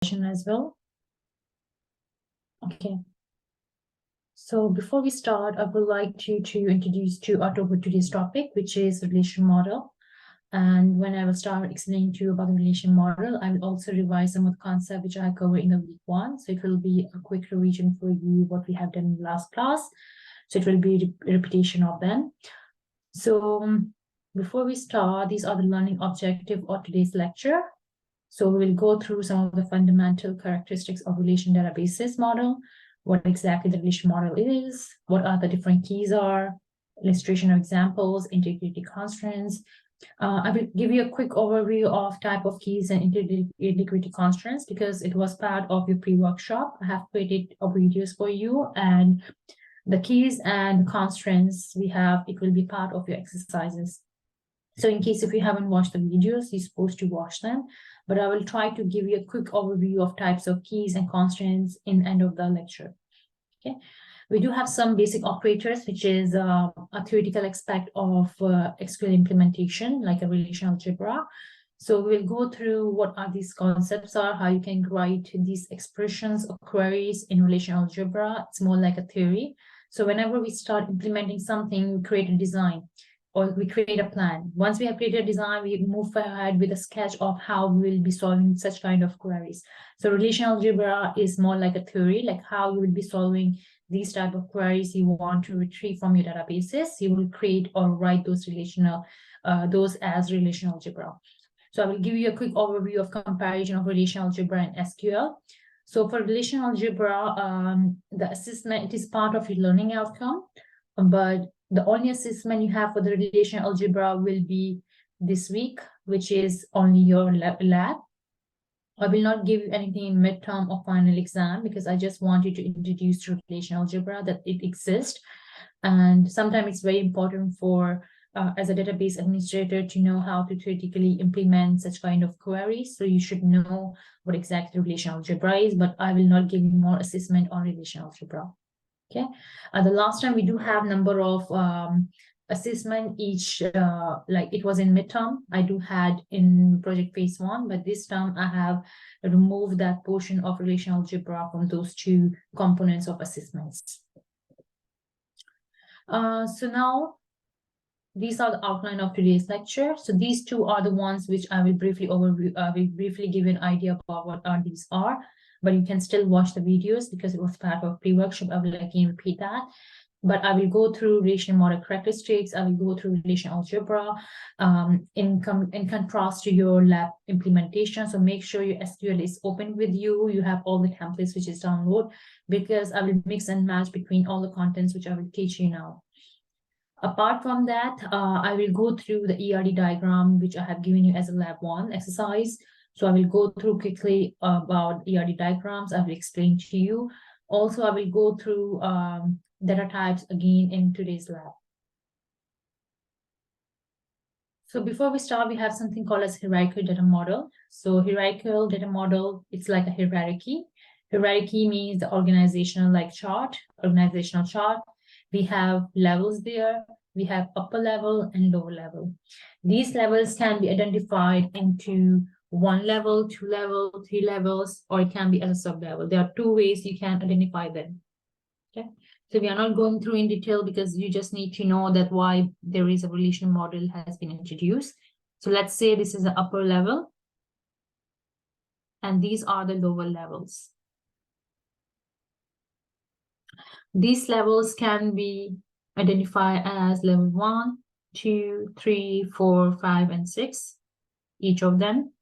as well. Okay. So before we start, I would like to introduce to our today's topic, which is relation model. And when I will start explaining to you about the relation model, I will also revise some of the concepts which I covered in the week 1. So it will be a quick revision for you what we have done in the last class. So it will be a repetition of them. So before we start, these are the learning objectives of today's lecture. So we will go through some of the fundamental characteristics of relation databases model, what exactly the relation model is, what are the different keys are, illustration of examples, integrity constraints. I will give you a quick overview of type of keys and integrity constraints because it was part of your pre-workshop. I have created videos for you, and the keys and constraints we have, it will be part of your exercises. So in case if you haven't watched the videos, you're supposed to watch them, but I will try to give you a quick overview of types of keys and constraints in the end of the lecture. Okay. We do have some basic operators, which is a theoretical aspect of SQL implementation, like a relational algebra. So we'll go through what are these concepts are, how you can write these expressions or queries in relational algebra. It's more like a theory. So whenever we start implementing something, we create a design or we create a plan. Once we have created a design, we move ahead with a sketch of how we will be solving such kind of queries. So relational algebra is more like a theory, like how you will be solving these type of queries you want to retrieve from your databases. You will create or write those as relational algebra. So I will give you a quick overview of comparison of relational algebra and SQL. So for relational algebra, the assessment, it is part of your learning outcome, but the only assessment you have for the relational algebra will be this week, which is only your lab. I will not give you anything in midterm or final exam because I just want you to introduce relational algebra, that it exists. And sometimes it's very important for as a database administrator to know how to theoretically implement such kind of queries. So you should know what exactly relational algebra is, but I will not give you more assessment on relational algebra. Okay. The last time we do have number of assessment each, like it was in midterm, I do had in project phase 1, but this time I have removed that portion of relational algebra from those 2 components of assessments. So now these are the outline of today's lecture. So these 2 are the ones which I will briefly overview. I will briefly give you an idea about what these are, but you can still watch the videos because it was part of pre-workshop. I will again repeat that. But I will go through relational model characteristics. I will go through relational algebra in contrast to your lab implementation. So make sure your SQL is open with you. You have all the templates which is download, because I will mix and match between all the contents which I will teach you now. Apart from that, I will go through the ERD diagram, which I have given you as a lab 1 exercise. So I will go through quickly about ERD diagrams. I will explain to you. Also, I will go through data types again in today's lab. So before we start, we have something called as hierarchical data model. So hierarchical data model, it's like a hierarchy. Hierarchy means the organizational chart. We have levels there. We have upper level and lower level. These levels can be identified into 1 level, 2 level, 3 levels, or it can be as a sub-level. There are 2 ways you can identify them. Okay. So we are not going through in detail because you just need to know that why there is a relational model has been introduced. So let's say this is the upper level, and these are the lower levels. These levels can be identified as level 1, 2, 3, 4, 5, and 6, each of them.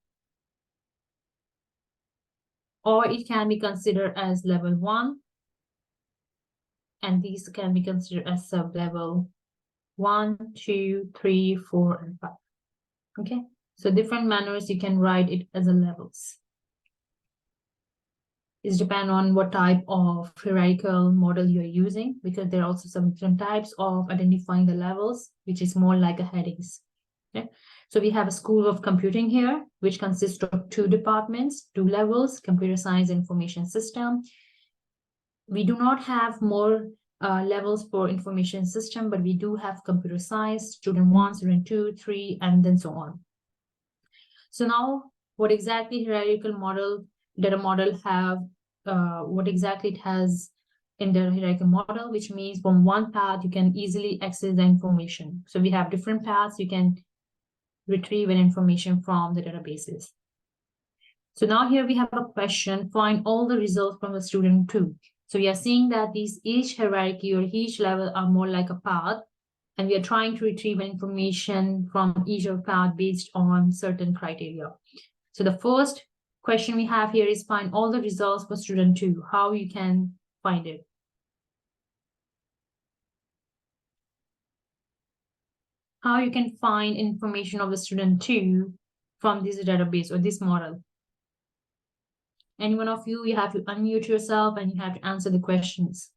Or it can be considered as level 1, and these can be considered as sub-level 1, 2, 3, 4, and 5. Okay, so different manners you can write it as a levels. It depends on what type of hierarchical model you're using, because there are also some different types of identifying the levels, which is more like a headings. Okay, so we have a school of computing here, which consists of 2 departments, 2 levels, computer science, information system. We do not have more levels for information system, but we do have computer science, student 1, student 2, 3, and then so on. So now, what exactly hierarchical model data model have, what exactly it has in the hierarchical model, which means from one path, you can easily access the information. So we have different paths you can retrieve an information from the databases. So now here we have a question, find all the results from the student 2. So we are seeing that each hierarchy or each level are more like a path, and we are trying to retrieve information from each of path based on certain criteria. So the first question we have here is find all the results for student 2, how you can find it. How you can find information of the student 2 from this database or this model. Any one of you have to unmute yourself and you have to answer the questions.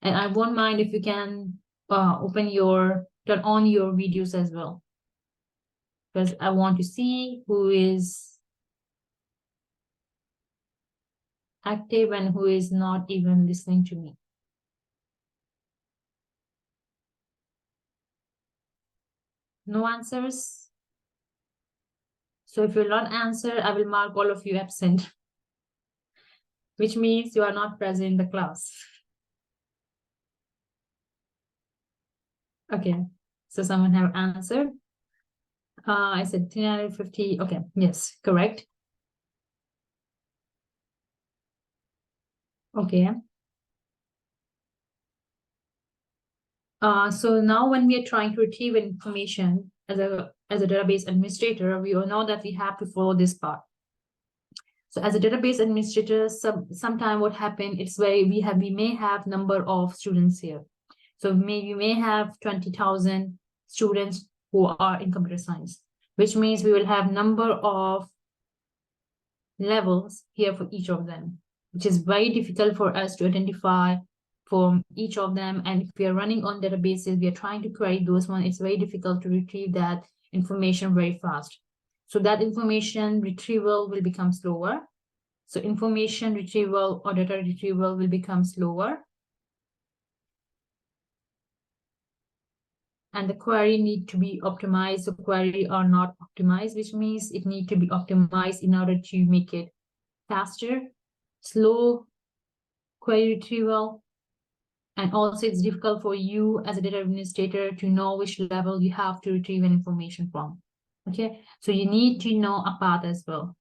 And I won't mind if you can turn on your videos as well, because I want to see who is active and who is not even listening to me. No answers? So if you'll not answer, I will mark all of you absent, which means you are not present in the class. Okay, so someone have answered. I said 350. Okay, yes, correct. Okay. So now when we are trying to retrieve information as a database administrator, we all know that we have to follow this part. So as a database administrator, sometime what happened, it's where we may have number of students here. So we may have 20,000 students who are in computer science, which means we will have number of levels here for each of them, which is very difficult for us to identify from each of them. And if we are running on databases, we are trying to query those ones, it's very difficult to retrieve that information very fast. So that information retrieval will become slower. So information retrieval or data retrieval will become slower. And the query need to be optimized. The query are not optimized, which means it need to be optimized in order to make it faster, slow query retrieval. And also it's difficult for you as a data administrator to know which level you have to retrieve an information from. Okay, so you need to know a path as well.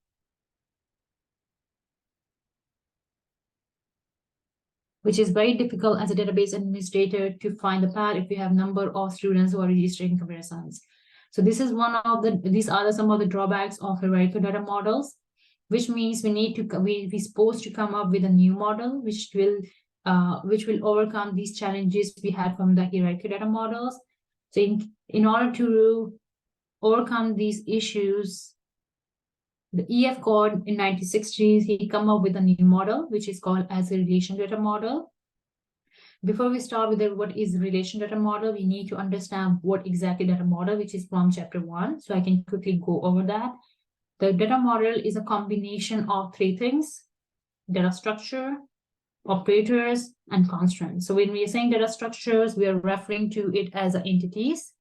Which is very difficult as a database administrator to find the path if you have number of students who are registered in computer science. So this is these are some of the drawbacks of hierarchical data models, which means we're supposed to come up with a new model which will overcome these challenges we had from the hierarchical data models. So in order to overcome these issues, the EF Cord in 1960s, he come up with a new model, which is called as a relation data model. Before we start with what is relation data model, we need to understand what exactly data model, which is from chapter 1. So I can quickly go over that. The data model is a combination of three things: data structure, operators, and constraints. So when we are saying data structures, we are referring to it as entities,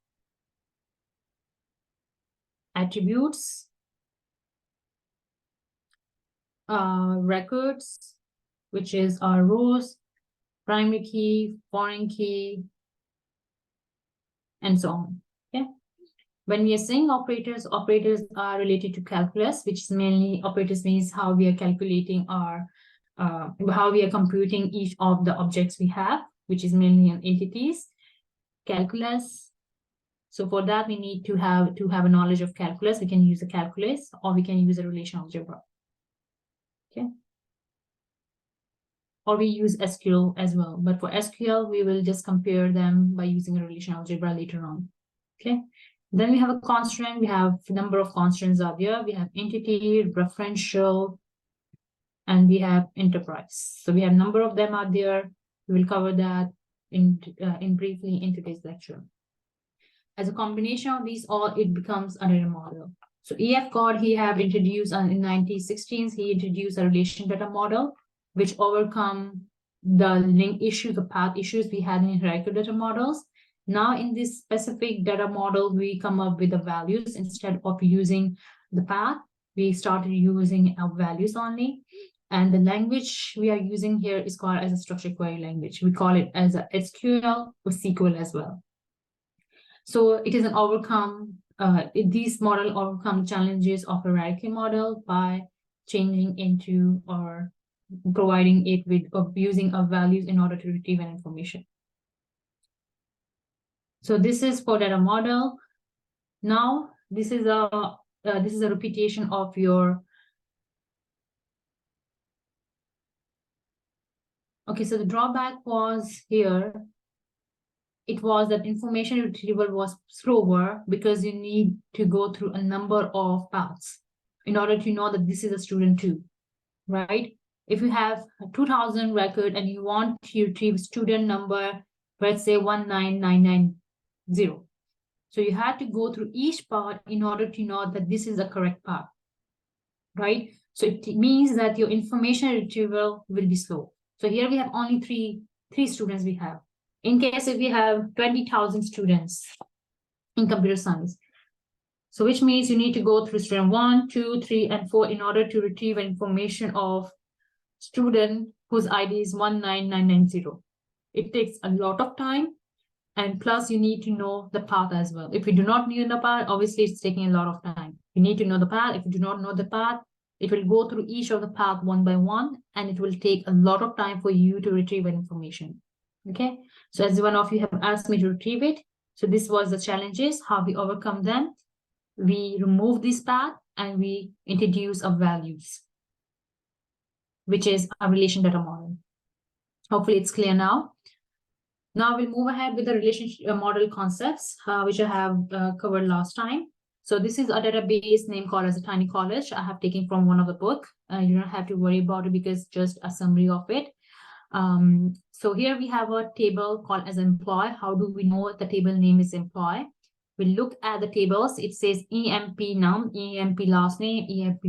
attributes, records, which is our rows, primary key, foreign key, and so on. Okay. When we are saying operators are related to calculus, which is mainly operators means how we are calculating how we are computing each of the objects we have, which is mainly on entities, calculus. So for that, we need to have a knowledge of calculus. We can use a calculus or we can use a relational algebra. Okay. Or we use SQL as well. But for SQL, we will just compare them by using a relational algebra later on. Okay. Then we have a constraint. We have a number of constraints out there. We have entity, referential, and we have enterprise. So we have a number of them out there. We will cover that in briefly in today's lecture. As a combination of these all, it becomes a data model. So EF Cord, he have introduced in 1916s, he introduced a relation data model, which overcome the link issues, the path issues we had in hierarchical data models. Now in this specific data model, we come up with the values instead of using the path. we started using values only. And the language we are using here is called as a structured query language. We call it as a SQL or SQL as well. So it is an these model overcome challenges of a hierarchy model by changing into or providing it with using of values in order to retrieve an information. So this is for data model. Now this is a repetition of your. Okay, so the drawback was here. It was that information retrieval was slower because you need to go through a number of paths in order to know that this is a student too, right? If you have a 2000 record and you want to retrieve student number, let's say 19990. So you have to go through each part in order to know that this is the correct path, right? So it means that your information retrieval will be slow. So here we have only three students we have. In case if we have 20,000 students in computer science, so which means you need to go through student 1, 2, 3, and 4 in order to retrieve information of student whose ID is 19990. It takes a lot of time, and plus you need to know the path as well. If you do not know the path, obviously it's taking a lot of time. You need to know the path. If you do not know the path, it will go through each of the path one by one, and it will take a lot of time for you to retrieve information. Okay, so as one of you have asked me to retrieve it, so this was the challenges, how we overcome them. We remove this path and we introduce our values, which is a relation data model. Hopefully it's clear now. Now we'll move ahead with the relationship model concepts, which I have covered last time. So this is a database name called as a Tiny College. I have taken from one of the book. You don't have to worry about it because just a summary of it. So here we have a table called as employee. How do we know the table name is employee? We look at the tables. It says EMP num, EMP last name, EMP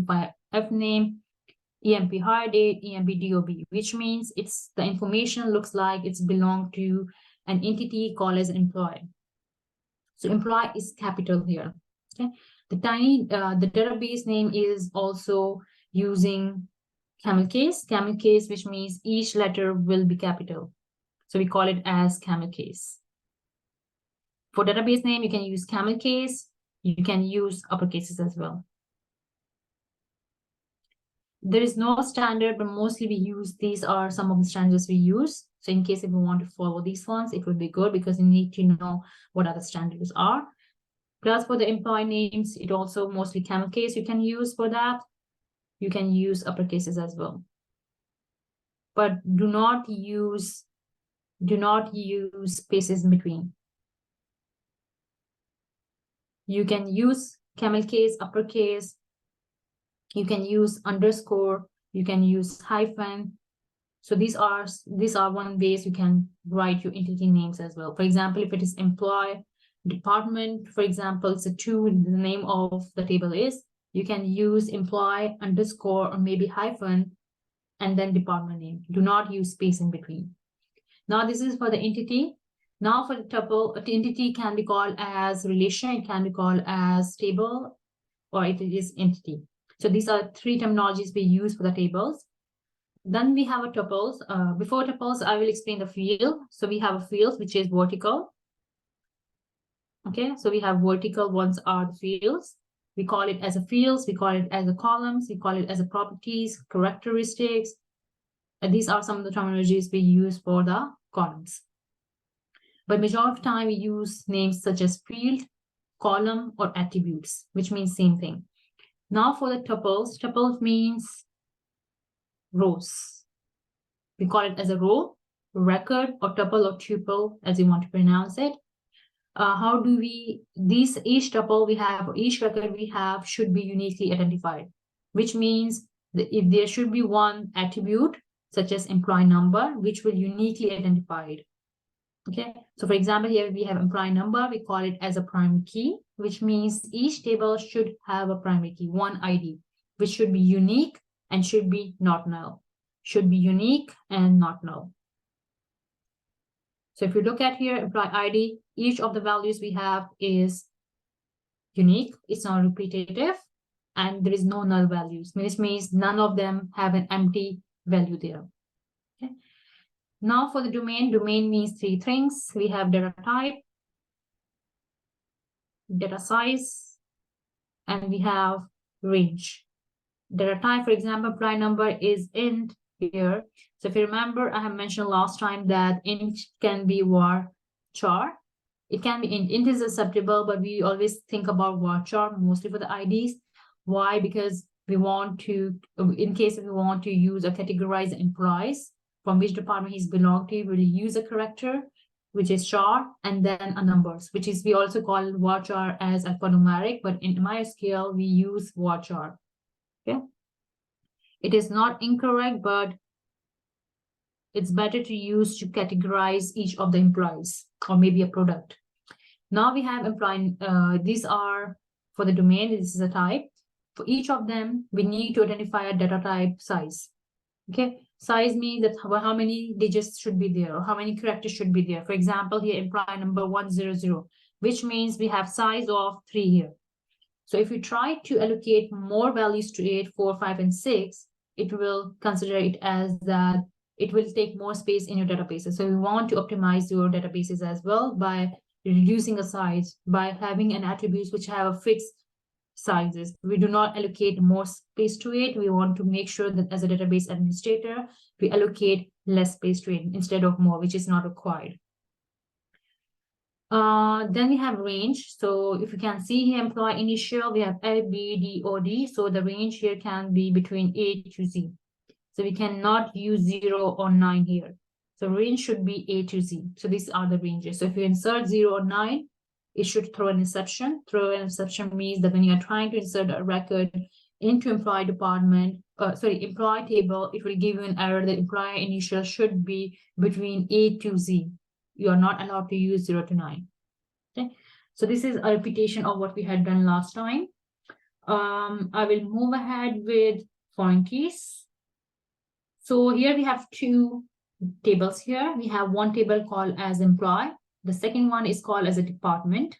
F name, EMP hire date, EMP DOB, which means it's the information looks like it's belong to an entity called as employee. So employee is capital here. Okay. The database name is also using camel case, which means each letter will be capital. So we call it as camel case. For database name, you can use camel case. You can use uppercases as well. There is no standard, but mostly we use, these are some of the standards we use. So in case if you want to follow these ones, it would be good because you need to know what other standards are. Plus for the employee names, it also mostly camel case you can use for that. You can use uppercases as well. But do not use spaces in between. You can use camel case, uppercase. You can use underscore. You can use hyphen. So these are one ways you can write your entity names as well. For example, if it is employee department, for example, it's a 2, the name of the table is, you can use employee underscore or maybe hyphen and then department name. Do not use space in between. Now this is for the entity. Now for the tuple, the entity can be called as relation, it can be called as table, or it is entity. So these are 3 terminologies we use for the tables. Then we have a tuples. Before tuples, I will explain the field. So we have a field which is vertical. Okay, so we have vertical ones are the fields. We call it as a fields, we call it as a columns, we call it as a properties, characteristics. And these are some of the terminologies we use for the columns. But majority of the time we use names such as field, column, or attributes, which means same thing. Now for the tuples, tuples means rows. We call it as a row, record, or tuple, or tuple, as you want to pronounce it. How do we, each tuple we have, each record we have should be uniquely identified, which means that if there should be one attribute, such as employee number, which will uniquely identified. Okay, so for example, here we have employee number, we call it as a primary key, which means each table should have a primary key, one ID, which should be unique and should be not null. Should be unique and not null. So if you look at here, employee ID, each of the values we have is unique. It's not repetitive. and there is no null values. This means none of them have an empty value there. Okay. Now for the domain means three things. We have data type, data size, and we have range. Data type, for example, employee number is int here. So if you remember, I have mentioned last time that int can be varchar. It can be int. Int is acceptable, but we always think about varchar mostly for the IDs. Why? Because we want to, in case we want to use or categorize employees from which department he's belong to, we'll use a character, which is char, and then a numbers, which is we also call varchar as alphanumeric, but in MySQL we use varchar. Okay. It is not incorrect, but it's better to use to categorize each of the employees or maybe a product. Now we have employee, these are for the domain, this is a type. For each of them, we need to identify a data type size. Okay, size means that how many digits should be there or how many characters should be there. For example, here employee number 100, which means we have size of 3 here. So if we try to allocate more values to 8, 4, 5, and 6, it will consider it as that it will take more space in your databases. So we want to optimize your databases as well by reducing a size, by having an attributes which have a fixed sizes. We do not allocate more space to it. We want to make sure that as a database administrator, we allocate less space to it instead of more, which is not required. Then we have range. So if you can see here, employee initial, we have A, B, D, O, D. So the range here can be between A to Z. So we cannot use 0 or 9 here. So range should be A to Z. So these are the ranges. So if you insert 0 or 9, it should throw an exception. Throw an exception means that when you are trying to insert a record into employee department, employee table, it will give you an error that employee initial should be between A to Z. You are not allowed to use 0 to 9. Okay, so this is a repetition of what we had done last time. I will move ahead with foreign keys. So here we have two tables here. We have one table called as employee. The second one is called as a department.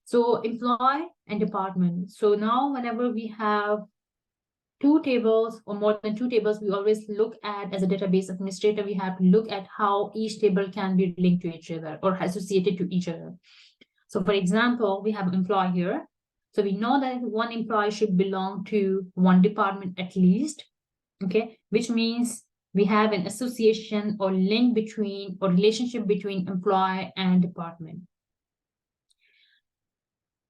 So employee and department. So now whenever we have two tables or more than two tables, we always look at, as a database administrator, we have to look at how each table can be linked to each other or associated to each other. So for example, we have employee here. So we know that one employee should belong to one department at least, okay, which means we have an association or link between or relationship between employee and department.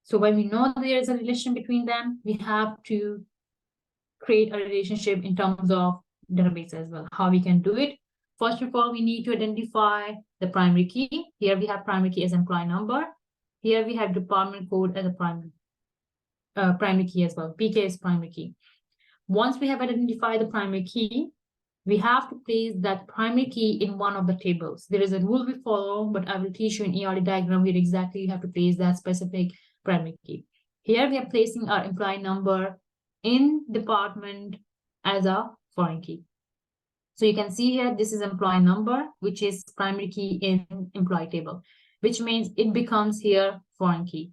So when we know there is a relation between them, we have to create a relationship in terms of database as well. How we can do it? First of all, we need to identify the primary key. Here we have primary key as employee number. Here we have department code as a primary key as well. PK is primary key. Once we have identified the primary key, we have to place that primary key in one of the tables. There is a rule we follow, but I will teach you in ERD diagram where exactly you have to place that specific primary key. Here we are placing our employee number in department as a foreign key. So you can see here, this is employee number, which is primary key in employee table, which means it becomes here foreign key.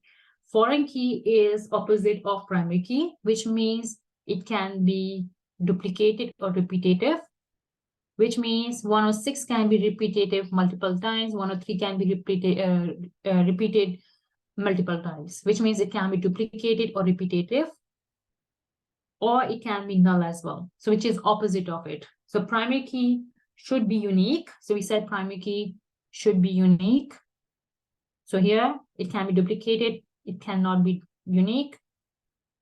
Foreign key is opposite of primary key, which means it can be duplicated or repetitive, which means 106 can be repetitive multiple times, 103 can be repeated multiple times, which means it can be duplicated or repetitive, or it can be null as well. So which is opposite of it. So primary key should be unique. So we said primary key should be unique. So here it can be duplicated. It cannot be unique.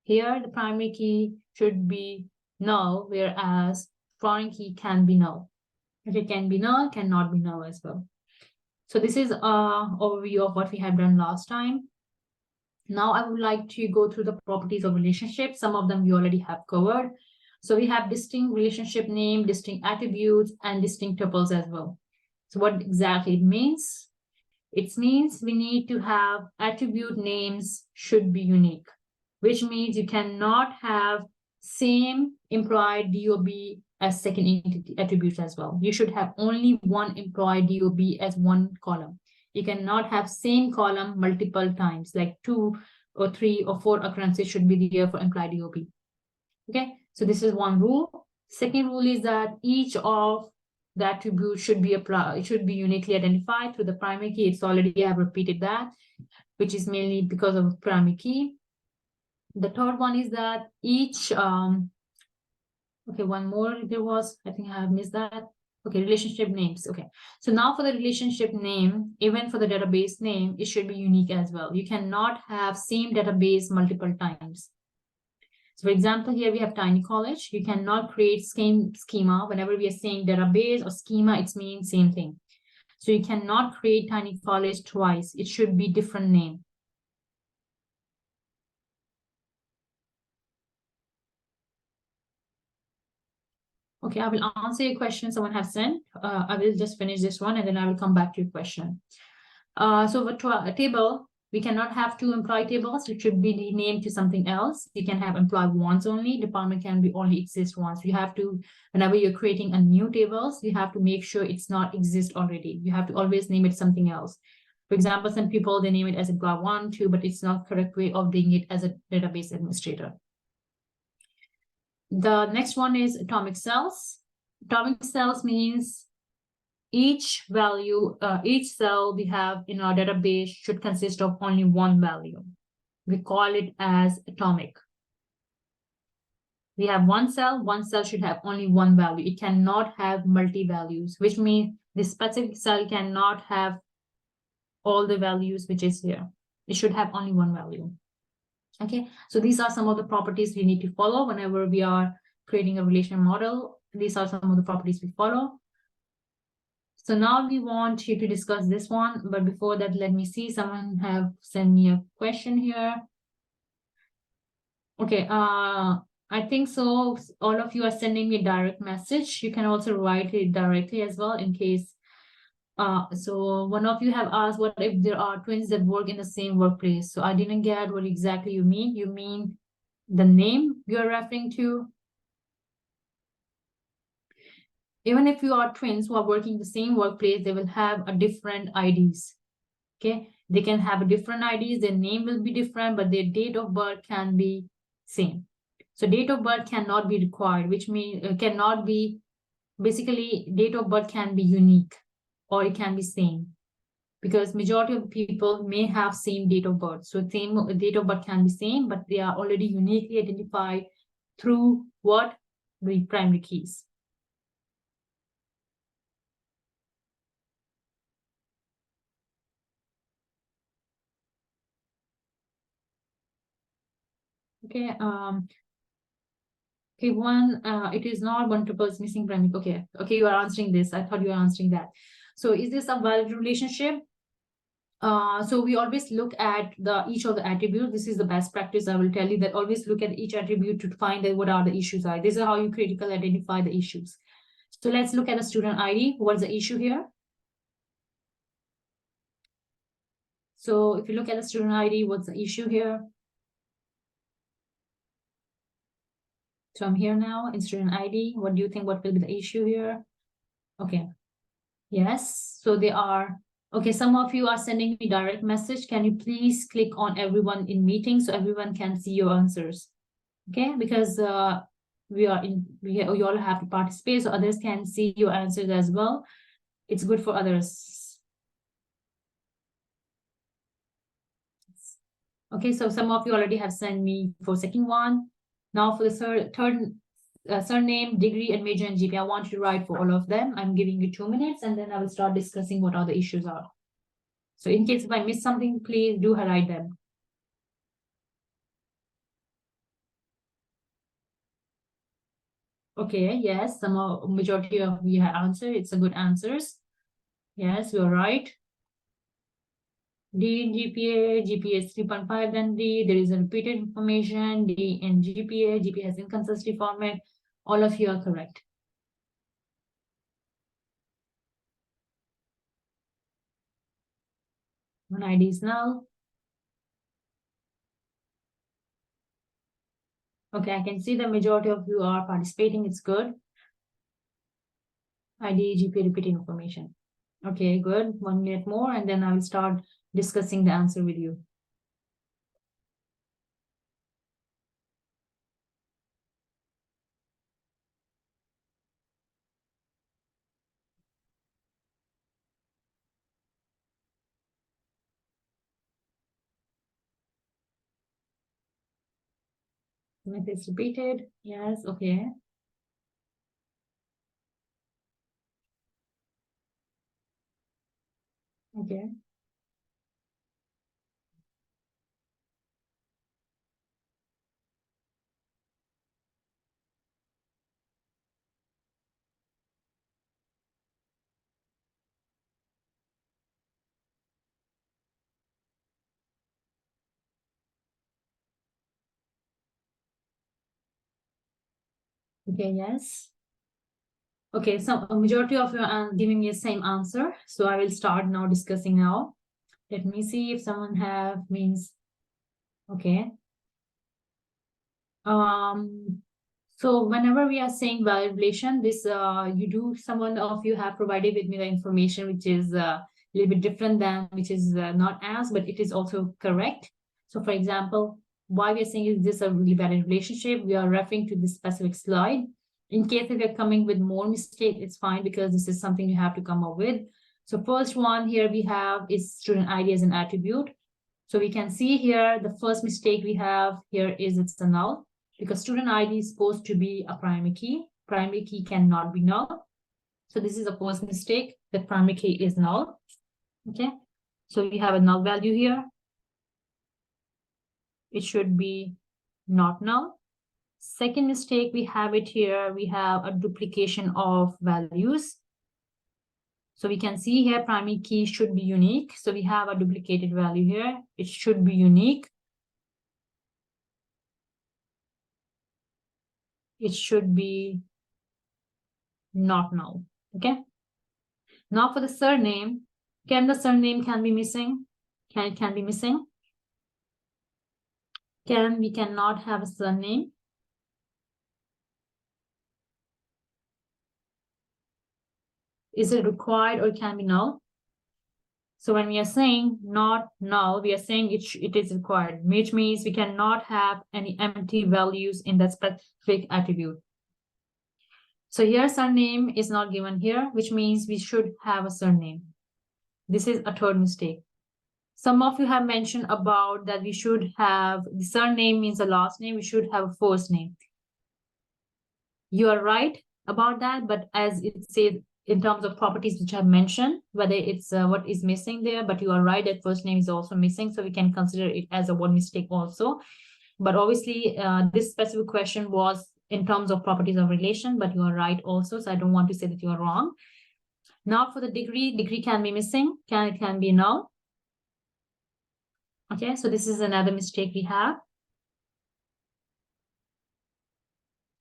Here the primary key should be null, whereas foreign key can be null. If it can be null, cannot be null as well. So this is an overview of what we have done last time. Now I would like to go through the properties of relationships. Some of them we already have covered. So we have distinct relationship name, distinct attributes, and distinct tuples as well. So what exactly it means? It means we need to have attribute names should be unique, which means you cannot have same implied DOB as second entity attributes as well. You should have only one implied DOB as one column. You cannot have same column multiple times, like two or 3 or 4 occurrences should be there for implied DOP. Okay, so this is one rule. Second rule is that each of the attributes should be applied, it should be uniquely identified through the primary key. It's already, I have repeated that, which is mainly because of primary key. The third one is that each, okay, one more there was, I think I have missed that. Okay, relationship names. Okay, so now for the relationship name, even for the database name, it should be unique as well. You cannot have same database multiple times. So for example, here we have Tiny College. You cannot create same schema. Whenever we are saying database or schema, it means same thing. So you cannot create Tiny College twice. It should be different name. Okay, I will answer your question someone has sent. I will just finish this one and then I will come back to your question. So for a table, we cannot have two employee tables. It should be renamed to something else. You can have employee once only. Department can be only exist once. You have to, whenever you're creating a new tables, you have to make sure it's not exist already. You have to always name it something else. For example, some people, they name it as employee 1, 2, but it's not correct way of doing it as a database administrator. The next one is atomic cells. Atomic cells means each value, each cell we have in our database should consist of only one value. We call it as atomic. We have one cell should have only one value. It cannot have multi-values, which means this specific cell cannot have all the values which is here. It should have only one value. Okay, so these are some of the properties we need to follow whenever we are creating a relational model. These are some of the properties we follow. So now we want you to discuss this one, but before that, let me see. Someone have sent me a question here. Okay, I think so. All of you are sending me a direct message. You can also write it directly as well in case. So one of you have asked, what if there are twins that work in the same workplace? So I didn't get what exactly you mean. You mean the name you're referring to? Even if you are twins who are working in the same workplace, they will have a different IDs. Okay, they can have a different IDs, their name will be different, but their date of birth can be same. So date of birth cannot be required, which means cannot be, basically date of birth can be unique or it can be same, because majority of people may have same date of birth. So same date of birth can be same, but they are already uniquely identified through what? The primary keys. Okay, okay, one, it is not one tuple is missing primary. Okay, you are answering this. I thought you were answering that. So is this a valid relationship? So we always look at each of the attributes. This is the best practice. I will tell you that always look at each attribute to find out what are the issues are. This is how you critically identify the issues. So let's look at the student ID. What's the issue here? So if you look at the student ID, what's the issue here? So I'm here now in student ID. What do you think? What will be the issue here? Okay. Yes. So they are, okay. Some of you are sending me direct message. Can you please click on everyone in meeting so everyone can see your answers? Okay. Because you all have to participate so others can see your answers as well. It's good for others. Okay. So some of you already have sent me for second one. Now for the third surname, degree, and major and GPA. I want you to write for all of them. I'm giving you 2 minutes and then I will start discussing what are the issues are. So in case if I miss something, please do highlight them. Okay, yes, majority of you have answered. It's a good answers. Yes, you're right. D in GPA, GPA is 3.5 then D. There is a repeated information. D in GPA, GPA has inconsistent format. All of you are correct. One ID is null. Okay, I can see the majority of you are participating. It's good. ID, GPA, repeated information. Okay, good. 1 minute more, and then I will start discussing the answer with you. If it's repeated, yes, okay. Okay. Okay, yes. Okay, so a majority of you are giving me the same answer. So I will start now discussing now. Let me see if someone have means okay. Um so whenever we are saying value relation, this someone of you have provided with me the information which is a little bit different than which is not as, but it is also correct. So for example, why we are saying is this a really valid relationship? We are referring to this specific slide. In case if you're coming with more mistake, it's fine because this is something you have to come up with. So first one here we have is student ID as an attribute. So we can see here the first mistake we have here is it's a null because student ID is supposed to be a primary key. Primary key cannot be null. So this is a first mistake that primary key is null. Okay. So we have a null value here. It should be not null. Second mistake, we have it here. We have a duplication of values. So we can see here primary key should be unique. So we have a duplicated value here. It should be unique. It should be not null. Okay. Now for the surname, the surname can be missing? Can be missing? We cannot have a surname? Is it required or can be null? So when we are saying not null, we are saying it is required, which means we cannot have any empty values in that specific attribute. So here surname is not given here, which means we should have a surname. This is a third mistake. Some of you have mentioned about that we should have the surname means a last name. We should have a first name. You are right about that, but as it says in terms of properties which I've mentioned, whether it's what is missing there, but you are right that first name is also missing, so we can consider it as a one mistake also. But obviously, this specific question was in terms of properties of relation, but you are right also, so I don't want to say that you are wrong. Now for the degree can be missing, it can be null. Okay, so this is another mistake we have.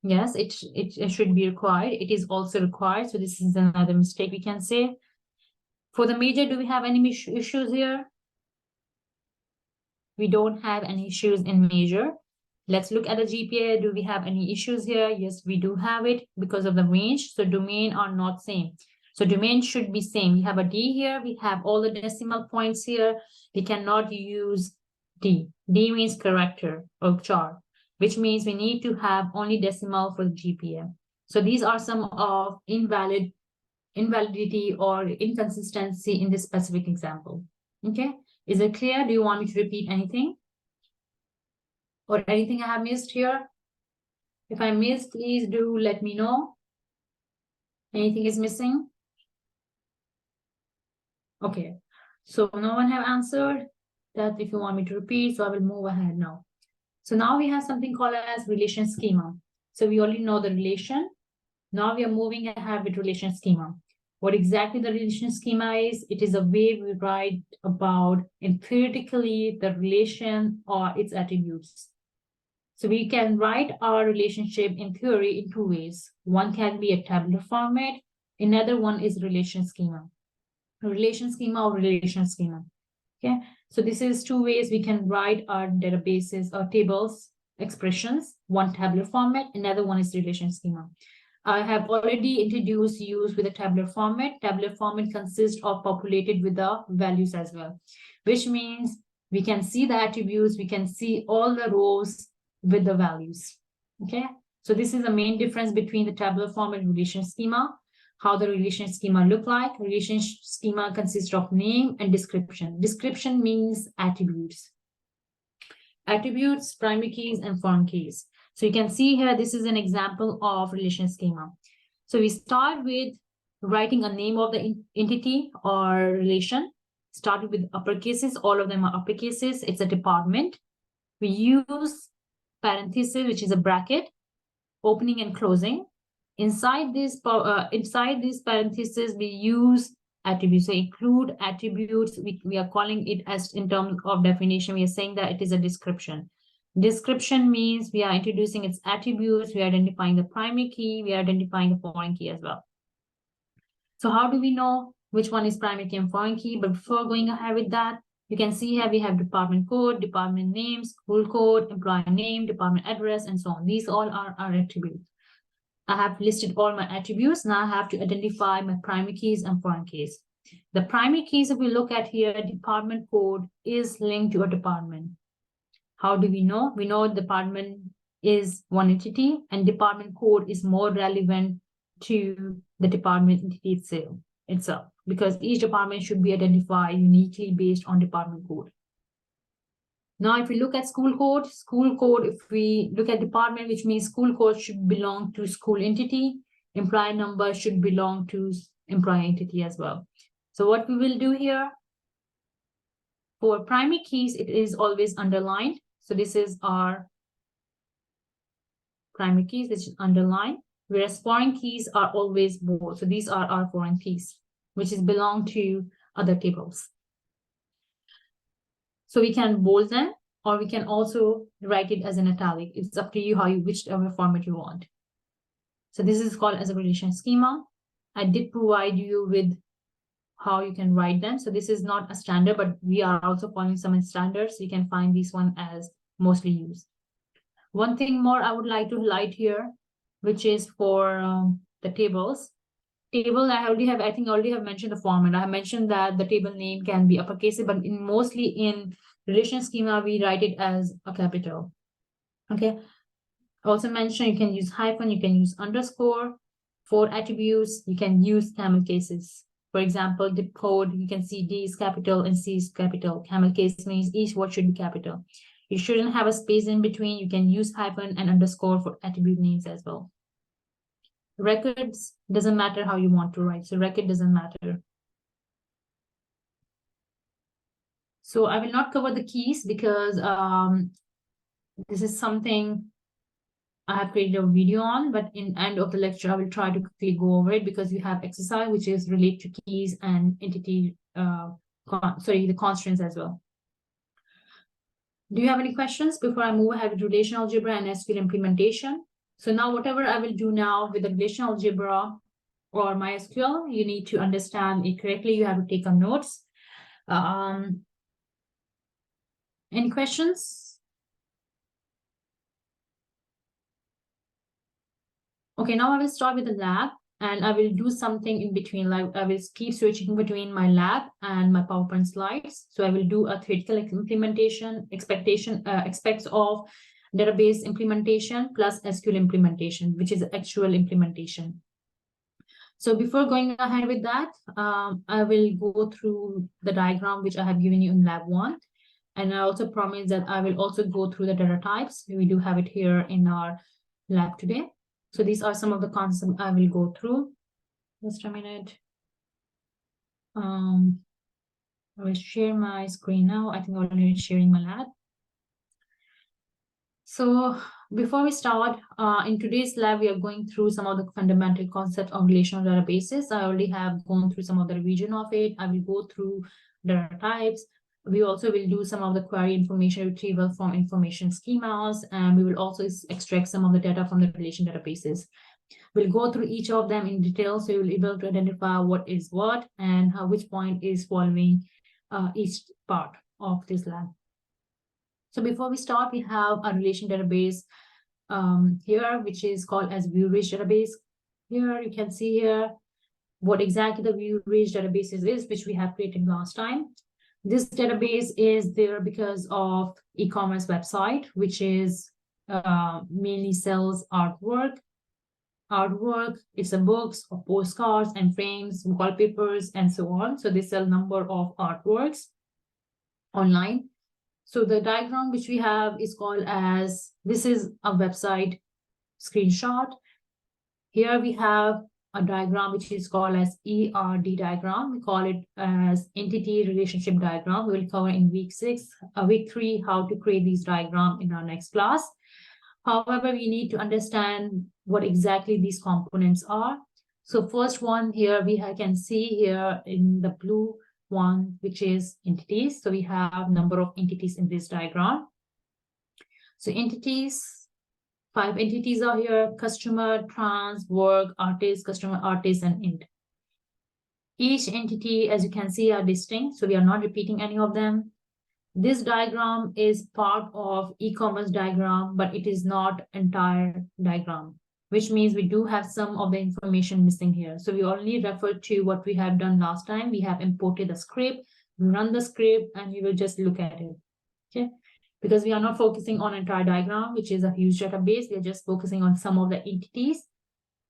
Yes, it should be required. It is also required. So this is another mistake we can say. For the major, do we have any issues here? We don't have any issues in major. Let's look at the GPA. Do we have any issues here? Yes, we do have it because of the range. So domain are not same. So domain should be same. We have a D here. We have all the decimal points here. We cannot use D. D means character or char, which means we need to have only decimal for the GPA. So these are some of invalidity or inconsistency in this specific example. Okay, is it clear? Do you want me to repeat anything or anything I have missed here? If I missed, please do let me know. Anything is missing? Okay, so no one have answered that if you want me to repeat, so I will move ahead now. So now we have something called as relation schema. So we already know the relation. Now we are moving ahead with relation schema. What exactly the relation schema is? It is a way we write about theoretically the relation or its attributes. So we can write our relationship in theory in two ways. One can be a tabular format. Another one is relation schema. Relation schema or relation schema. Okay. So this is two ways we can write our databases or tables, expressions. One tabular format, another one is relation schema. I have already introduced use with a tabular format. Tabular format consists of populated with the values as well, which means we can see the attributes, we can see all the rows with the values. Okay, so this is the main difference between the tabular format and relation schema. How the relation schema look like. Relation schema consists of name and description. Description means attributes. Attributes, primary keys, and foreign keys. So you can see here, this is an example of relation schema. So we start with writing a name of the entity or relation. Started with uppercases, all of them are uppercases. It's a department. We use parenthesis, which is a bracket, opening and closing. Inside these parentheses, we use attributes. So include attributes. We are calling it as, in terms of definition, we are saying that it is a description. Description means we are introducing its attributes, we are identifying the primary key, we are identifying the foreign key as well. So how do we know which one is primary key and foreign key? But before going ahead with that, you can see here we have department code, department name, school code, employer name, department address, and so on. These all are our attributes. I have listed all my attributes. Now I have to identify my primary keys and foreign keys. The primary keys, if we look at here, department code is linked to a department. How do we know? We know department is one entity and department code is more relevant to the department entity itself, because each department should be identified uniquely based on department code. Now, if we look at school code, if we look at department, which means school code should belong to school entity, employee number should belong to employee entity as well. So what we will do here, for primary keys, it is always underlined. So this is our primary keys, which is underlined, whereas foreign keys are always bold. So these are our foreign keys, which is belong to other tables. So we can bold them, or we can also write it as an italic. It's up to you whichever format you want. So this is called as a relation schema. I did provide you with how you can write them. So this is not a standard, but we are also following some standards. So you can find this one as mostly used. One thing more I would like to highlight here, which is for the tables. Table, I already have mentioned the format. I have mentioned that the table name can be uppercase, but mostly in relation schema, we write it as a capital. Okay. Also mentioned, you can use hyphen, you can use underscore. For attributes, you can use camel cases. For example, the code, you can see D is capital and C is capital. Camel case means each word should be capital. You shouldn't have a space in between. You can use hyphen and underscore for attribute names as well. Records, doesn't matter how you want to write. So record doesn't matter. So I will not cover the keys because this is something I have created a video on, but in end of the lecture, I will try to quickly go over it because we have exercise, which is related to keys and entity, the constraints as well. Do you have any questions before I move ahead with relational algebra and SQL implementation? So now whatever I will do now with the relational algebra or MySQL, you need to understand it correctly. You have to take some notes. Any questions? Okay, now I will start with the lab and I will do something in between. Like I will keep switching between my lab and my PowerPoint slides. So I will do a theoretical implementation, expects of database implementation plus SQL implementation, which is actual implementation. So before going ahead with that, I will go through the diagram which I have given you in lab 1. And I also promise that I will also go through the data types. We do have it here in our lab today. So these are some of the concepts I will go through. Just a minute. I will share my screen now. I think I'm already sharing my lab. So before we start, in today's lab, we are going through some of the fundamental concepts of relational databases. I already have gone through some of the revision of it. I will go through data types. We also will do some of the query information retrieval from information schemas, and we will also extract some of the data from the relation databases. We'll go through each of them in detail, so you'll be able to identify what is what and which point is following each part of this lab. So before we start, we have a relation database here, which is called as view-rich database. Here you can see here what exactly the view-rich database is, which we have created last time. This database is there because of e-commerce website, which is mainly sells artwork. It's a books or postcards and frames, wallpapers, and so on. So they sell number of artworks online. So the diagram which we have is called as, this is a website screenshot. Here we have a diagram which is called as ERD diagram. We call it as entity relationship diagram. We will cover in week 3 how to create these diagram in our next class. However, we need to understand what exactly these components are. So first one here, can see here in the blue one, which is entities. So we have number of entities in this diagram. So entities, 5 entities are here: customer, trans, work, artist, customer, artist, and int. Each entity, as you can see, are distinct, so we are not repeating any of them. This diagram is part of e-commerce diagram, but it is not entire diagram, which means we do have some of the information missing here. So we only refer to what we have done last time. We have imported the script, run the script, and we will just look at it. Okay, because we are not focusing on entire diagram, which is a huge database. We are just focusing on some of the entities,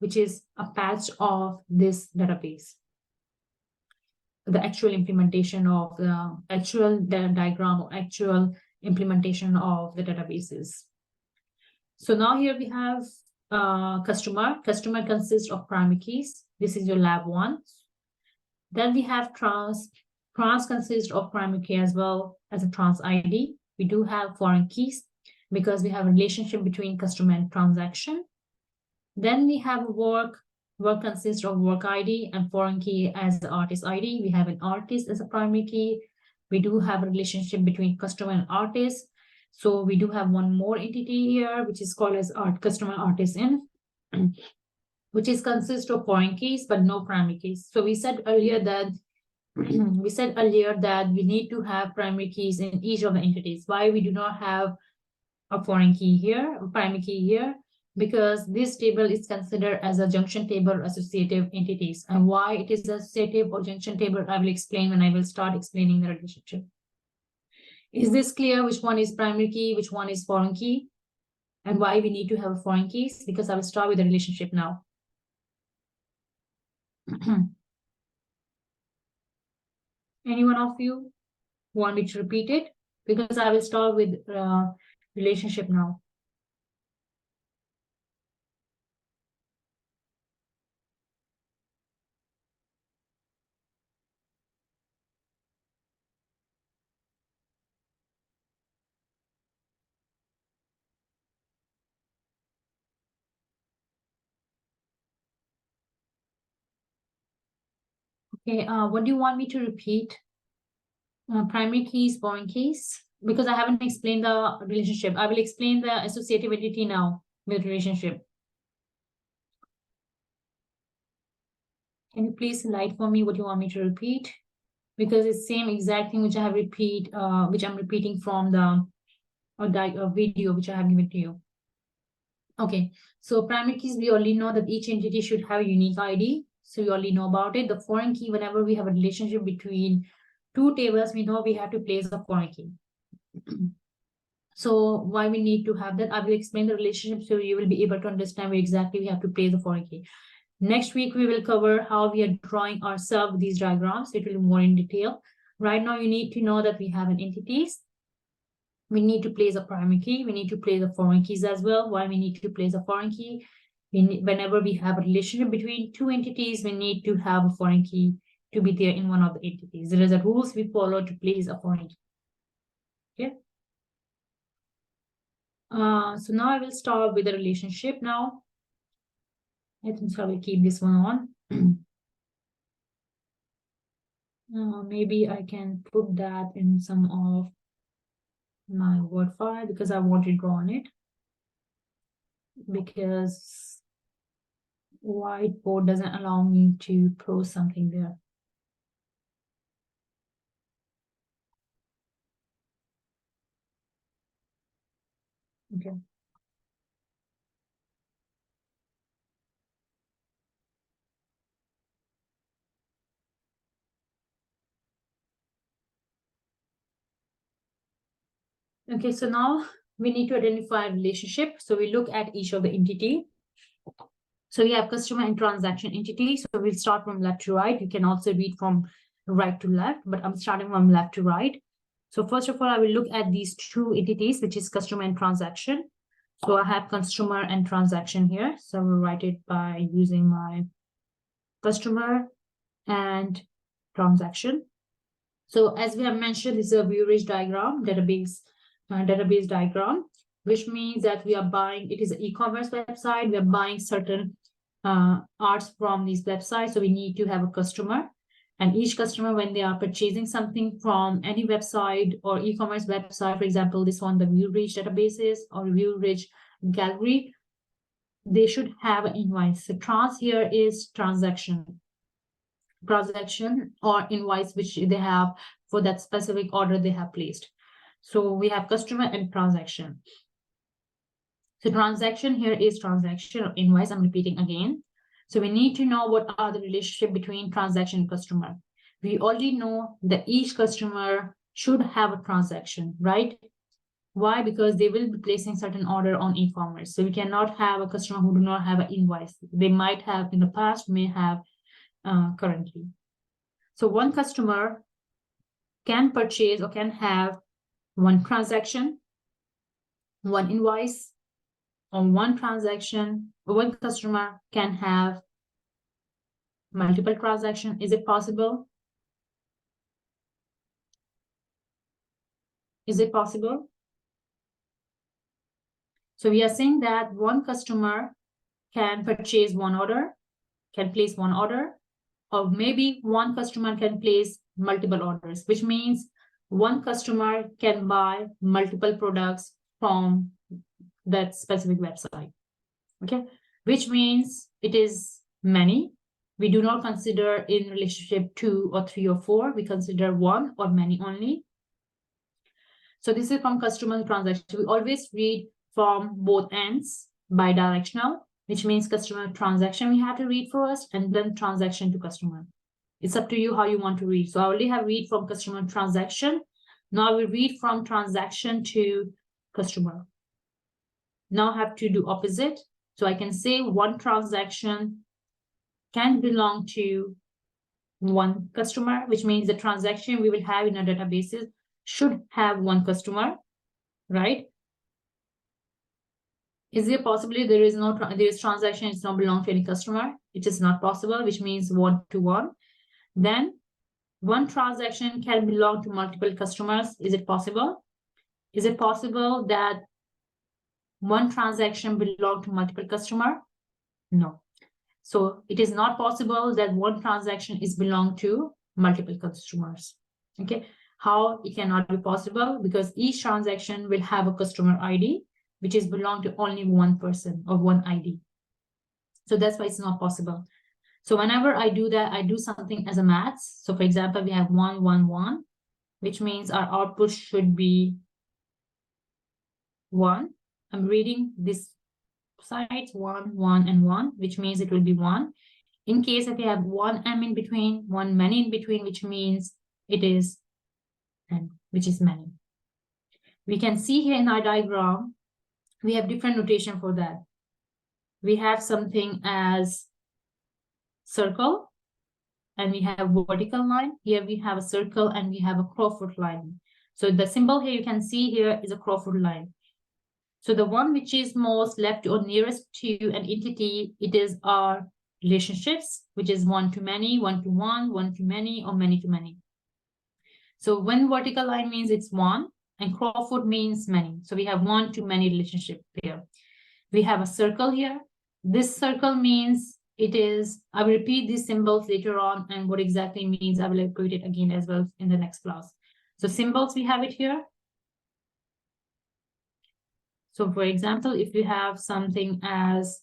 which is a patch of this database. The actual implementation of the actual diagram or actual implementation of the databases. So now here we have customer. Customer consists of primary keys. This is your lab 1. Then we have trans. Trans consists of primary key as well as a trans ID. We do have foreign keys because we have a relationship between customer and transaction. Then we have work. Work consists of work ID and foreign key as the artist ID. We have an artist as a primary key. We do have a relationship between customer and artist. So we do have one more entity here, which is called as customer artist in, which is consists of foreign keys but no primary keys. So we said earlier that we need to have primary keys in each of the entities. Why we do not have a foreign key here, a primary key here? Because this table is considered as a junction table associative entities. And why it is associative or junction table, I will explain when I will start explaining the relationship. Is this clear? Which one is primary key, which one is foreign key, and why we need to have foreign keys? Because I will start with the relationship now. Any one of you want me to repeat it? Because I will start with relationship now. Okay, what do you want me to repeat? Primary keys, foreign keys? Because I haven't explained the relationship. I will explain the associative entity now with relationship. Can you please highlight for me what you want me to repeat? Because it's same exact thing which I have which I'm repeating from the video which I have given to you. Okay, so primary keys, we already know that each entity should have a unique ID. So we already know about it. The foreign key, whenever we have a relationship between 2 tables, we know we have to place a foreign key. So why we need to have that? I will explain the relationship so you will be able to understand where exactly we have to place the foreign key. Next week, we will cover how we are drawing ourselves these diagrams. It will be more in detail. Right now, you need to know that we have an entities. We need to place a primary key. We need to place the foreign keys as well. Why we need to place a foreign key? Whenever we have a relationship between 2 entities, we need to have a foreign key to be there in one of the entities. There is a rules we follow to place a foreign key. Okay. So now I will start with the relationship now. I think so I will keep this one on. Maybe I can put that in some of my Word file because I want to draw on it. Because whiteboard doesn't allow me to post something there. Okay. Okay, so now we need to identify a relationship. So we look at each of the entity. So we have customer and transaction entity. So we'll start from left to right. You can also read from right to left, but I'm starting from left to right. So first of all, I will look at these two entities, which is customer and transaction. So I have customer and transaction here. So I will write it by using my customer and transaction. So as we have mentioned, this is a view-rich diagram, database diagram, which means that we are buying, it is an e-commerce website, we are buying certain arts from these websites. So we need to have a customer, and each customer, when they are purchasing something from any website or e-commerce website, for example, this one, the view-rich databases or view-rich gallery, they should have an invoice. So trans here is transaction or invoice which they have for that specific order they have placed. So we have customer and transaction. So transaction here is transaction or invoice. I'm repeating again. So we need to know what are the relationship between transaction and customer. We already know that each customer should have a transaction, right? Why? Because they will be placing certain order on e-commerce. So we cannot have a customer who do not have an invoice. They might have in the past, may have currently. So one customer can purchase or can have one transaction, one invoice, or one transaction. One customer can have multiple transactions. Is it possible? Is it possible? So we are saying that one customer can purchase one order, can place one order, or maybe one customer can place multiple orders, which means one customer can buy multiple products from that specific website. Okay, which means it is many. We do not consider in relationship 2 or 3 or 4. We consider one or many only. So this is from customer transaction. We always read from both ends bidirectional, which means customer transaction we have to read first and then transaction to customer. It's up to you how you want to read. So I already have read from customer transaction. Now I will read from transaction to customer. Now I have to do opposite. So I can say one transaction can belong to one customer, which means the transaction we will have in our databases should have one customer, right? Is there possibly there is transaction, it's not belong to any customer? It is not possible, which means one to one. Then one transaction can belong to multiple customers. Is it possible? Is it possible that one transaction belong to multiple customer? No. So it is not possible that one transaction is belong to multiple customers. Okay. How it cannot be possible? Because each transaction will have a customer ID, which is belong to only one person or one ID. So that's why it's not possible. So whenever I do that, I do something as a maths. So for example, we have 1, 1, 1, which means our output should be 1. I'm reading this sides 1, 1, and 1, which means it will be 1. In case if you have one m in between, one many in between, which means it is n, which is many. We can see here in our diagram, we have different notation for that. We have something as circle, and we have vertical line. Here we have a circle and we have a crowfoot line. So the symbol here you can see here is a crowfoot line. So the one which is most left or nearest to an entity, it is our relationships, which is one to many, one to one, one to many, or many to many. So when vertical line means it's one, and crowfoot means many. So we have one to many relationship here. We have a circle here. This circle means it is, I will repeat these symbols later on, and what exactly means I will repeat it again as well in the next class. So symbols, we have it here. So for example, if you have something as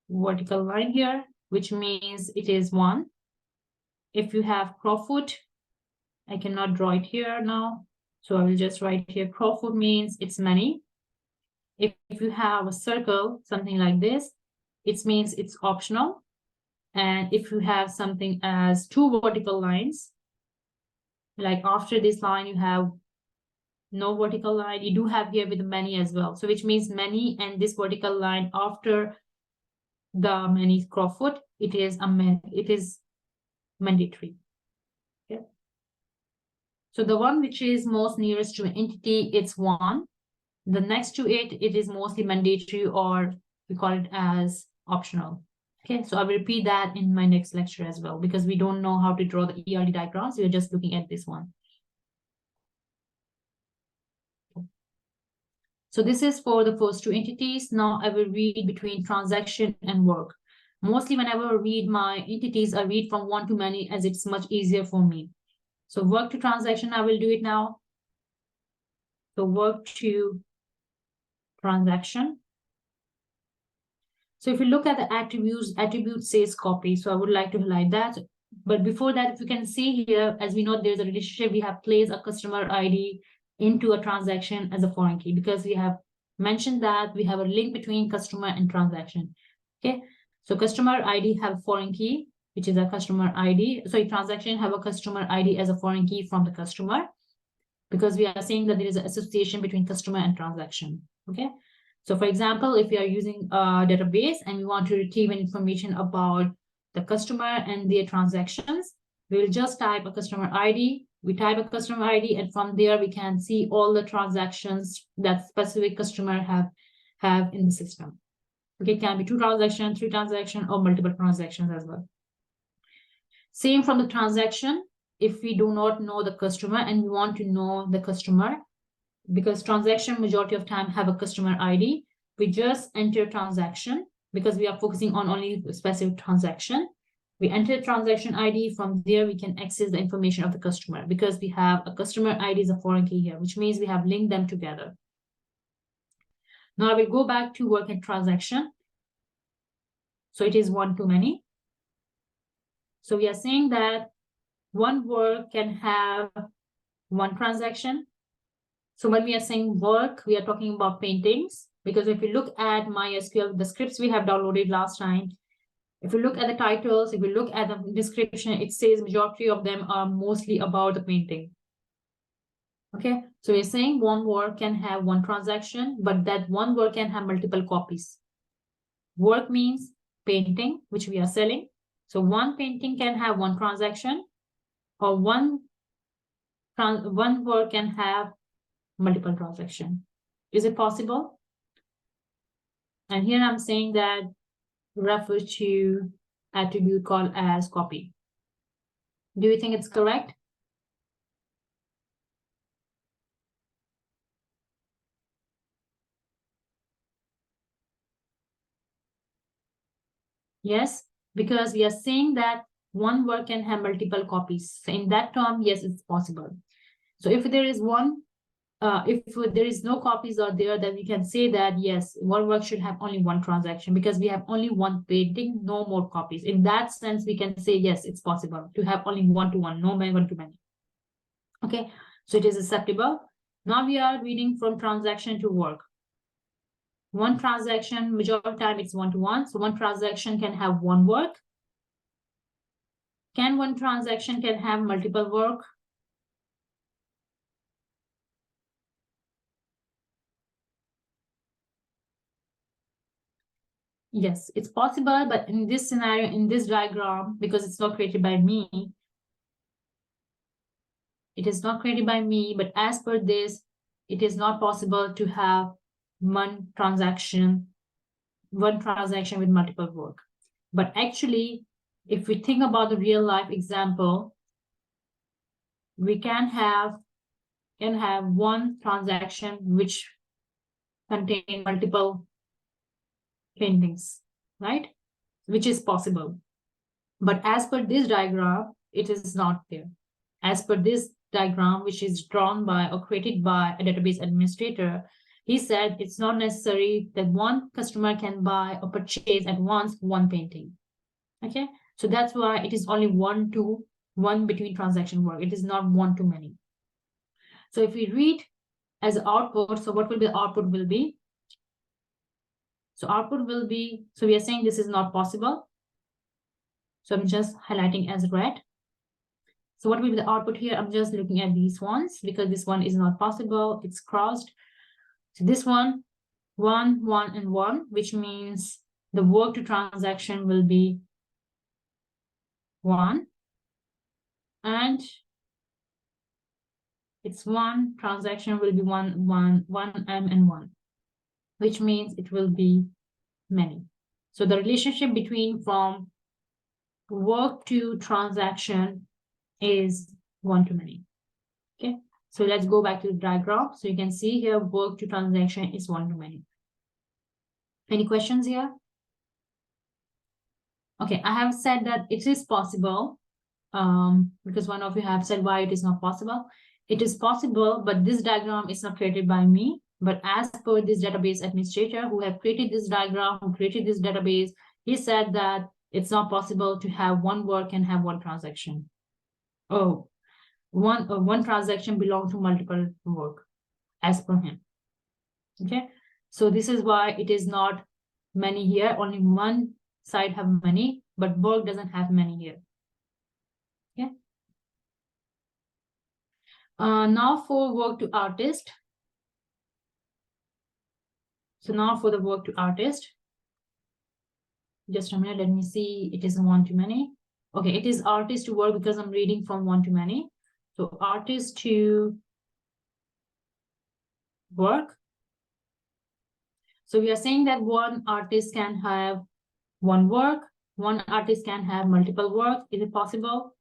vertical line here, which means it is one. If you have crowfoot, I cannot draw it here now. So I will just write here crowfoot means it's many. If you have a circle, something like this, it means it's optional. And if you have something as two vertical lines, like after this line, you have no vertical line, you do have here with many as well. So which means many, and this vertical line after the many crowfoot, it is mandatory. Okay. So the one which is most nearest to an entity, it's 1. The next to it, it is mostly mandatory, or we call it as optional. Okay, so I will repeat that in my next lecture as well, because we don't know how to draw the ERD diagrams. We're just looking at this one. So this is for the first 2 entities. Now I will read between transaction and work. Mostly whenever I read my entities, I read from 1 to many, as it's much easier for me. So work to transaction, I will do it now. So work to transaction. So if you look at the attributes, attribute says copy. So I would like to highlight that. But before that, if you can see here, as we know, there's a relationship, we have placed a customer ID into a transaction as a foreign key, because we have mentioned that we have a link between customer and transaction. Okay, so customer ID have foreign key, which is a customer ID. So transaction have a customer ID as a foreign key from the customer, because we are saying that there is an association between customer and transaction. Okay, so for example, if we are using a database and we want to retrieve information about the customer and their transactions, we will just type a customer ID. We type a customer ID, and from there we can see all the transactions that specific customer have in the system. Okay, it can be 2 transactions, 3 transactions, or multiple transactions as well. Same from the transaction. If we do not know the customer and we want to know the customer, because transaction majority of time have a customer ID, we just enter transaction, because we are focusing on only a specific transaction. We enter transaction ID. From there, we can access the information of the customer, because we have a customer ID is a foreign key here, which means we have linked them together. Now I will go back to work and transaction. So it is 1 to many. So we are saying that one work can have 1 transaction. So when we are saying work, we are talking about paintings, because if you look at MySQL, the scripts we have downloaded last time, if you look at the titles, if you look at the description, it says majority of them are mostly about the painting. Okay, so we're saying one work can have 1 transaction, but that one work can have multiple copies. Work means painting, which we are selling. So one painting can have 1 transaction, or one work can have multiple transaction. Is it possible? And here I'm saying that refer to attribute called as copy. Do you think it's correct? Yes, because we are saying that one work can have multiple copies. So in that term, yes, it's possible. So if there is if there is no copies are there, then we can say that yes, one work should have only 1 transaction, because we have only 1 painting, no more copies. In that sense, we can say yes, it's possible to have only 1 to 1, no 1 to many. Okay, so it is acceptable. Now we are reading from transaction to work. 1 transaction, majority of time it's 1 to 1. So 1 transaction can have 1 work. Can 1 transaction can have multiple work? Yes, it's possible, but in this scenario, in this diagram, because it's not created by me, it is not created by me, but as per this, it is not possible to have one transaction with multiple work. But actually, if we think about the real life example, we can have 1 transaction which contain multiple paintings, right? Which is possible. But as per this diagram, it is not there. As per this diagram, which is drawn by or created by a database administrator, he said it's not necessary that one customer can buy or purchase at once 1 painting. Okay, so that's why it is only 1 to 1 between transaction work. It is not 1 to many. So if we read as output, so what will be the output will be? So output will be, so we are saying this is not possible. So I'm just highlighting as red. So what will be the output here? I'm just looking at these ones, because this one is not possible. It's crossed. So this one, 1, 1, and 1, which means the work to transaction will be 1. And It's one transaction will be one M and one, which means it will be many. So the relationship between from work to transaction is one to many. Okay, so let's go back to the diagram. So you can see here work to transaction is one to many. Any questions here? Okay, I have said that it is possible, because one of you have said why it is not possible. It is possible, but this diagram is not created by me, but as per this database administrator who have created this diagram, who created this database, he said that it's not possible to have one work and have one transaction. Oh, one transaction belong to multiple work as per him. Okay, so this is why it is not many here. Only one side have many, but work doesn't have many here. Okay. Now for work to artist. So now for the work to artist. Just a minute, let me see. It is one to many. Okay, it is artist to work because I'm reading from one to many. So artist to work. So we are saying that one artist can have one work. One artist can have multiple work. Is it possible?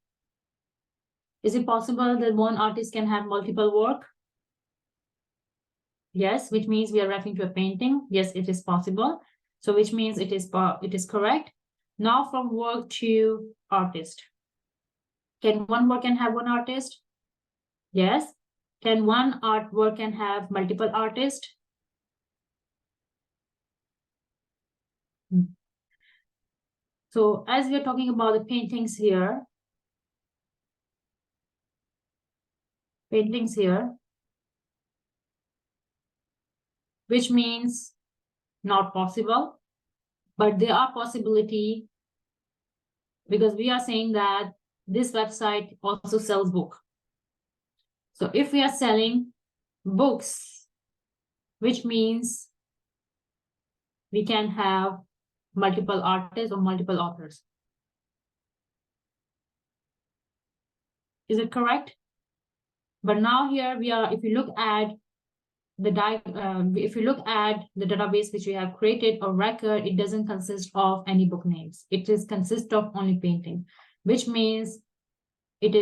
Is it possible that one artist can have multiple work? Yes, which means we are referring to a painting. Yes, it is possible. So which means it is correct. Now from work to artist. Can one work can have one artist? Yes. Can one artwork can have multiple artists? So as we are talking about the paintings here, which means not possible, but there are possibility because we are saying that this website also sells book. So if we are selling books, which means we can have multiple artists or multiple authors. Is it correct? But now here we are, if you look at the database which we have created or record, it doesn't consist of any book names. It is consist of only painting, which means it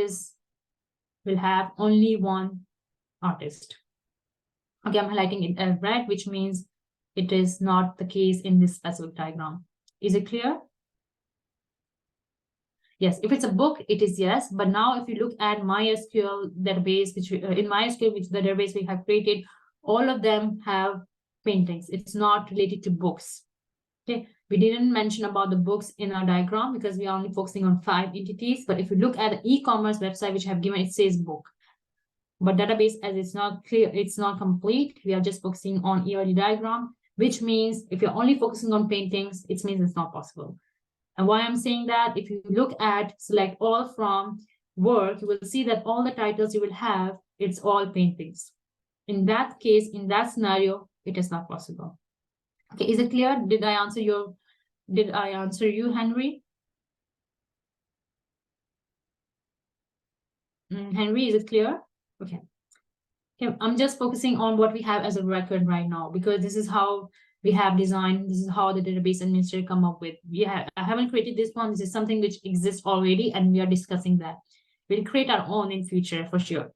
will have only one artist. Okay, I'm highlighting it as red, which means it is not the case in this specific diagram. Is it clear? Yes, if it's a book, it is yes. But now if you look at MySQL database, which in MySQL, which the database we have created, all of them have paintings. It's not related to books. Okay, we didn't mention about the books in our diagram because we are only focusing on 5 entities. But if you look at the e-commerce website, which I have given, it says book. But database, as it's not clear, it's not complete. We are just focusing on ERD diagram, which means if you're only focusing on paintings, it means it's not possible. And why I'm saying that, if you look at select all from work, you will see that all the titles you will have, it's all paintings. In that case, in that scenario, it is not possible. Okay, is it clear? Did I answer you, Henry? Henry, is it clear? Okay. Okay, I'm just focusing on what we have as a record right now, because this is how we have designed, this is how the database administrator come up with. I haven't created this one. This is something which exists already, and we are discussing that. We'll create our own in future for sure.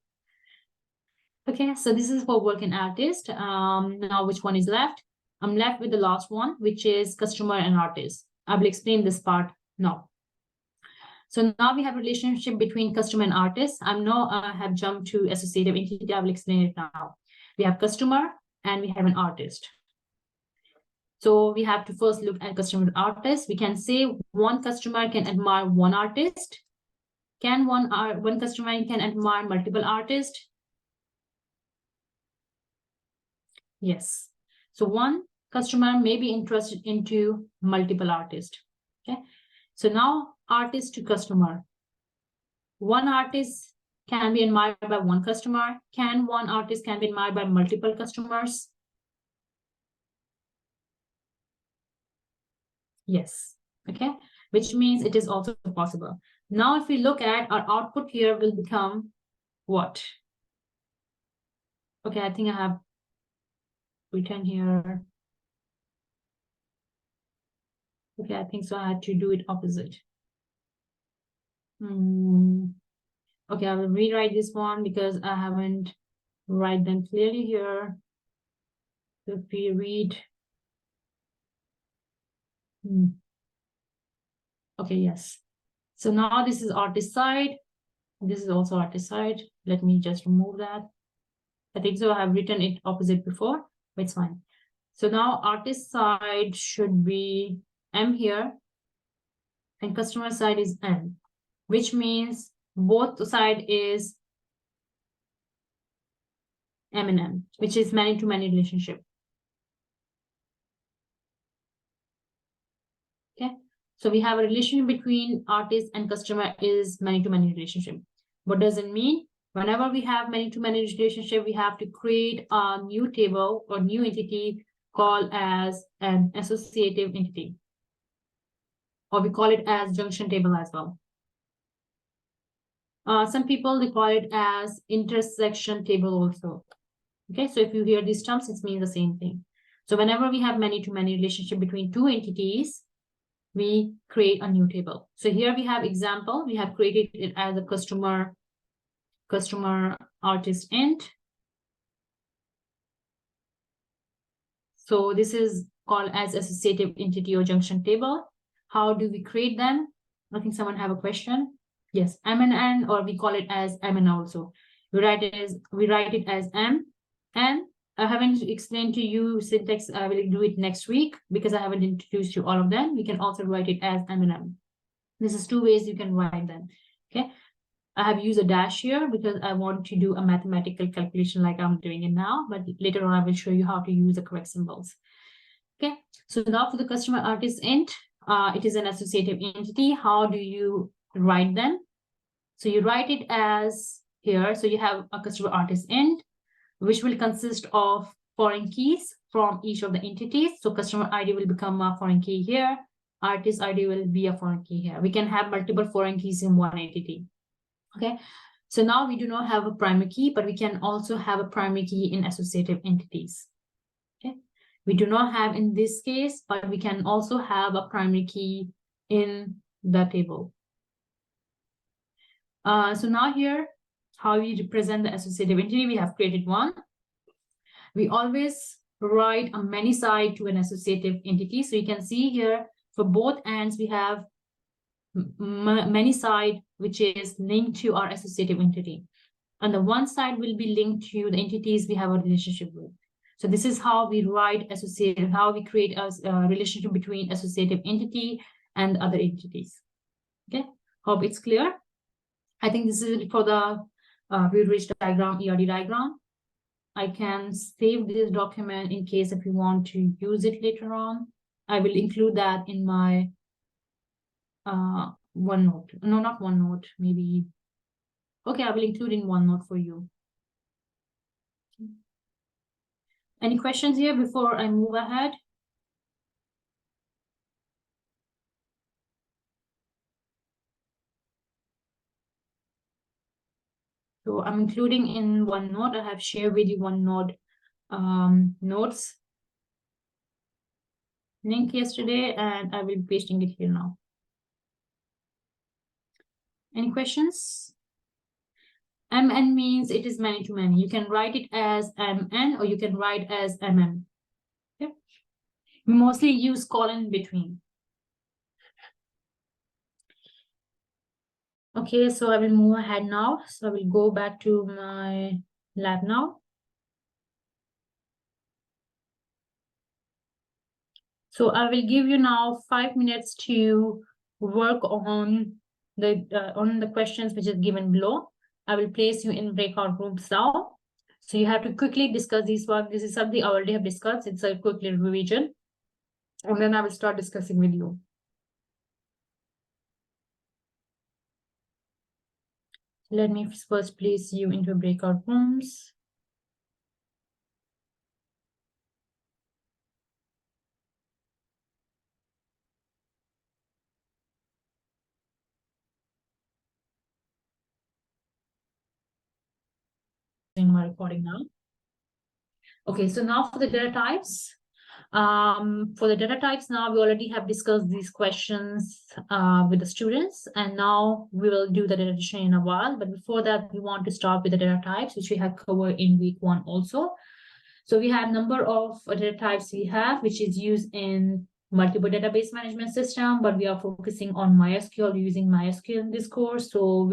Okay, so this is for working artist. Now which one is left? I'm left with the last one, which is customer and artist. I will explain this part now. So now we have a relationship between customer and artist. I have jumped to associative entity. I will explain it now. We have customer and we have an artist. So we have to first look at customer and artist. We can say one customer can admire one artist. Can one customer can admire multiple artists? Yes. So one customer may be interested into multiple artists. Okay. So now artist to customer. One artist can be admired by one customer. Can one artist can be admired by multiple customers? Yes. Okay. Which means it is also possible. Now, if we look at our output here will become what? Okay, I think I have written here. Okay, I think so. I had to do it opposite. Okay, I will rewrite this one because I haven't write them clearly here. So if we read, okay, yes. So now this is artist side. This is also artist side. Let me just remove that. I think so. I have written it opposite before, but it's fine. So now artist side should be M here, and customer side is N, which means both side is M and M, which is many-to-many relationship. Okay, so we have a relationship between artist and customer is many-to-many relationship. What does it mean? Whenever we have many-to-many relationship, we have to create a new table or new entity called as an associative entity, or we call it as junction table as well. Some people, they call it as intersection table also. Okay, so if you hear these terms, it means the same thing. So whenever we have many-to-many relationship between two entities, we create a new table. So here we have example. We have created it as a customer artist int. So this is called as associative entity or junction table. How do we create them? I think someone have a question. Yes, M and N, or we call it as M and also. We write it as M. And I haven't explained to you syntax. I will do it next week because I haven't introduced you all of them. We can also write it as M and M. This is two ways you can write them. Okay. I have used a dash here because I want to do a mathematical calculation like I'm doing it now, but later on I will show you how to use the correct symbols. Okay, so now for the customer artist int, it is an associative entity. How do you write them? So you write it as here. So you have a customer artist int, which will consist of foreign keys from each of the entities. So customer ID will become a foreign key here. Artist ID will be a foreign key here. We can have multiple foreign keys in one entity. Okay, so now we do not have a primary key, but we can also have a primary key in associative entities. Okay, we do not have in this case, but we can also have a primary key in the table. So now here, how we represent the associative entity, we have created one. We always write a many side to an associative entity. So you can see here for both ends, we have many side, which is linked to our associative entity. And the one side will be linked to the entities we have a relationship with. So this is how we write associative, how we create a relationship between associative entity and other entities. Okay, hope it's clear. I think this is for the Woodbridge diagram, ERD diagram. I can save this document in case if you want to use it later on. I will include that in my OneNote. No, not OneNote, maybe. Okay, I will include in OneNote for you. Any questions here before I move ahead? So I'm including in OneNote. I have shared with you OneNote notes link yesterday, and I will be pasting it here now. Any questions? MN means it is many to many. You can write it as MN or you can write as MM. Okay. We mostly use colon in between. Okay, so I will move ahead now. So I will go back to my lab now. So I will give you now 5 minutes to work on the questions which is given below. I will place you in breakout rooms now. So you have to quickly discuss these one. This is something I already have discussed. It's a quick little revision. And then I will start discussing with you. Let me first place you into breakout rooms. In my recording now. Okay, so now for the data types. For the data types, now we already have discussed these questions with the students, and now we will do the data addition in a while. But before that, we want to start with the data types, which we have covered in week 1 also. So we have number of data types we have, which is used in multiple database management system, but we are focusing on MySQL, using MySQL in this course. So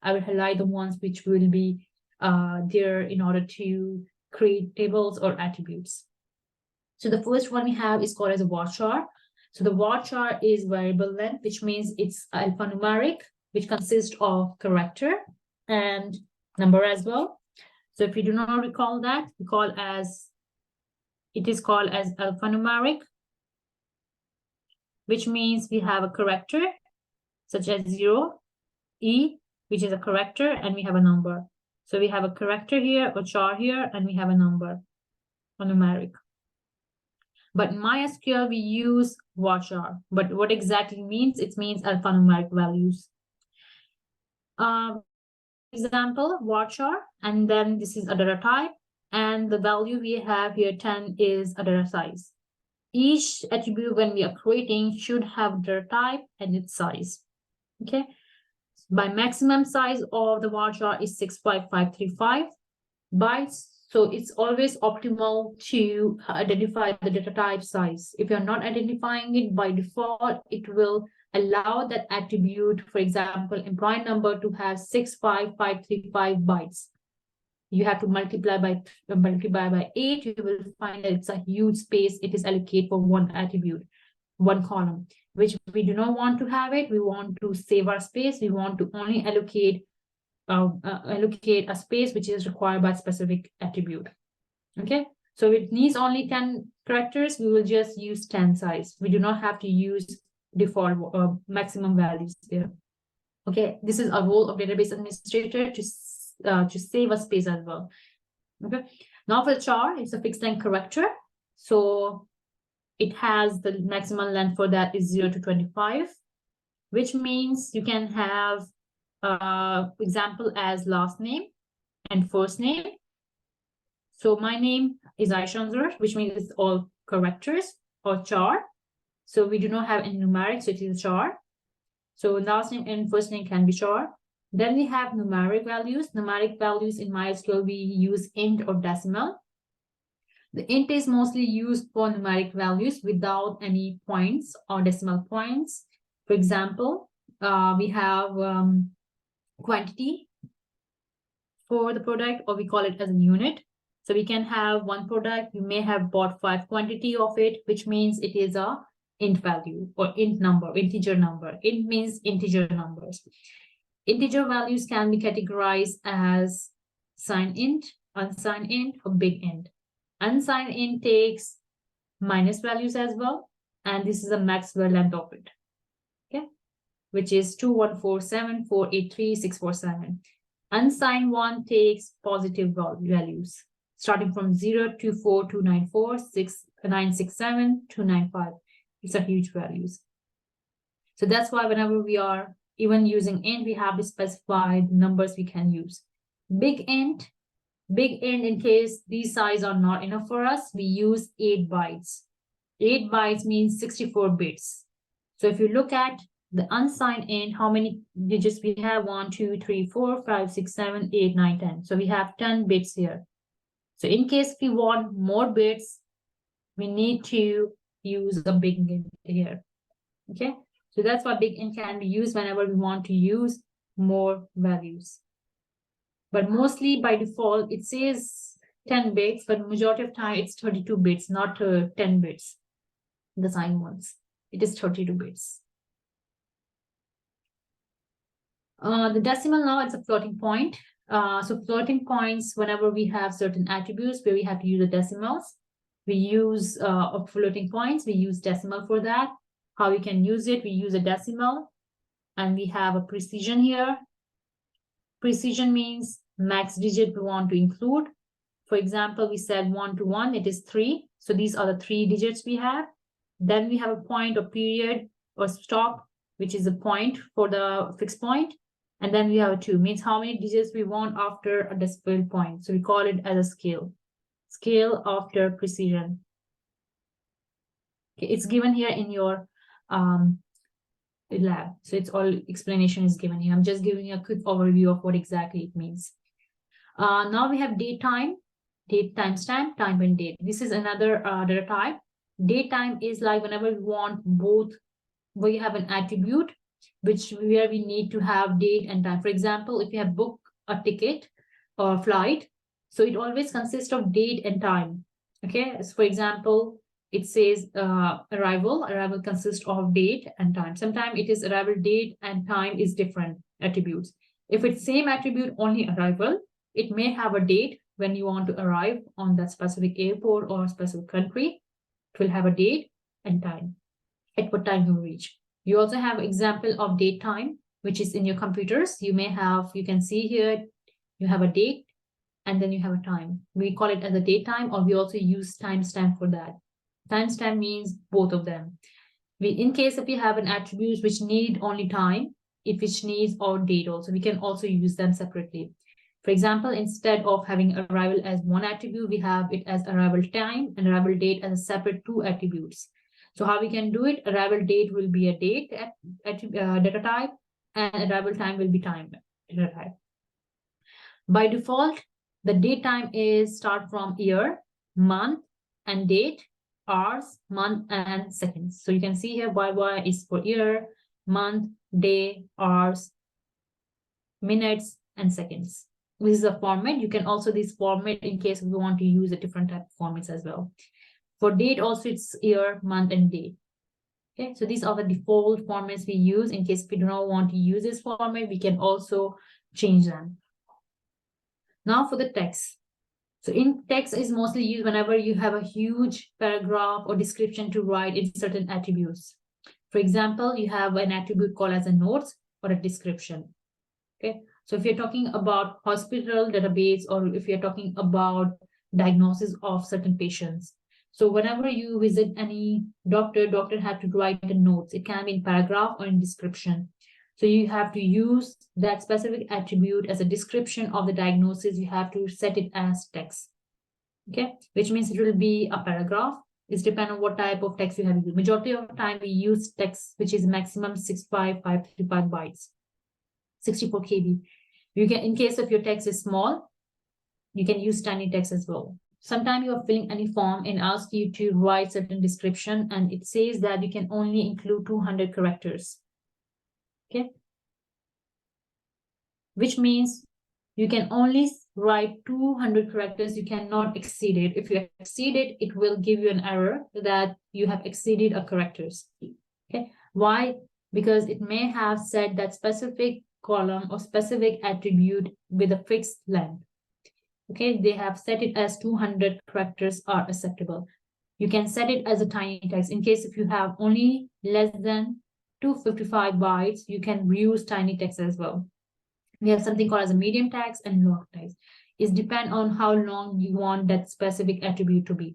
I will highlight the ones which will be there in order to create tables or attributes. So the first one we have is called as a varchar. So the varchar is variable length, which means it's alphanumeric, which consists of character and number as well. So if you do not recall that, it is called as alphanumeric, which means we have a character such as 0, E, which is a character, and we have a number. So we have a character here, a char here, and we have a number, a numeric. But in MySQL, we use varchar. But what exactly means? It means alphanumeric values. Example, varchar, and then this is a data type, and the value we have here 10 is a data size. Each attribute when we are creating should have data type and its size. Okay. By maximum size of the varchar is 65535 bytes. So it's always optimal to identify the data type size. If you're not identifying it by default, it will allow that attribute, for example, employee number to have 65535 bytes. You have to multiply by 8, you will find that it's a huge space it is allocated for one attribute, one column, which we do not want to have it. We want to save our space. We want to only allocate a space which is required by specific attribute. Okay, so it needs only 10 characters. We will just use 10 size. We do not have to use default maximum values there. Okay, this is a role of database administrator to save a space as well. Okay, now for the char, it's a fixed length character. So it has the maximum length for that is 0 to 25, which means you can have example as last name and first name. So my name is Aishanzur, which means it's all characters or char. So we do not have any numeric, so it is char. So last name and first name can be char. Then we have numeric values. Numeric values in MySQL, we use int or decimal. The int is mostly used for numeric values without any points or decimal points. For example, we have quantity for the product, or we call it as a unit. So we can have one product, you may have bought 5 quantity of it, which means it is a int value or int number, integer number. Int means integer numbers. Integer values can be categorized as signed int, unsigned int, or big int. Unsigned int takes minus values as well, and this is a max length of it, okay, which is 2147483 Unsigned one takes positive values, starting from 0 to 4294 6967 295. These are huge values. So that's why whenever we are even using int, we have to specify the numbers we can use. Big int, in case these size are not enough for us, we use 8 bytes. 8 bytes means 64 bits. So if you look at the unsigned int, how many digits we have? 1, 2, 3, 4, 5, 6, 7, 8, 9, 10. So we have 10 bits here. So in case we want more bits, we need to use a big int here. Okay, so that's why big int can be used whenever we want to use more values. But mostly by default, it says 10 bits, but majority of time it's 32 bits, not 10 bits. The signed ones, it is 32 bits. The decimal now, it's a floating point. So floating points, whenever we have certain attributes where we have to use the decimals, we use floating points, we use decimal for that. How we can use it, we use a decimal, and we have a precision here. Precision means max digit we want to include. For example, we said 1 to 1, it is 3. So these are the 3 digits we have. Then we have a point or period or stop, which is a point for the fixed point. And then we have a 2, means how many digits we want after a decimal point. So we call it as a scale. scale after precision. Okay, it's given here in your lab. So it's all explanation is given here. I'm just giving you a quick overview of what exactly it means. Now we have date time, date timestamp, time and date. This is another data type. Date time is like whenever we want both, where you have an attribute where we need to have date and time. For example, if you have booked a ticket or flight, so it always consists of date and time. Okay, so for example, it says arrival consists of date and time. Sometimes it is arrival date and time is different attributes. If it's same attribute, only arrival, it may have a date when you want to arrive on that specific airport or specific country. It will have a date and time, at what time you reach. You also have example of date time, which is in your computers. You can see here, you have a date and then you have a time. We call it as a date time, or we also use timestamp for that. Timestamp means both of them. In case if you have an attribute which need only time, which needs or date also, we can also use them separately. For example, instead of having arrival as one attribute, we have it as arrival time and arrival date as a separate two attributes. So how we can do it? Arrival date will be a date data type, and arrival time will be time data type. By default, the date time is start from year, month, and date, hours, month, and seconds. So you can see here YY is for year, month, day, hours, minutes, and seconds. This is a format. You can also this format in case we want to use a different type of formats as well. For date also it's year, month, and day. Okay, so these are the default formats we use. In case we do not want to use this format, we can also change them. Now for the text. So in text is mostly used whenever you have a huge paragraph or description to write in certain attributes. For example, you have an attribute called as a notes or a description. Okay, so if you're talking about hospital database, or if you're talking about diagnosis of certain patients, so whenever you visit any doctor have to write the notes. It can be in paragraph or in description. So you have to use that specific attribute as a description of the diagnosis. You have to set it as text. Okay, which means it will be a paragraph. It's depending on what type of text you have used. Majority of the time we use text which is maximum 65535 bytes, 64 KB. You can, in case of your text is small, you can use tiny text as well. Sometimes you are filling any form and ask you to write certain description, and it says that you can only include 200 characters. Okay, which means you can only write 200 characters. You cannot exceed it. If you exceed it, it will give you an error that you have exceeded a characters. Okay, why? Because it may have said that specific column or specific attribute with a fixed length. Okay, they have set it as 200 characters are acceptable. You can set it as a tiny text. In case if you have only less than 255 bytes, you can use tiny text as well. We have something called as a medium text and long text. It depends on how long you want that specific attribute to be.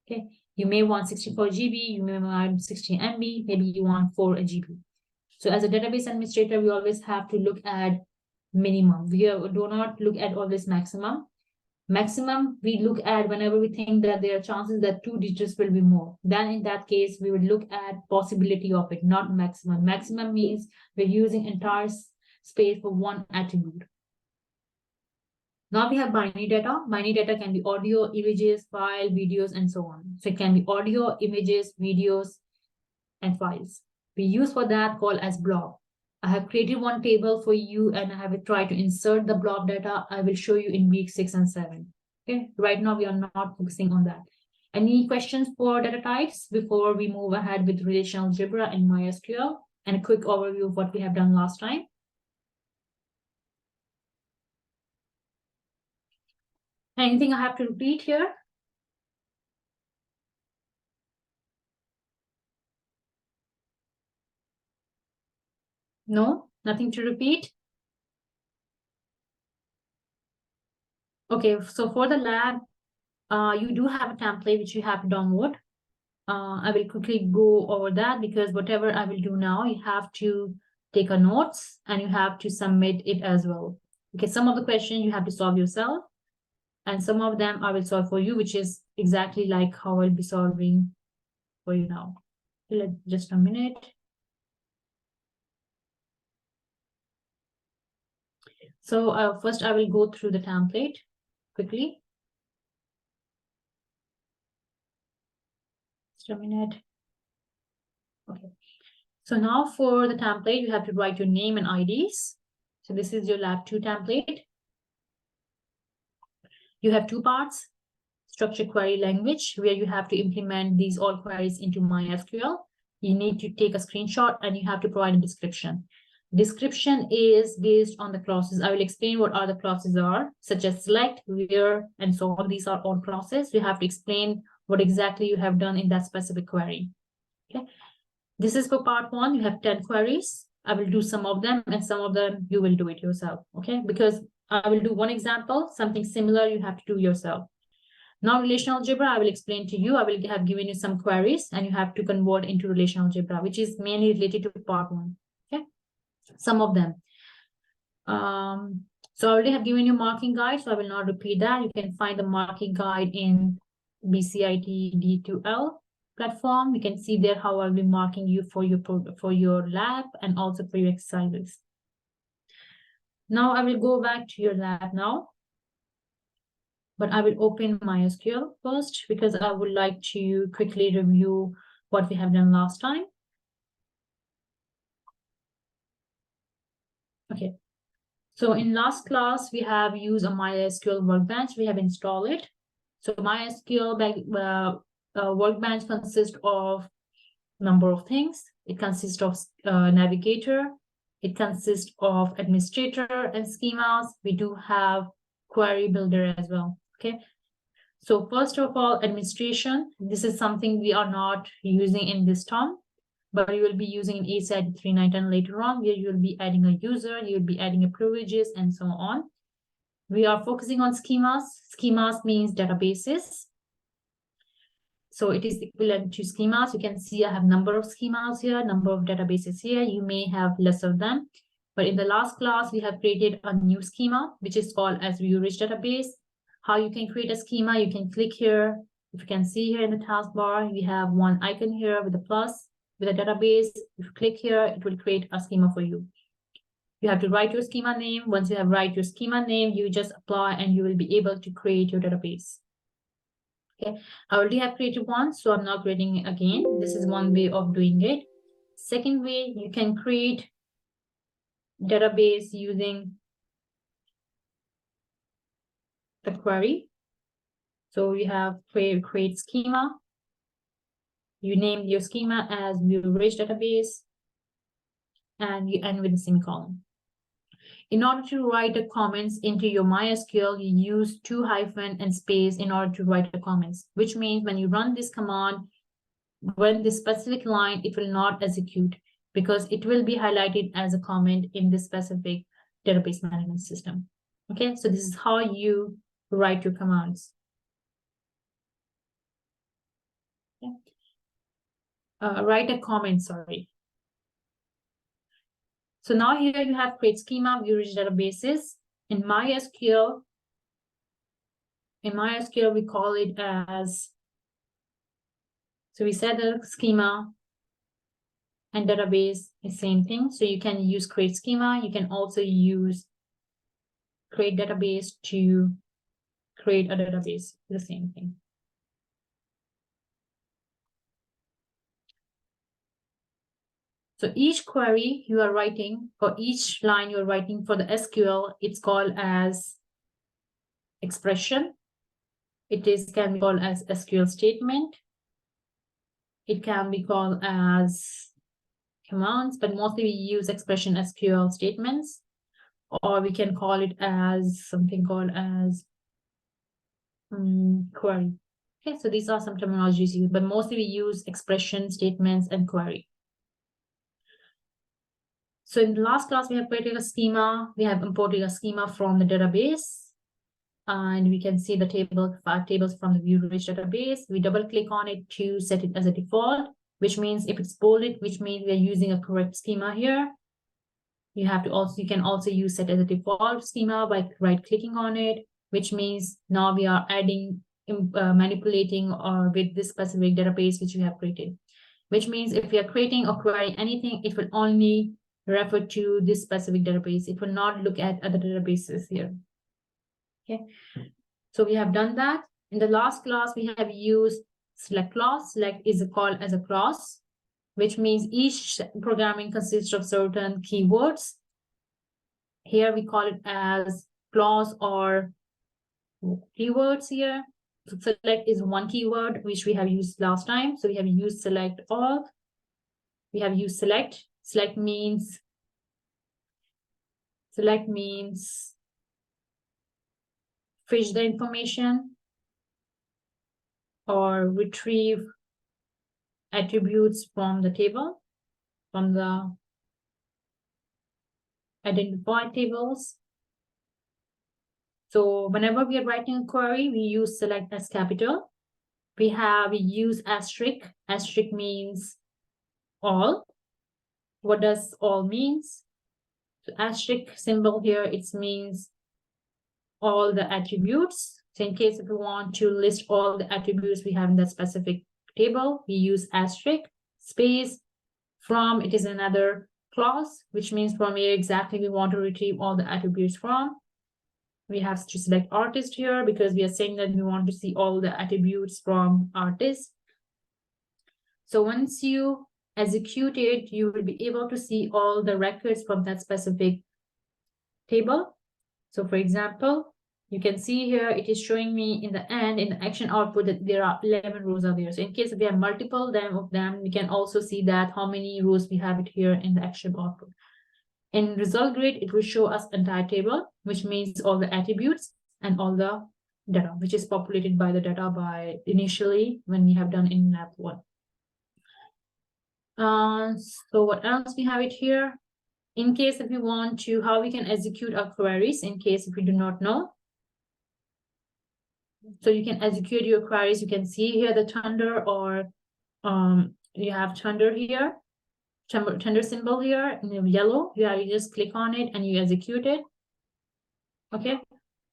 Okay, you may want 64 GB, you may want 60 MB, maybe you want 4 GB. So as a database administrator, we always have to look at minimum. We do not look at always maximum. Maximum we look at whenever we think that there are chances that 2 digits will be more. Then in that case, we would look at possibility of it, not maximum. Maximum means we're using entire space for one attribute. Now we have binary data. Binary data can be audio, images, file, videos, and so on. So it can be audio, images, videos, and files. We use for that called as blob. I have created one table for you and I have tried to insert the blob data. I will show you in week 6 and 7. Okay, right now we are not focusing on that. Any questions for data types before we move ahead with relational algebra and MySQL, and a quick overview of what we have done last time? Anything I have to repeat here? No, nothing to repeat. Okay, so for the lab, you do have a template which you have to download. I will quickly go over that because whatever I will do now, you have to take a notes and you have to submit it as well. Okay, some of the questions you have to solve yourself. And some of them I will solve for you, which is exactly like how I'll be solving for you now. Just a minute. So first I will go through the template quickly. Just a minute. Okay. So now for the template, you have to write your name and IDs. So this is your lab 2 template. You have 2 parts: structured query language, where you have to implement these all queries into MySQL. You need to take a screenshot and you have to provide a description. Description is based on the clauses. I will explain what other clauses are, such as select, where, and so on. These are all clauses. You have to explain what exactly you have done in that specific query. Okay. This is for part 1. You have 10 queries. I will do some of them, and some of them you will do it yourself. Okay. Because I will do one example, something similar you have to do yourself. Now, relational algebra, I will explain to you. I will have given you some queries and you have to convert into relational algebra, which is mainly related to part 1. Okay. Some of them. So I already have given you marking guide, so I will not repeat that. You can find the marking guide in BCIT D2L platform. You can see there how I'll be marking you for your lab and also for your exercises. Now I will go back to your lab now, but I will open MySQL first because I would like to quickly review what we have done last time. Okay. So in last class, we have used a MySQL workbench. We have installed it. So MySQL workbench consists of number of things. It consists of navigator. It consists of administrator and schemas. We do have query builder as well. Okay. So first of all, administration. This is something we are not using in this term, but you will be using in ACID 3.9.10 later on, where you will be adding a user, you will be adding a privileges, and so on. We are focusing on schemas. Schemas means databases. So it is equivalent to schemas. You can see I have number of schemas here, number of databases here. You may have less of them. But in the last class, we have created a new schema, which is called as view-rich database. How you can create a schema, you can click here. If you can see here in the taskbar, we have one icon here with a plus, with a database. If you click here, it will create a schema for you. You have to write your schema name. Once you have write your schema name, you just apply and you will be able to create your database. Okay, I already have created one, so I'm not creating it again. This is one way of doing it. Second way, you can create database using the query. So we have create schema. You name your schema as view-rich database, and you end with a semicolon. In order to write the comments into your MySQL, you use 2 hyphen and space in order to write the comments, which means when you run this command, when this specific line, it will not execute because it will be highlighted as a comment in this specific database management system. Okay, so this is how you write your commands. Okay. Write a comment, sorry. So now here you have create schema, view-rich databases. In MySQL, we call it as, so we said the schema and database is same thing. So you can use create schema. You can also use create database to create a database, the same thing. So each query you are writing, or each line you're writing for the SQL, it's called as expression. Can be called as SQL statement. It can be called as commands, but mostly we use expression SQL statements, or we can call it as something called as query. Okay, so these are some terminologies used, but mostly we use expression statements and query. So in the last class, we have created a schema. We have imported a schema from the database. And we can see the tables from the view-rich database. We double click on it to set it as a default, which means if it's bolded, which means we're using a correct schema here. You can also use set as a default schema by right-clicking on it. which means now we are adding, manipulating or with this specific database which we have created, which means if we are creating or querying anything, it will only refer to this specific database. It will not look at other databases here. Okay, so we have done that. In the last class, we have used select clause. Select is called as a clause, which means each programming consists of certain keywords. Here we call it as clause or keywords here. So select is one keyword, which we have used last time. So we have used select all. We have used select. Select means fetch the information or retrieve attributes from the table, from the identified tables. So whenever we are writing a query, we use select as capital. We use asterisk. Asterisk means all. What does all means? So asterisk symbol here, it means all the attributes. So in case if we want to list all the attributes we have in that specific table, we use asterisk. Space, from, it is another clause, which means from here exactly we want to retrieve all the attributes from. We have to select artist here because we are saying that we want to see all the attributes from artist. So once you execute it, you will be able to see all the records from that specific table. So for example, you can see here, it is showing me in the end, in the action output, that there are 11 rows are there. So in case if we have multiple of them, we can also see that how many rows we have it here in the action output. In result grid, it will show us entire table, which means all the attributes and all the data, which is populated by the data by initially when we have done in lab 1. So what else we have it here? In case if we want to, how we can execute our queries in case if we do not know. So you can execute your queries. You can see here the thunder, or you have thunder here, thunder symbol here in yellow. You just click on it and you execute it. Okay,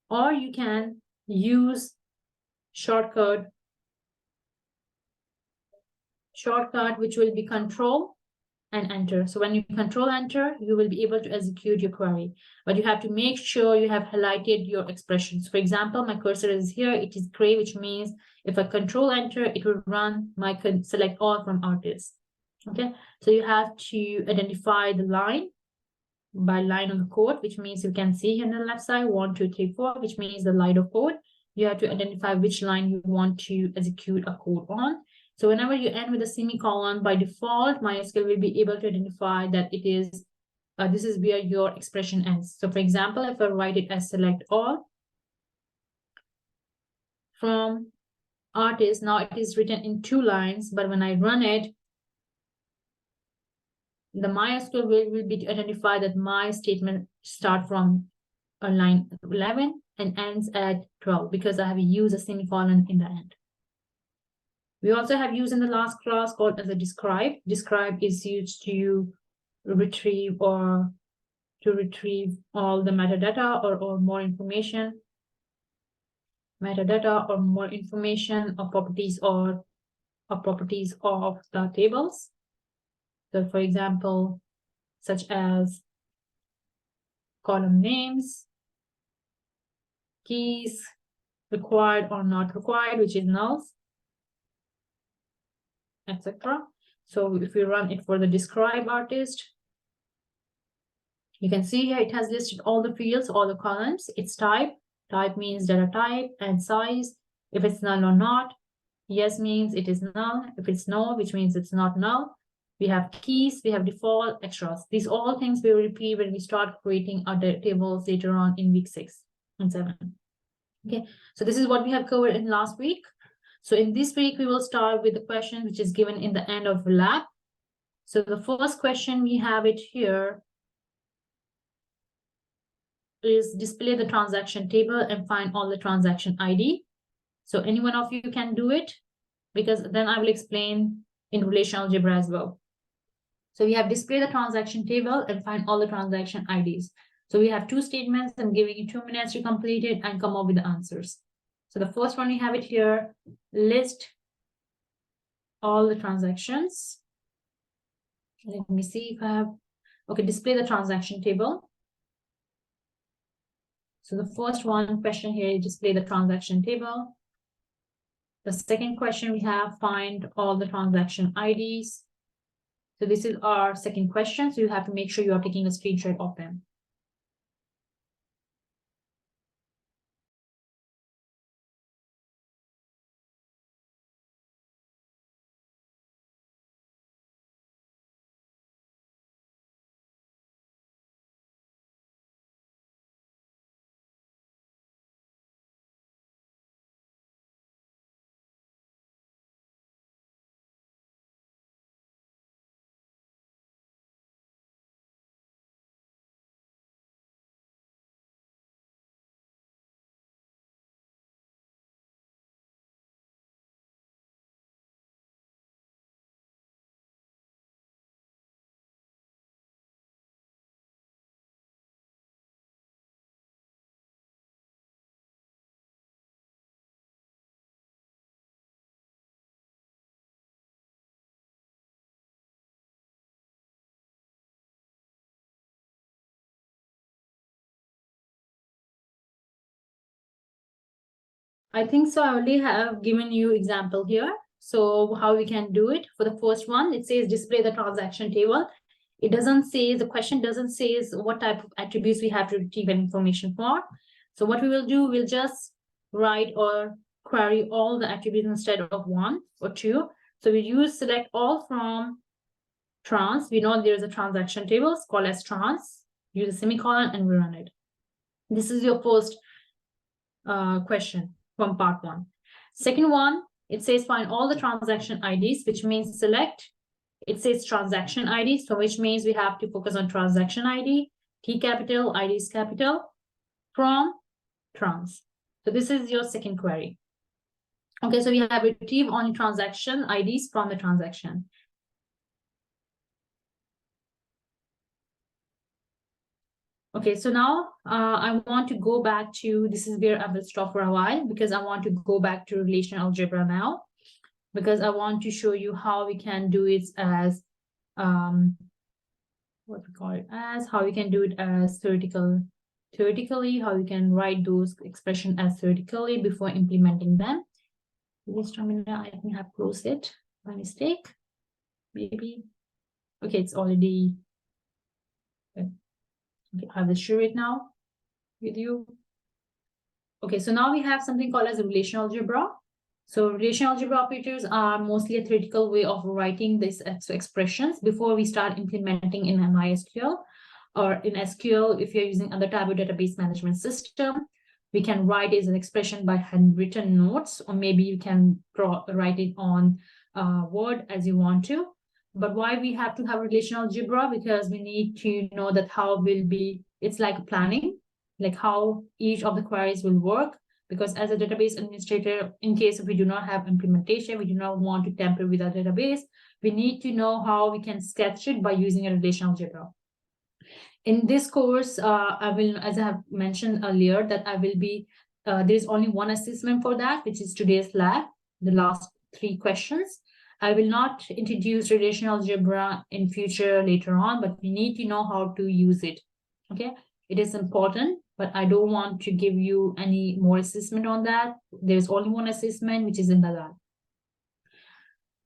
or you can use shortcut which will be control and enter. So when you control enter, you will be able to execute your query, but you have to make sure you have highlighted your expressions. For example, my cursor is here, it is gray, which means if I control enter, it will run my select all from artist. Okay, so you have to identify the line by line of the code, which means you can see here on the left side 1, 2, 3, 4, which means the line of code. You have to identify which line you want to execute a code on. So whenever you end with a semicolon, by default, MySQL will be able to identify that it is, this is where your expression ends. So for example, if I write it as select all from artist, now it is written in 2 lines, but when I run it, the MySQL will be to identify that my statement start from line 11 and ends at 12 because I have used a semicolon in the end. We also have used in the last class called as a describe. Describe is used to retrieve all the metadata or more information. Metadata or more information or properties of the tables. So for example, such as column names, keys, required or not required, which is nulls, etc. So if we run it for the describe artist, you can see here it has listed all the fields, all the columns. Its type means data type, and size, if it's null or not. Yes means it is null. If it's no, which means it's not null. We have keys, we have default, extras. These all things we will repeat when we start creating our tables later on in week 6 and 7. Okay, so this is what we have covered in last week. So in this week, we will start with the question which is given in the end of lab. So the first question we have it here is display the transaction table and find all the transaction ID. So any one of you can do it, because then I will explain in relational algebra as well. So we have display the transaction table and find all the transaction IDs. So we have two statements. I'm giving you 2 minutes to complete it and come up with the answers. So the first one, we have it here, list all the transactions. Let me see if I have, okay, display the transaction table. So the first one question here is display the transaction table. The second question we have, find all the transaction IDs. So this is our second question. So you have to make sure you are taking a screenshot of them. I think so. I already have given you example here. So how we can do it for the first one, it says display the transaction table. It doesn't say, the question doesn't say what type of attributes we have to retrieve information for. So what we will do, we'll just write or query all the attributes instead of one or two. So we use select all from trans. We know there's a transaction table, it's called as trans. Use a semicolon and we run it. This is your first question from part one. Second one, it says find all the transaction IDs, which means select. It says transaction ID, so which means we have to focus on transaction ID, T capital, ID is capital, from trans. So this is your second query. Okay, so we have retrieve only transaction IDs from the transaction. Okay, so now I want to go back to, this is where I will stop for a while because I want to go back to relational algebra now, because I want to show you how we can do it as, what we call it as, how we can do it as theoretically, how we can write those expressions as theoretically before implementing them. This terminal, I think I have closed it by mistake, maybe. Okay, it's already, okay, I will share it now with you. Okay, so now we have something called as a relational algebra. So relational algebra operators are mostly a theoretical way of writing these expressions before we start implementing in MySQL or in SQL. If you're using other type of database management system, we can write it as an expression by handwritten notes, or maybe you can write it on Word as you want to. But why we have to have relational algebra? Because we need to know that how will be, it's like planning, like how each of the queries will work. Because as a database administrator, in case if we do not have implementation, we do not want to tamper with our database, we need to know how we can sketch it by using a relational algebra. In this course, I will, as I have mentioned earlier, that I will be, there's only one assessment for that, which is today's lab, the last 3 questions. I will not introduce relational algebra in future later on, but we need to know how to use it. Okay, it is important, but I don't want to give you any more assessment on that. There's only one assessment, which is in the lab.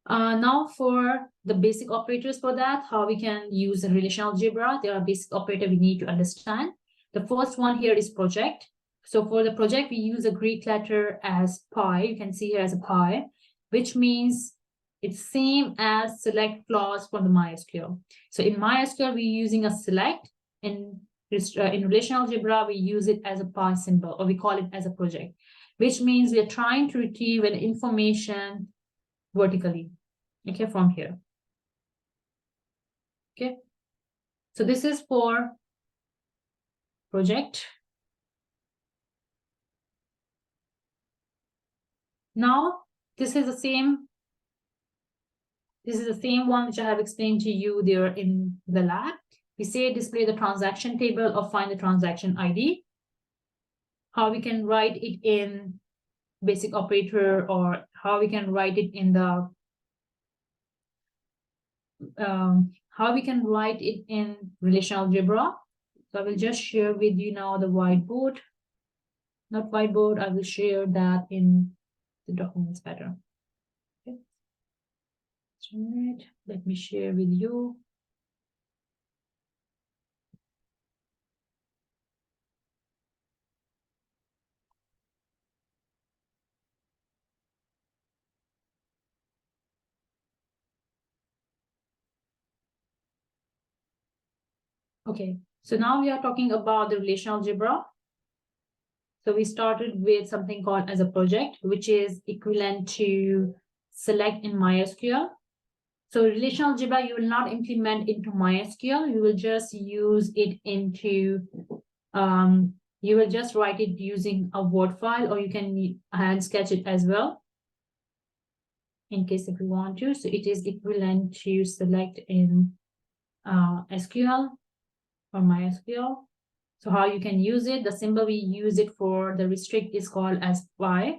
Now for the basic operators for that, how we can use a relational algebra, there are basic operators we need to understand. The first one here is project. So for the project, we use a Greek letter as pi. You can see here as a pi, which means it's same as select clause from the MySQL. So in MySQL, we're using a select. In relational algebra, we use it as a pi symbol, or we call it as a project, which means we're trying to retrieve an information vertically, okay, from here. Okay, so this is for project. Now this is the same one which I have explained to you there in the lab. We say display the transaction table or find the transaction ID. How we can write it in basic operator, or how we can write it in the how we can write it in relational algebra. So I will just share with you now the whiteboard. Not whiteboard, I will share that in the documents better. Okay. Right. Let me share with you. Okay, so now we are talking about the relational algebra. So we started with something called as a project, which is equivalent to select in MySQL. So relational algebra, you will not implement into MySQL. You will just use it into, you will just write it using a Word file, or you can hand sketch it as well, in case if you want to. So it is equivalent to select in SQL or MySQL. So how you can use it, the symbol we use it for the restrict is called as Y.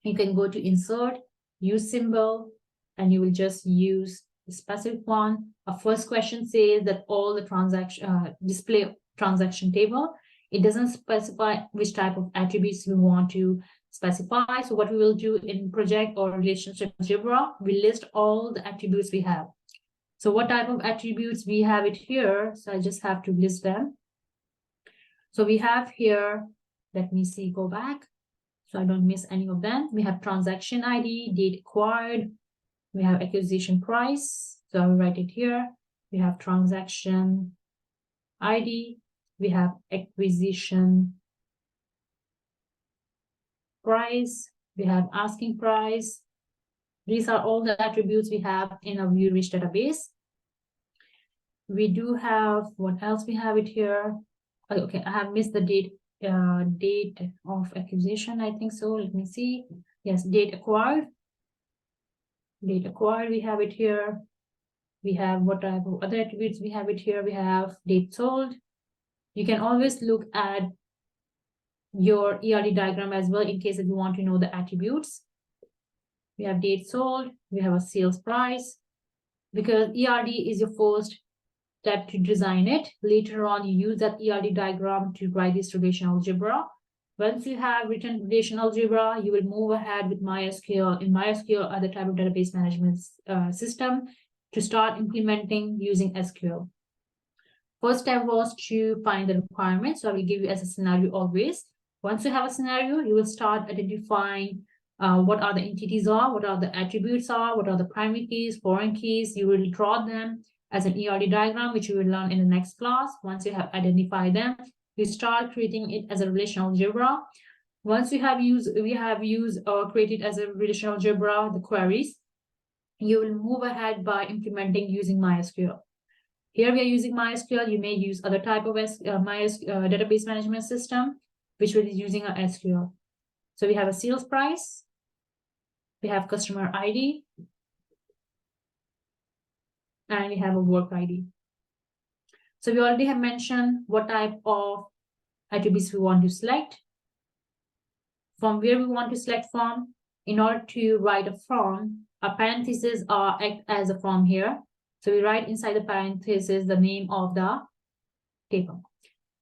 You can go to insert, use symbol, and you will just use the specific one. Our first question says that all the transaction display transaction table. It doesn't specify which type of attributes we want to specify. So what we will do in project or relationship algebra, we list all the attributes we have. So what type of attributes we have it here? So I just have to list them. So we have here, let me see, go back, so I don't miss any of them. We have transaction ID, date acquired. We have acquisition price. So I will write it here. We have transaction ID. We have acquisition price. We have asking price. These are all the attributes we have in our view-rich database. We do have, what else we have it here? Okay, I have missed the date of acquisition, I think so. Let me see. Yes, date acquired. Date acquired, we have it here. We have what type of other attributes we have it here. We have date sold. You can always look at your ERD diagram as well in case if you want to know the attributes. We have date sold. We have a sales price. Because ERD is your first step to design it. Later on, you use that ERD diagram to write this relational algebra. Once you have written relational algebra, you will move ahead with MySQL. In MySQL, other type of database management system to start implementing using SQL. First step was to find the requirements. So I will give you as a scenario always. Once you have a scenario, you will start identifying what are the entities are, what are the attributes are, what are the primary keys, foreign keys. You will draw them as an ERD diagram, which you will learn in the next class. Once you have identified them, you start creating it as a relational algebra. Once we have created as a relational algebra the queries, you will move ahead by implementing using MySQL. Here we are using MySQL. You may use other type of database management system, which will be using a SQL. So we have a sales price. We have customer ID. And we have a work ID. So we already have mentioned what type of attributes we want to select, from where we want to select from. In order to write a from, a parentheses act as a from here. So we write inside the parentheses the name of the table.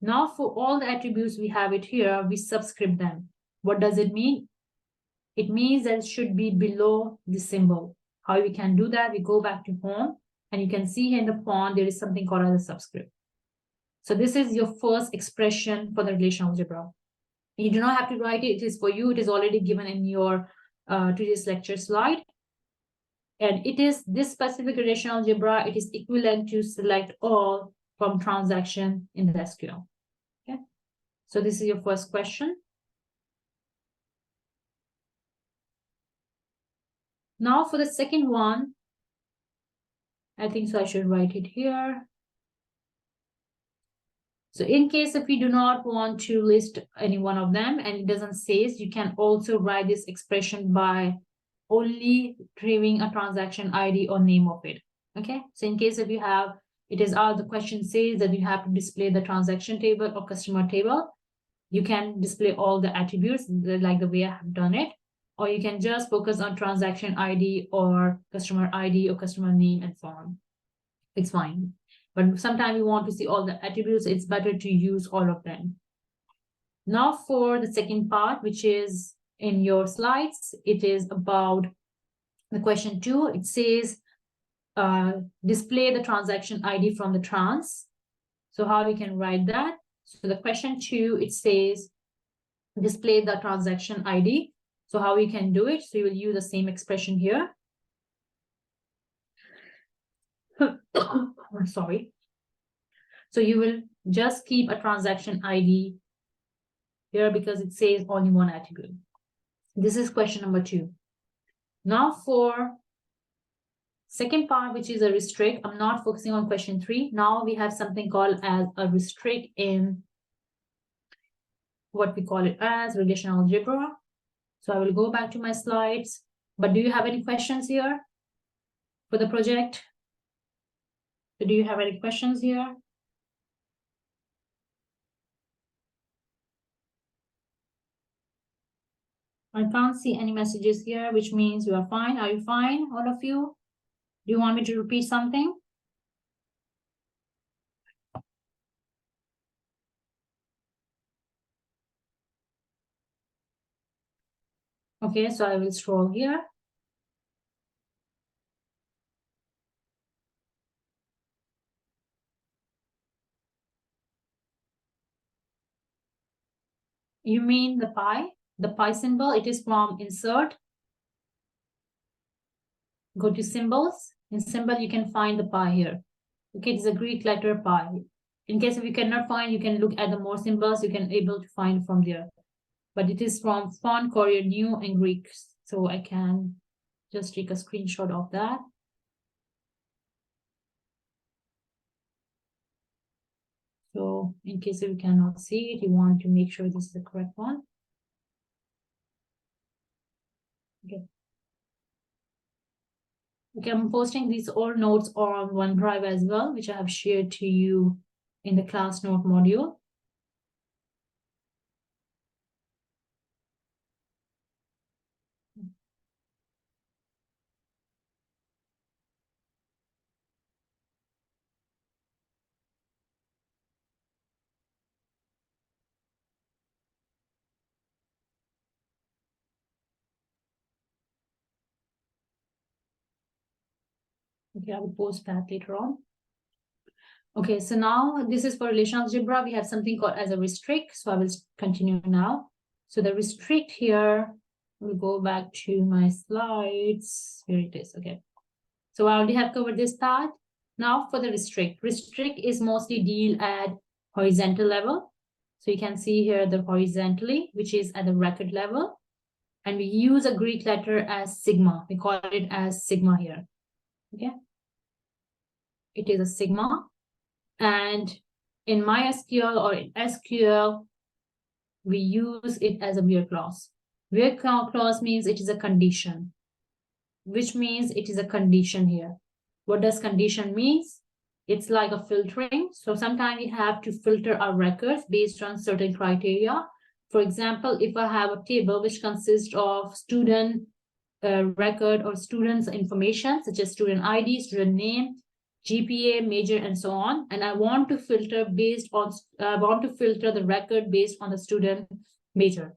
Now for all the attributes we have it here, we subscript them. What does it mean? It means that it should be below the symbol. How we can do that? We go back to home. And you can see here in the font, there is something called as a subscript. So this is your first expression for the relational algebra. You do not have to write it. It is for you. It is already given in your today's lecture slide. And it is this specific relational algebra. It is equivalent to select all from transaction in the SQL. Okay. So this is your first question. Now for the second one, I think so I should write it here. So in case if you do not want to list any one of them and it doesn't say, you can also write this expression by only retrieving a transaction ID or name of it. Okay. So in case if you have It is all the question says that you have to display the transaction table or customer table. You can display all the attributes like the way I have done it, or you can just focus on transaction ID or customer ID or customer name and so on. It's fine. But sometimes you want to see all the attributes, it's better to use all of them. Now for the second part, which is in your slides, it is about the question 2. It says, display the transaction ID from the trans. So how we can write that? So the question 2, it says, display the transaction ID. So how we can do it? So you will use the same expression here. Sorry. So you will just keep a transaction ID here because it says only one attribute. This is question number 2. Now for second part, which is a restrict, I'm not focusing on question 3. Now we have something called as a restrict in what we call it as relational algebra. So I will go back to my slides. But do you have any questions here for the project? So do you have any questions here? I can't see any messages here, which means you are fine. Are you fine, all of you? Do you want me to repeat something? Okay, so I will scroll here. You mean the pi? The pi symbol, it is from insert. Go to symbols. In symbol, you can find the pi here. Okay, it's a Greek letter pi. In case if you cannot find, you can look at the more symbols, you can able to find from there. But it is from font Korean new and Greek. So I can just take a screenshot of that. So in case if you cannot see it, you want to make sure this is the correct one. Okay. Okay, I'm posting these all notes on OneDrive as well, which I have shared to you in the class note module. Okay, I will post that later on. Okay, so now this is for relational algebra. We have something called as a restrict. So I will continue now. So the restrict here, we'll go back to my slides. Here it is. Okay. So I already have covered this part. Now for the restrict. Restrict is mostly deal at horizontal level. So you can see here the horizontally, which is at the record level. And we use a Greek letter as sigma. We call it as sigma here. Okay. It is a sigma. And in MySQL or in SQL, we use it as a where clause. Where clause means it is a condition, which means it is a condition here. What does condition means? It's like a filtering. So sometimes we have to filter our records based on certain criteria. For example, if I have a table which consists of student record or students information, such as student ID, student name, GPA, major, and so on. And I want to filter based on, the record based on the student major.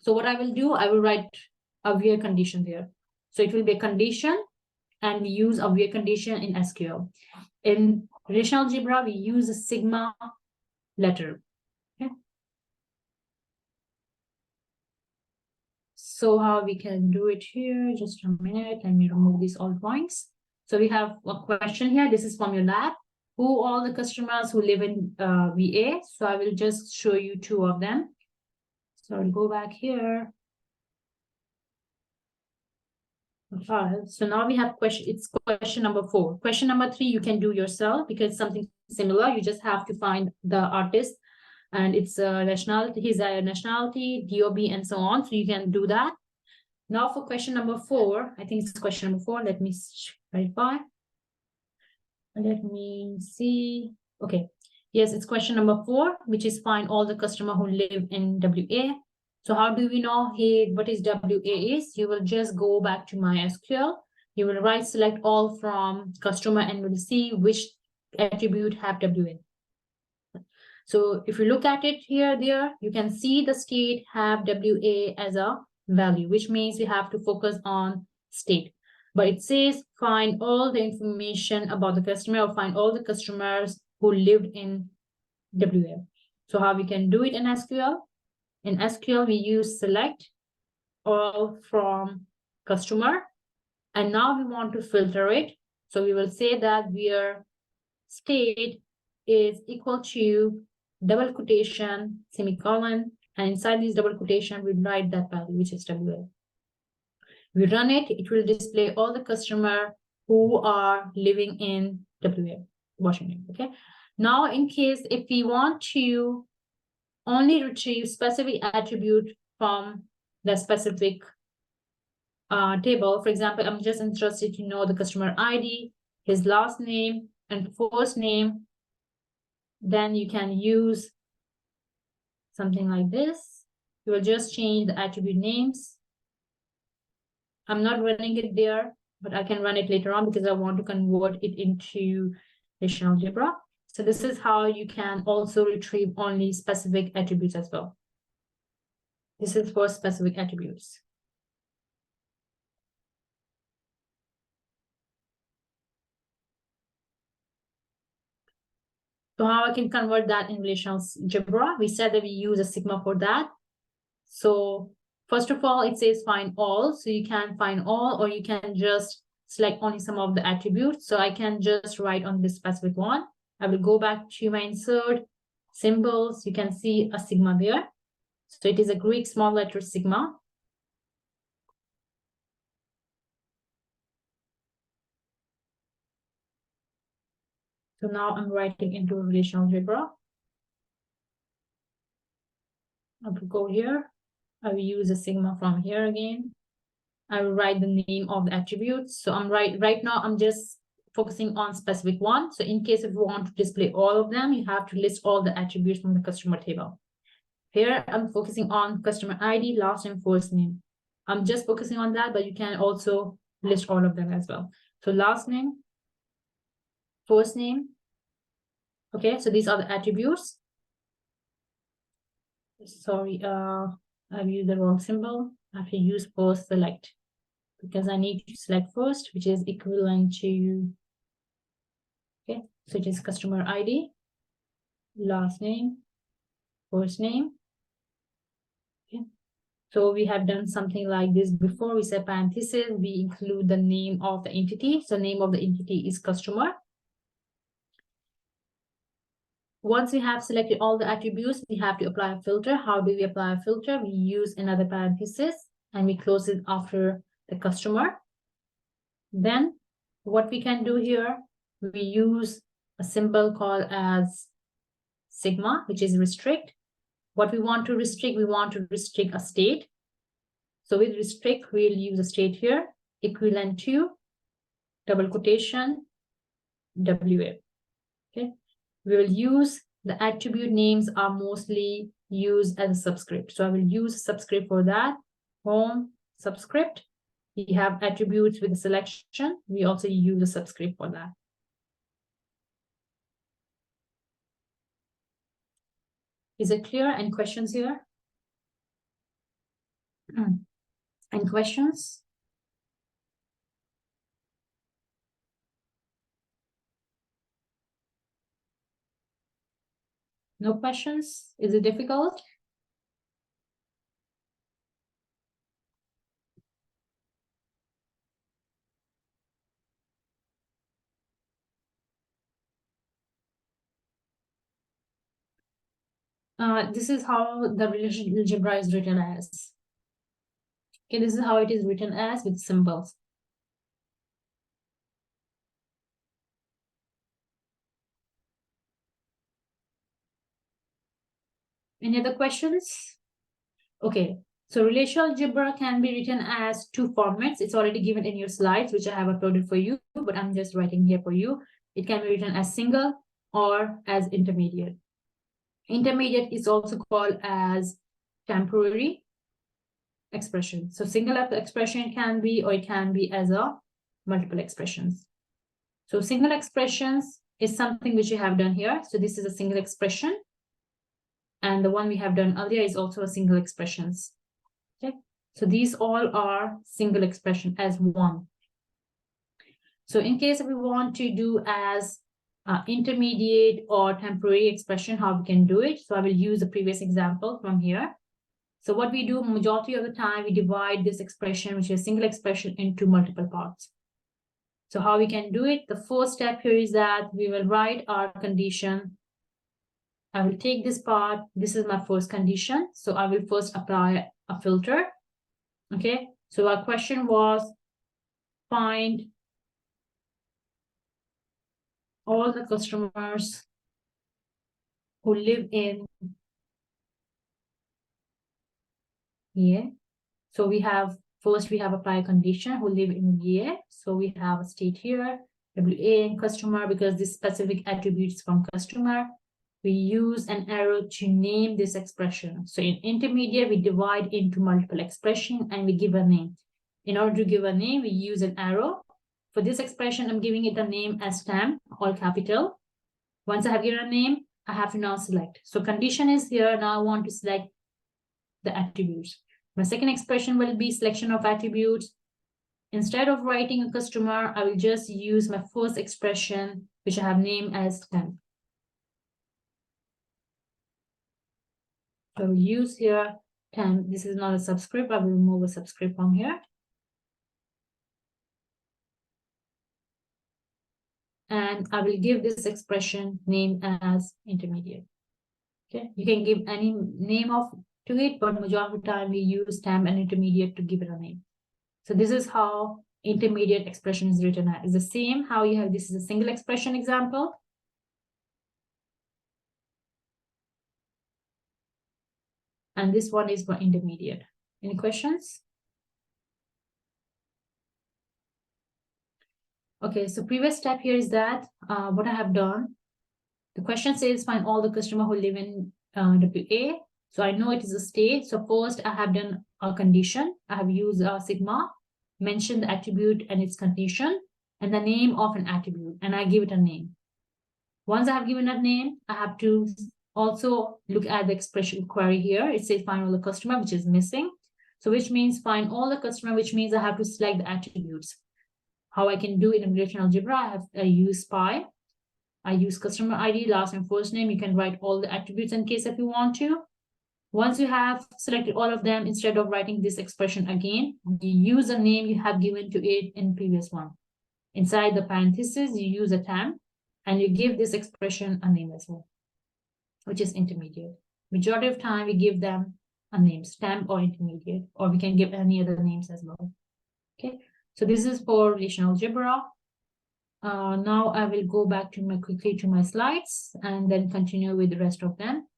So what I will do, I will write a where condition there. So it will be a condition, and we use a where condition in SQL. In relational algebra, we use a sigma letter. Okay. So how we can do it here, just a minute, let me remove these old drawings. So we have a question here. This is from your lab. Who all the customers who live in VA? So I will just show you 2 of them. So I'll go back here. So now we have question. It's question number 4. Question number 3, you can do yourself because something similar. You just have to find the artist and it's nationality, his nationality, DOB, and so on. So you can do that. Now for question number 4, I think it's question number 4. Let me verify. Let me see. Okay. Yes, it's question number 4, which is find all the customer who live in WA. So how do we know hey, what is WA is? You will just go back to MySQL. You will write select all from customer and we'll see which attribute have WA. So if you look at it here, there, you can see the state have WA as a value, which means you have to focus on state. But it says find all the information about the customer or find all the customers who lived in WA. So how we can do it in SQL? In SQL, we use select all from customer. And now we want to filter it. So we will say that where state is equal to double quotation, semicolon, and inside this double quotation, we write that value, which is WA. We run it, it will display all the customer who are living in WA, Washington, okay? Now, in case if we want to only retrieve specific attribute from the specific table, for example, I'm just interested to know the customer ID, his last name, and first name, then you can use something like this. You will just change the attribute names. I'm not running it there, but I can run it later on because I want to convert it into relational algebra. So this is how you can also retrieve only specific attributes as well. This is for specific attributes. So how I can convert that in relational algebra? We said that we use a sigma for that. So first of all, it says find all. So you can find all, or you can just select only some of the attributes. So I can just write on this specific one. I will go back to my insert, symbols. You can see a sigma there. So it is a Greek small letter sigma. So now I'm writing into relational algebra. I will go here. I will use a sigma from here again. I will write the name of the attributes. So I'm right now, I'm just focusing on specific one. So in case if you want to display all of them, you have to list all the attributes from the customer table. Here, I'm focusing on customer ID, last name, first name. I'm just focusing on that, but you can also list all of them as well. So last name, first name. Okay, so these are the attributes. Sorry, I've used the wrong symbol. I have to use first select because I need to select first, which is equivalent to, okay, so it is customer ID, last name, first name. Okay, so we have done something like this before. We said parentheses, we include the name of the entity. So name of the entity is customer. Once we have selected all the attributes, we have to apply a filter. How do we apply a filter? We use another parenthesis and we close it after the customer. Then what we can do here, we use a symbol called as sigma, which is restrict. What we want to restrict, we want to restrict a state. So with restrict, we'll use a state here, equivalent to double quotation, WA. Okay. We will use the attribute names are mostly used as a subscript. So I will use a subscript for that. Home subscript. We have attributes with a selection. We also use a subscript for that. Is it clear? Any questions here? Any questions? No questions? Is it difficult? This is how the relational algebra is written as. Okay, this is how it is written as with symbols. Any other questions? Okay, so relational algebra can be written as two formats. It's already given in your slides, which I have uploaded for you, but I'm just writing here for you. It can be written as single or as intermediate. Intermediate is also called as temporary expression. So single expression can be, or it can be as a multiple expressions. So single expressions is something which you have done here. So this is a single expression. And the one we have done earlier is also a single expressions. Okay. So these all are single expression as one. So in case we want to do as intermediate or temporary expression, how we can do it. So I will use the previous example from here. So what we do majority of the time, we divide this expression, which is a single expression, into multiple parts. So how we can do it? The first step here is that we will write our condition. I will take this part. This is my first condition. So I will first apply a filter. Okay. So our question was find all the customers who live in here. So we have first we have apply a condition who live in here. So we have a state here, WA customer, because this specific attributes from customer. We use an arrow to name this expression. So in intermediate, we divide into multiple expression and we give a name. In order to give a name, we use an arrow. For this expression, I'm giving it a name as temp, all capital. Once I have given a name, I have to now select. So condition is here. Now I want to select the attributes. My second expression will be selection of attributes. Instead of writing a customer, I will just use my first expression, which I have named as temp. I will use here temp. This is not a subscript. I will remove a subscript from here. And I will give this expression name as intermediate. Okay, you can give any name to it, but majority of the time we use temp and intermediate to give it a name. So this is how intermediate expression is written as. It's the same how you have, this is a single expression example. And this one is for intermediate. Any questions? Okay, so previous step here is that what I have done, the question says find all the customer who live in WA. So I know it is a state. So first I have done a condition. I have used sigma, mention the attribute and its condition, and the name of an attribute, and I give it a name. Once I have given a name, I have to also look at the expression query here. It says find all the customer, which is missing. So which means find all the customer, which means I have to select the attributes. How I can do it in relational algebra, I use SPY. I use customer ID, last and first name. You can write all the attributes in case if you want to. Once you have selected all of them, instead of writing this expression again, you use a name you have given to it in previous one. Inside the parentheses, you use a temp, and you give this expression a name as well, which is intermediate. Majority of time, we give them a name, temp or intermediate, or we can give any other names as well. Okay, so this is for relational algebra. Now I will go back to quickly to my slides and then continue with the rest of them.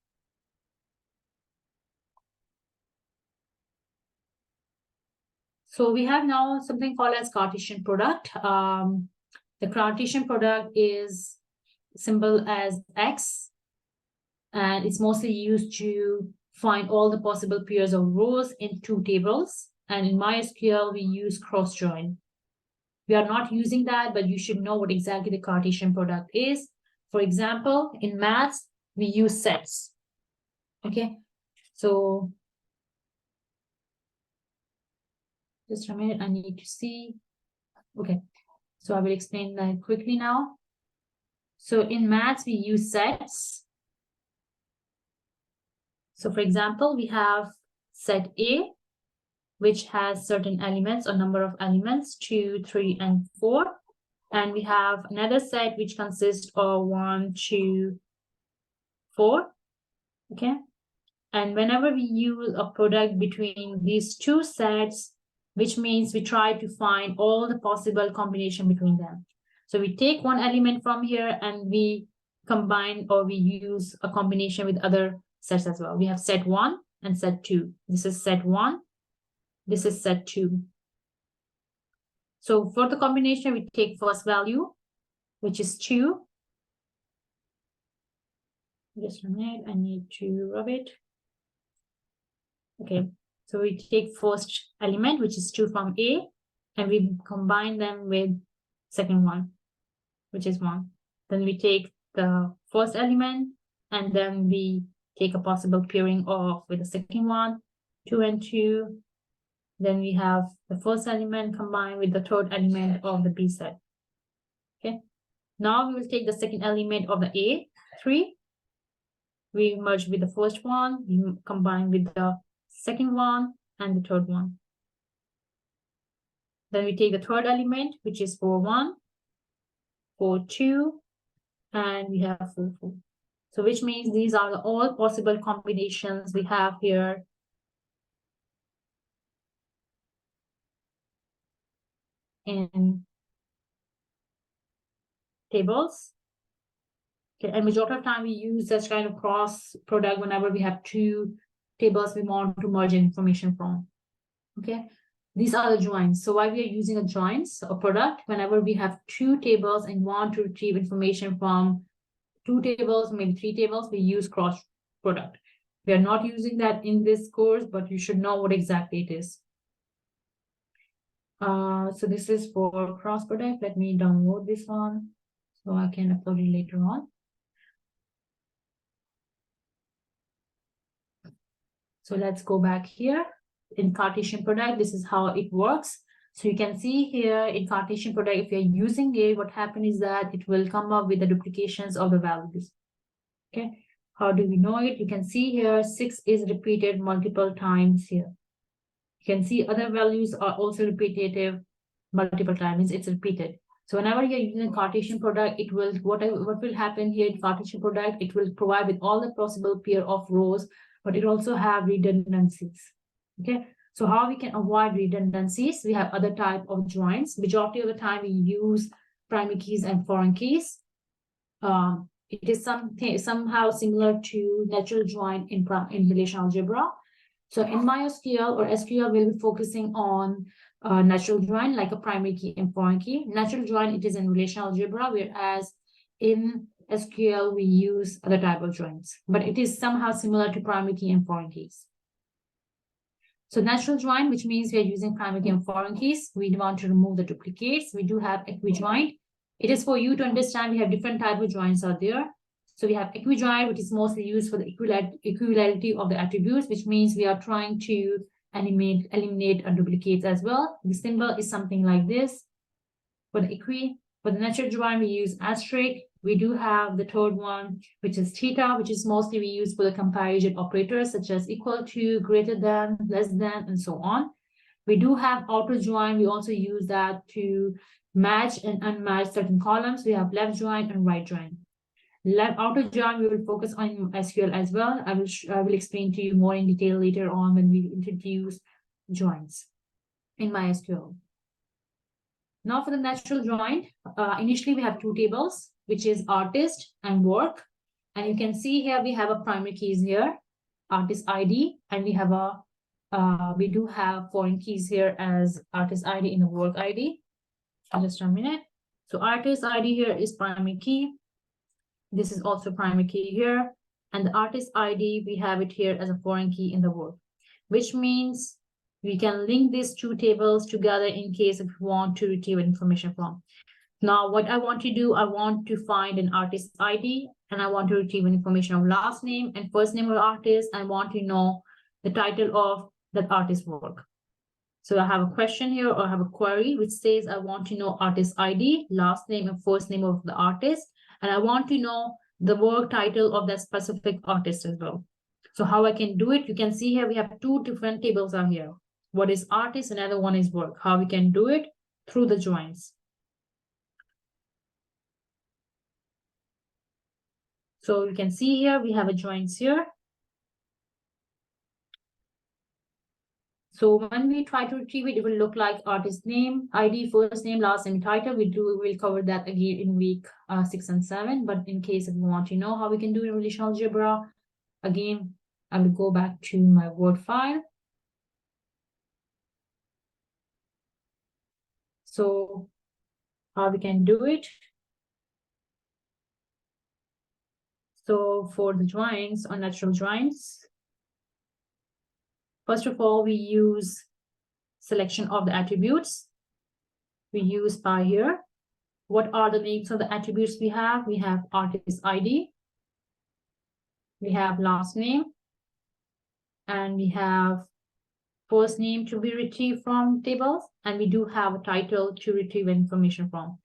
So we have now something called as Cartesian product. The Cartesian product is symbol as X, and it's mostly used to find all the possible pairs of rows in two tables. And in MySQL, we use cross join. We are not using that, but you should know what exactly the Cartesian product is. For example, in maths, we use sets. Okay, so just a minute, I need to see. Okay, so I will explain that quickly now. So in maths, we use sets. So for example, we have set A, which has certain elements or number of elements, 2, 3, and 4. And we have another set which consists of 1, 2, 4. Okay. And whenever we use a product between these two sets, which means we try to find all the possible combination between them. So we take one element from here and we combine, or we use a combination with other sets as well. We have set 1 and set 2. This is set 1. This is set 2. So for the combination, we take first value. which is 2. Just a minute, I need to rub it. Okay, so we take first element, which is 2 from A, and we combine them with second one, which is 1. Then we take the first element, and then we take a possible pairing of with the second one, 2 and 2. Then we have the first element combined with the third element of the B set. Okay, now we will take the second element of the A, 3. We merge with the first one, we combine with the second one and the third one. Then we take the third element, which is 4, 1, 4, 2, and we have 4, 4. So which means these are the all possible combinations we have here in tables. Okay, and majority of time we use this kind of cross product whenever we have 2 tables we want to merge information from. Okay, these are the joins. So why we are using a joins or product whenever we have 2 tables and want to retrieve information from 2 tables, maybe 3 tables, we use cross product. We are not using that in this course, but you should know what exactly it is. So this is for cross product. Let me download this one so I can upload it later on. So let's go back here. In Cartesian product, this is how it works. So you can see here in Cartesian product, if you're using it, what happens is that it will come up with the duplications of the values. Okay, how do we know it? You can see here 6 is repeated multiple times here. You can see other values are also repetitive multiple times. It's repeated. So whenever you're using a Cartesian product, it will what will happen here in Cartesian product, it will provide with all the possible pair of rows, but it also have redundancies. Okay, so how we can avoid redundancies? We have other type of joins. Majority of the time we use primary keys and foreign keys. It is somehow similar to natural join in relational algebra. So in MySQL or SQL, we'll be focusing on natural join, like a primary key and foreign key. Natural join, it is in relational algebra, whereas in SQL, we use other type of joins, but it is somehow similar to primary key and foreign keys. So natural join, which means we are using primary key and foreign keys. We want to remove the duplicates. We do have equijoin. It is for you to understand we have different type of joins out there. So we have equijoin, which is mostly used for the equivality of the attributes, which means we are trying to eliminate duplicates as well. The symbol is something like this. For the for the natural join, we use asterisk. We do have the third one, which is theta, which is mostly we use for the comparison operators such as equal to, greater than, less than, and so on. We do have outer join. We also use that to match and unmatch certain columns. We have left join and right join. Outer join, we will focus on SQL as well. I will explain to you more in detail later on when we introduce joins in MySQL. Now for the natural join, initially we have 2 tables, which is artist and work. And you can see here we have a primary keys here, artist ID, and we do have foreign keys here as artist ID in the work ID. Just a minute. So artist ID here is primary key. This is also primary key here. And the artist ID, we have it here as a foreign key in the work, which means we can link these 2 tables together in case if we want to retrieve information from. Now, what I want to do, I want to find an artist ID and I want to retrieve information of last name and first name of the artist. I want to know the title of that artist's work. So I have a question here or I have a query which says I want to know artist ID, last name and first name of the artist. And I want to know the work title of that specific artist as well. So how I can do it, you can see here we have 2 different tables are here. What is artist, another one is work. How we can do it? Through the joins. So you can see here we have a joins here. So when we try to retrieve it, it will look like artist name, ID, first name, last name, title. We'll cover that again in week 6 and 7. But in case if you want to know how we can do it in relational algebra, again, I will go back to my Word file. So how we can do it? So for the joins or natural joins, first of all, we use selection of the attributes. We use by here. What are the names of the attributes we have? We have artist ID, we have last name, and we have first name to be retrieved from tables, and we do have a title to retrieve information from.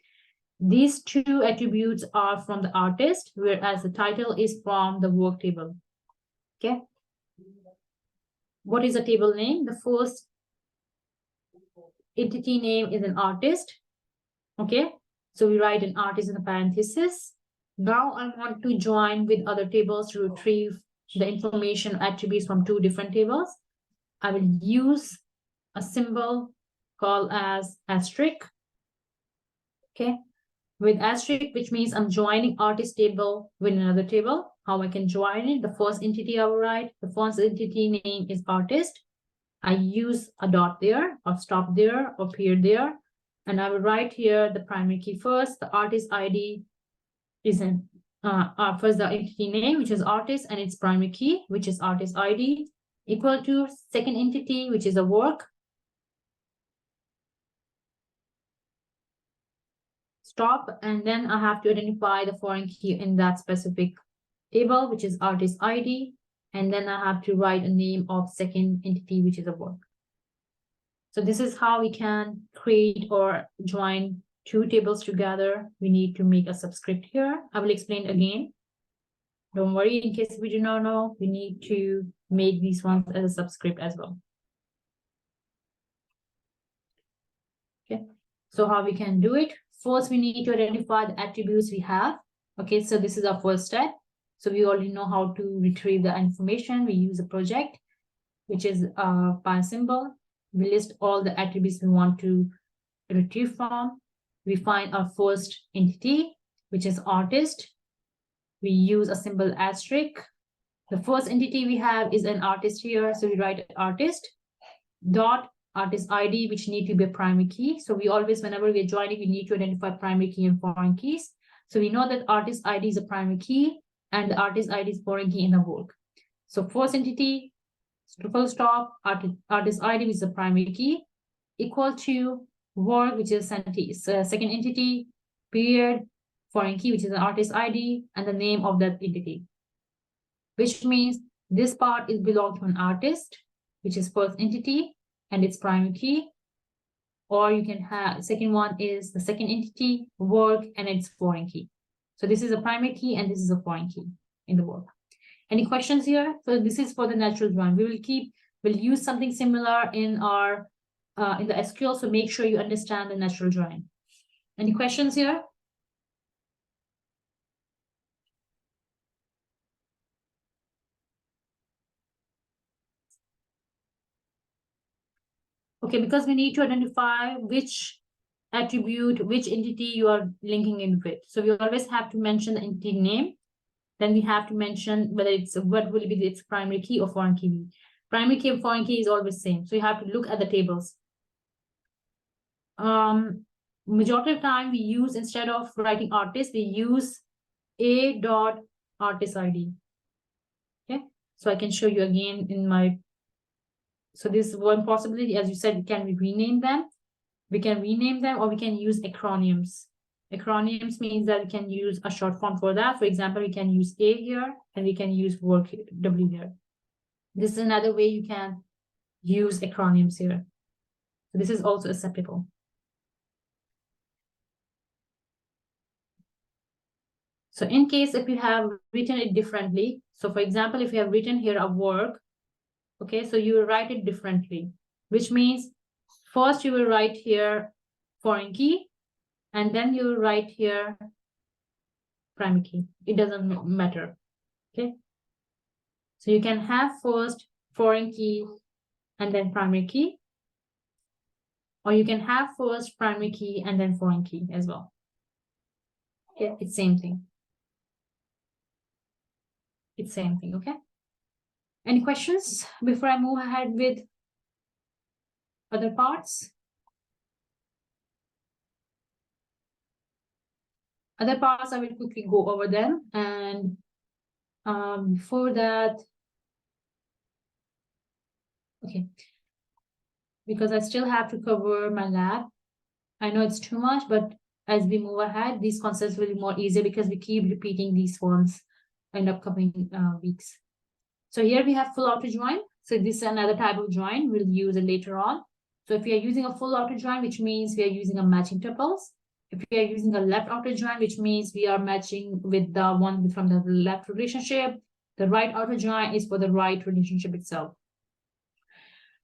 These two attributes are from the artist, whereas the title is from the work table. Okay. What is the table name? The first entity name is an artist. Okay. So we write an artist in the parenthesis. Now I want to join with other tables to retrieve the information attributes from two different tables. I will use a symbol called as asterisk. Okay. With asterisk, which means I'm joining artist table with another table. How I can join it? The first entity I will write, the first entity name is artist. I use a dot there, or stop there, or period there. And I will write here the primary key first. The artist ID is in first the entity name, which is artist, and its primary key, which is artist ID, equal to second entity, which is a work. Stop, and then I have to identify the foreign key in that specific table, which is artist ID, and then I have to write a name of second entity, which is a work. So this is how we can create or join two tables together. We need to make a subscript here. I will explain again. Don't worry, in case we do not know, we need to make these ones as a subscript as well. Okay, so how we can do it? First, we need to identify the attributes we have. Okay, so this is our first step. So we already know how to retrieve the information. We use a project, which is by symbol. We list all the attributes we want to retrieve from. We find our first entity, which is artist. We use a symbol asterisk. The first entity we have is an artist here. So we write artist dot artist ID, which need to be a primary key. So we always, whenever we're joining, we need to identify primary key and foreign keys. So we know that artist ID is a primary key and the artist ID is foreign key in the work. So first entity, full stop, artist ID is the primary key, equal to work, which is second entity, period, foreign key, which is an artist ID, and the name of that entity. Which means this part is belong to an artist, which is first entity and its primary key. Or you can have, second one is the second entity, work, and its foreign key. So this is a primary key and this is a foreign key in the work. Any questions here? So this is for the natural join. We'll use something similar in our in the SQL. So make sure you understand the natural join. Any questions here? Okay, because we need to identify which attribute, which entity you are linking in with. So we always have to mention the entity name. Then we have to mention whether it's what will be its primary key or foreign key. Primary key and foreign key is always same. So you have to look at the tables. Majority of time we use, instead of writing artist, we use a dot artist ID. Okay, so I can show you again in my. So this is one possibility, as you said, can we rename them? We can rename them, or we can use acronyms. Acronyms means that we can use a short form for that. For example, we can use A here, and we can use work W here. This is another way you can use acronyms here. So this is also acceptable. So in case if you have written it differently, so for example, if you have written here a work, okay, so you will write it differently, which means first you will write here foreign key, and then you will write here primary key. It doesn't matter, okay? So you can have first foreign key and then primary key, or you can have first primary key and then foreign key as well. Okay, it's same thing. It's same thing, okay? Any questions before I move ahead with other parts? Other parts, I will quickly go over them. And Before that, okay, because I still have to cover my lab. I know it's too much, but as we move ahead, these concepts will be more easier because we keep repeating these ones in upcoming weeks. So here we have full outer join. So this is another type of join. We'll use it later on. So if we are using a full outer join, which means we are using a matching tuples. If we are using a left outer join, which means we are matching with the one from the left relationship. The right outer join is for the right relationship itself.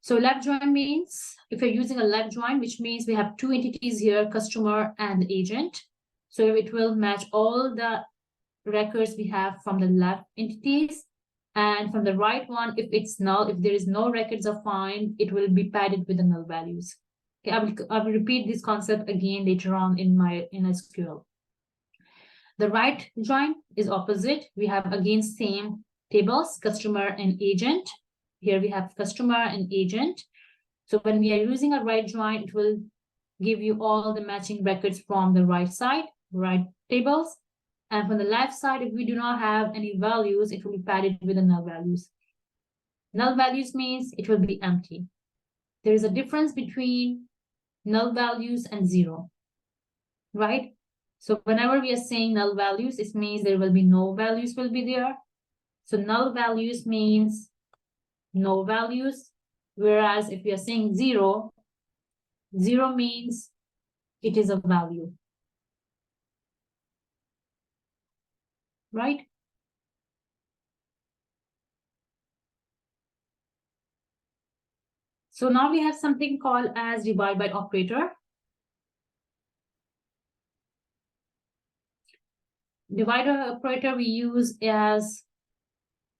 So left join means if you're using a left join, which means we have two entities here, customer and agent. So it will match all the records we have from the left entities. And from the right one, if it's null, if there is no records of find, it will be padded with the null values. Okay, I will repeat this concept again later on in SQL. The right join is opposite. We have again same tables, customer and agent. Here we have customer and agent. So when we are using a right join, it will give you all the matching records from the right side, right tables. And from the left side, if we do not have any values, it will be padded with the null values. Null values means it will be empty. There is a difference between null values and zero, right? So whenever we are saying null values, it means there will be no values will be there. So null values means no values. Whereas if we are saying zero, zero means it is a value, right? So now we have something called as divide by operator. Divider operator we use as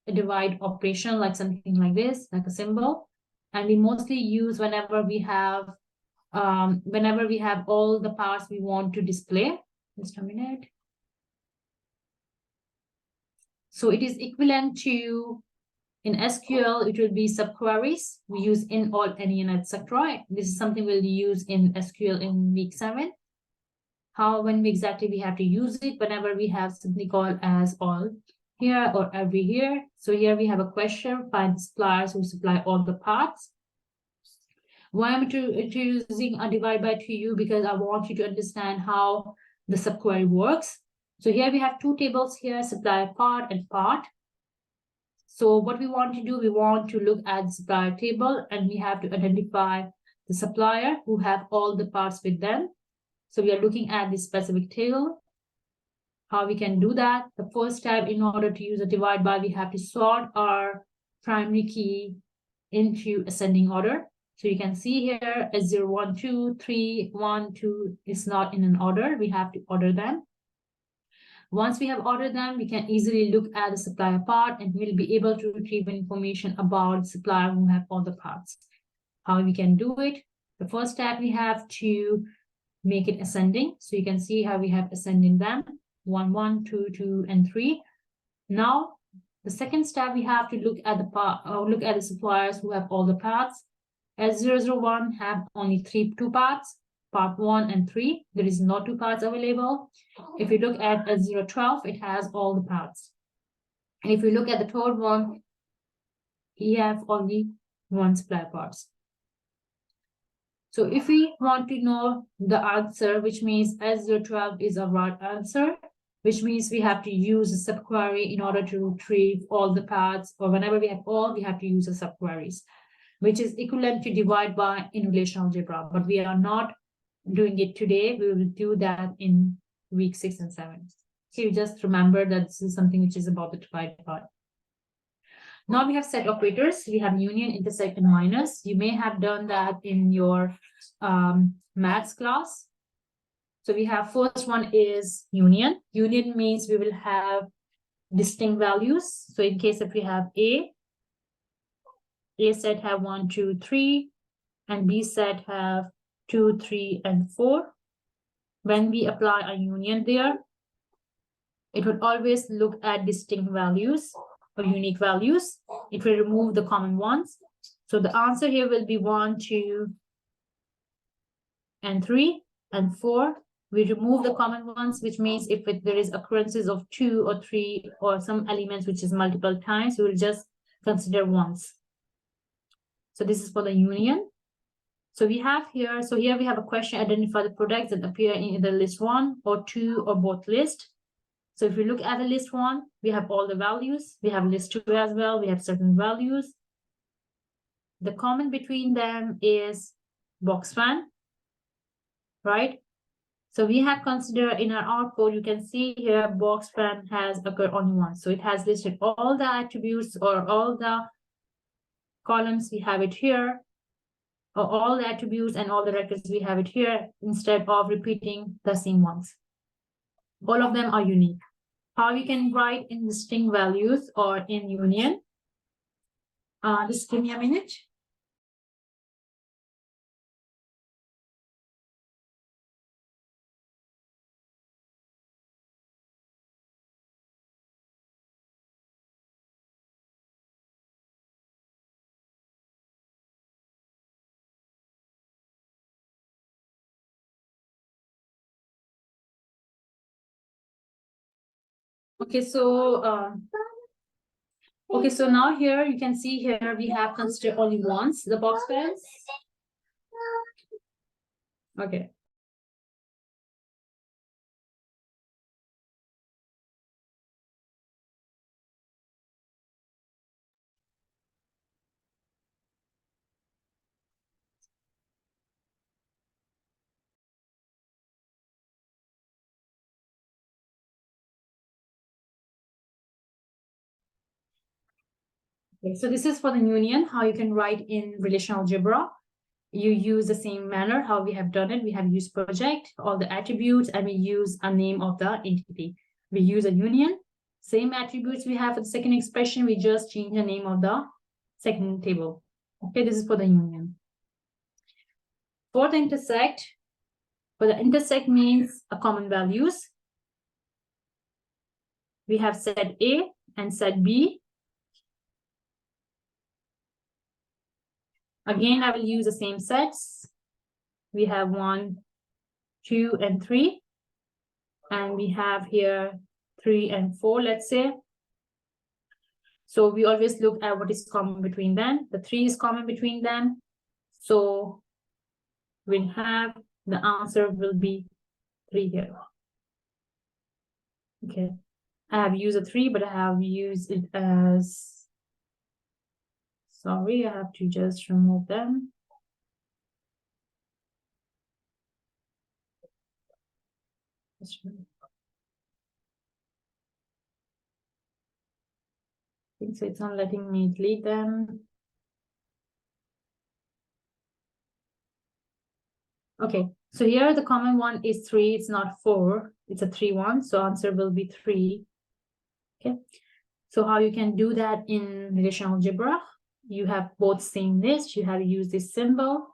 a divide operation, like something like this, like a symbol. And we mostly use whenever we have all the parts we want to display. Just a minute. So it is equivalent to, in SQL, it will be subqueries. We use in, all, any, and etc. This is something we'll use in SQL in week 7. When exactly we have to use it, whenever we have something called as all here or every here. So here we have a question, find suppliers who supply all the parts. Why am I using a divide by to you? Because I want you to understand how the subquery works. So here we have two tables here, supplier part and part. So what we want to do, we want to look at the supplier table and we have to identify the supplier who have all the parts with them. So we are looking at this specific table. How we can do that? The first step, in order to use a divide by, we have to sort our primary key into ascending order. So you can see here as 0, 1, 2, 3, 1, 2 is not in an order. We have to order them. Once we have ordered them, we can easily look at the supplier part and we'll be able to retrieve information about the supplier who have all the parts. How we can do it? The first step, we have to make it ascending. So you can see how we have ascending them, 1, 1, 2, 2, and 3. Now, the second step, we have to look at the suppliers who have all the parts. S001 have only 2 parts, part 1 and 3. There is no 2 parts available. If you look at S012, it has all the parts. And if you look at the third one, he have only 1 supplier parts. So if we want to know the answer, which means S012 is a right answer, which means we have to use a subquery in order to retrieve all the parts, or whenever we have all, we have to use a subqueries, which is equivalent to divide by in relational algebra. But we are not doing it today. We will do that in week 6 and 7. So you just remember that this is something which is about the divide by. Now we have set operators. We have union, intersect, and minus. You may have done that in your maths class. So we have first one is union. Union means we will have distinct values. So in case if we have A set have 1, 2, 3, and B set have 2, 3, and 4. When we apply a union there, it would always look at distinct values or unique values. It will remove the common ones. So the answer here will be 1, 2, and 3, and 4. We remove the common ones, which means if there is occurrences of 2 or 3 or some elements which is multiple times, we will just consider once. So this is for the union. So we have here, so here we have a question, identify the products that appear in either list 1 or 2 or both list. So if we look at the list 1, we have all the values. We have list 2 as well. We have certain values. The common between them is box fan, right? So we have considered in our output, you can see here box fan has occurred only once. So it has listed all the attributes or all the columns, we have it here, or all the attributes and all the records, we have it here, instead of repeating the same ones. All of them are unique. How you can write in the string values or in union? Just give me a minute. Okay, so now here you can see here we have considered only once the box fans. Okay. Okay, so this is for the union, how you can write in relational algebra. You use the same manner how we have done it. We have used project, all the attributes, and we use a name of the entity. We use a union, same attributes we have for the second expression, we just change the name of the second table. Okay, this is for the union. For the intersect means a common values. We have set A and set B. Again, I will use the same sets. We have 1, 2, and 3. And we have here 3 and 4, let's say. So we always look at what is common between them. The 3 is common between them. So we'll have the answer will be 3 here. Okay. I have used a 3, but I have used it as, sorry, I have to just remove them. I think so it's not letting me delete them. Okay, so here the common one is 3, it's not 4, it's a 3 1, so answer will be 3. Okay, so how you can do that in relational algebra? You have both same list, you have used this symbol,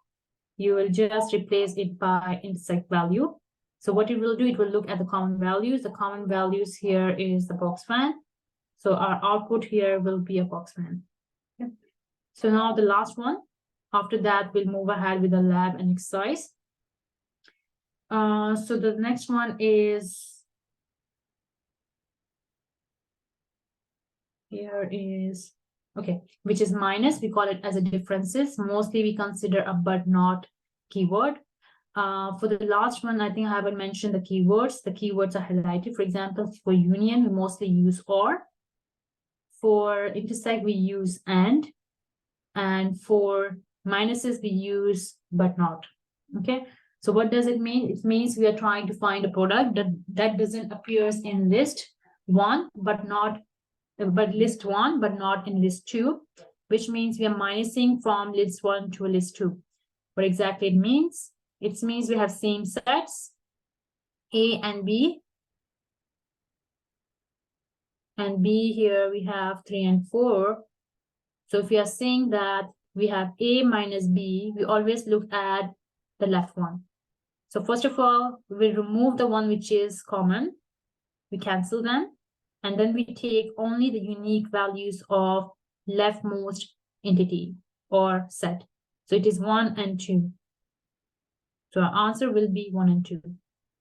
you will just replace it by intersect value. So what it will do, it will look at the common values. The common values here is the box fan. So our output here will be a box fan. Okay. So now the last one. After that, we'll move ahead with the lab and exercise. So the next one is, here is, okay, which is minus. We call it as a differences. Mostly we consider a but not keyword. For the last one, I think I haven't mentioned the keywords. The keywords are highlighted. For example, for union, we mostly use or. For intersect, we use and for minuses, we use but not. Okay, so what does it mean? It means we are trying to find a product that doesn't appears in list 1, but list 1, but not in list 2, which means we are minusing from list 1 to list 2. What exactly it means? It means we have same sets, A and B. And B here we have 3 and 4. So if we are saying that we have A minus B, we always look at the left one. So first of all, we remove the one which is common. We cancel them. And then we take only the unique values of leftmost entity or set. So it is 1 and 2. So our answer will be 1 and 2.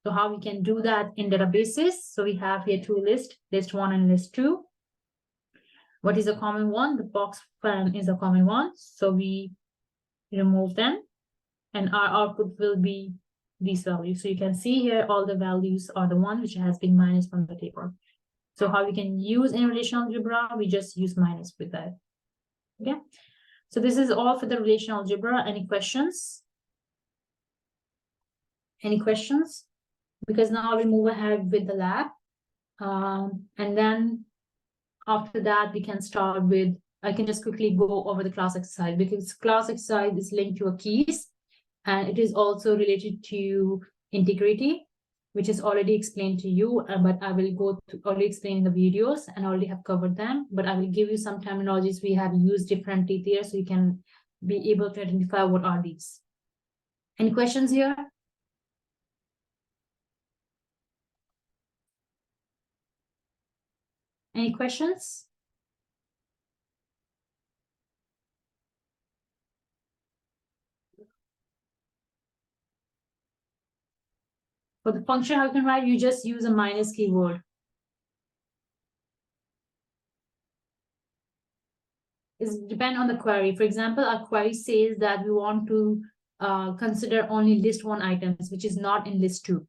So how we can do that in databases? So we have here two lists, list 1 and list 2. What is a common one? The box fan is a common one. So we remove them and our output will be these values. So you can see here all the values are the one which has been minus from the table. So how we can use in relational algebra, we just use minus with that. Okay. So this is all for the relational algebra. Any questions? Any questions? Because now we move ahead with the lab. And then after that, we can start with, I can just quickly go over the class exercise because class exercise is linked to a keys and it is also related to integrity, which is already explained to you, but I will go to already explain in the videos and already have covered them, but I will give you some terminologies we have used differently there so you can be able to identify what are these. Any questions here? Any questions? For the function, how you can write, you just use a minus keyword. It depends on the query. For example, our query says that we want to consider only list 1 items, which is not in list 2.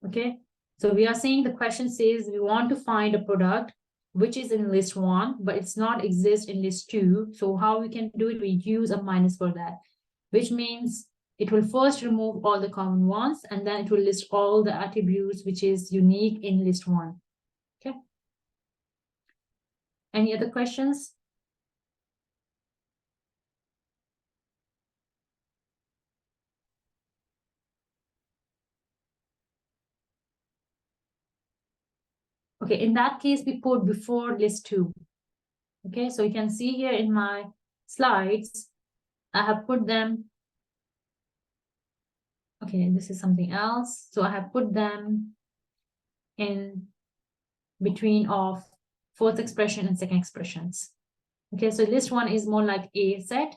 Okay, so we are saying the question says we want to find a product which is in list 1, but it's not exist in list 2. So how we can do it? We use a minus for that, which means it will first remove all the common ones and then it will list all the attributes which is unique in list 1. Okay. Any other questions? Okay, in that case, we put before list 2. Okay, so you can see here in my slides, I have put them. Okay, this is something else. So I have put them in between of fourth expression and second expressions. Okay, so list 1 is more like A set,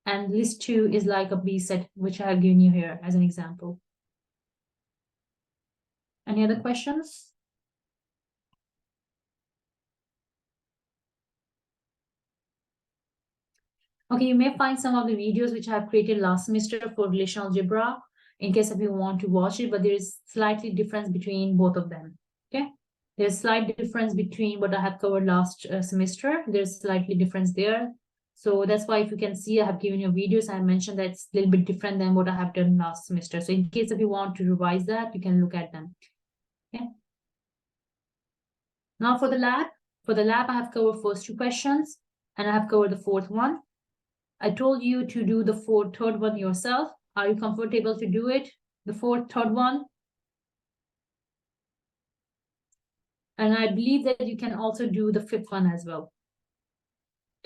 and list 2 is like a B set, which I have given you here as an example. Any other questions? Okay, you may find some of the videos which I have created last semester for relational algebra in case if you want to watch it, but there is slightly difference between both of them. Okay, there's slight difference between what I have covered last semester. There's slightly difference there. So that's why if you can see, I have given you videos. I mentioned that it's a little bit different than what I have done last semester. So in case if you want to revise that, you can look at them. Okay. Now for the lab, I have covered first 2 questions and I have covered the 4th one. I told you to do the 3rd one yourself. Are you comfortable to do it? The 3rd one? And I believe that you can also do the 5th one as well.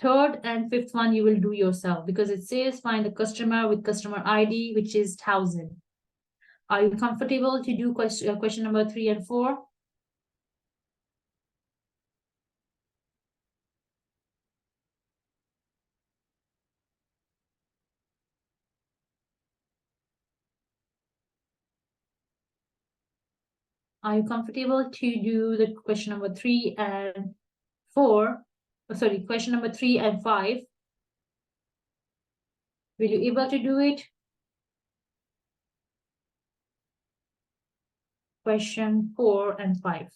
3rd and 5th one you will do yourself because it says find the customer with customer ID, which is 1000. Are you comfortable to do question number 3 and 4? Are you comfortable to do the question number 3 and 4? Oh, sorry, question number 3 and 5. Will you able to do it? Question 4 and 5.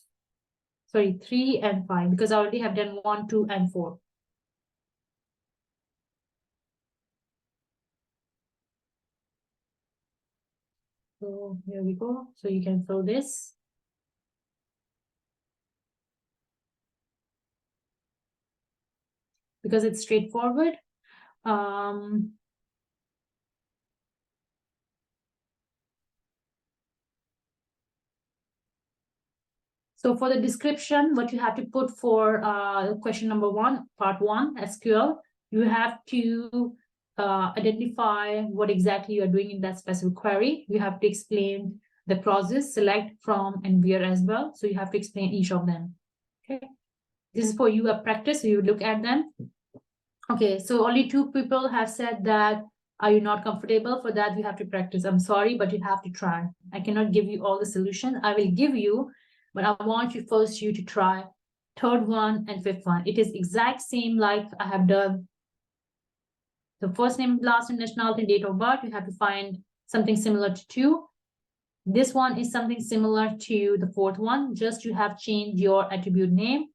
Sorry, 3 and 5, because I already have done 1, 2, and 4. So here we go. So you can fill this. Because it's straightforward. So for the description, what you have to put for question number 1, part 1, SQL, you have to identify what exactly you're doing in that specific query. You have to explain the clauses, select, from, and where as well. So you have to explain each of them. Okay. This is for you a practice, so you look at them. Okay, so only 2 people have said that Are you not comfortable? For that, you have to practice. I'm sorry, but you have to try. I cannot give you all the solution. I will give you, but I want you first to try third one and fifth one. It is exact same like I have done the first name, last name, nationality, date of birth. You have to find something similar to 2. This one is something similar to the fourth one. Just you have changed your attribute name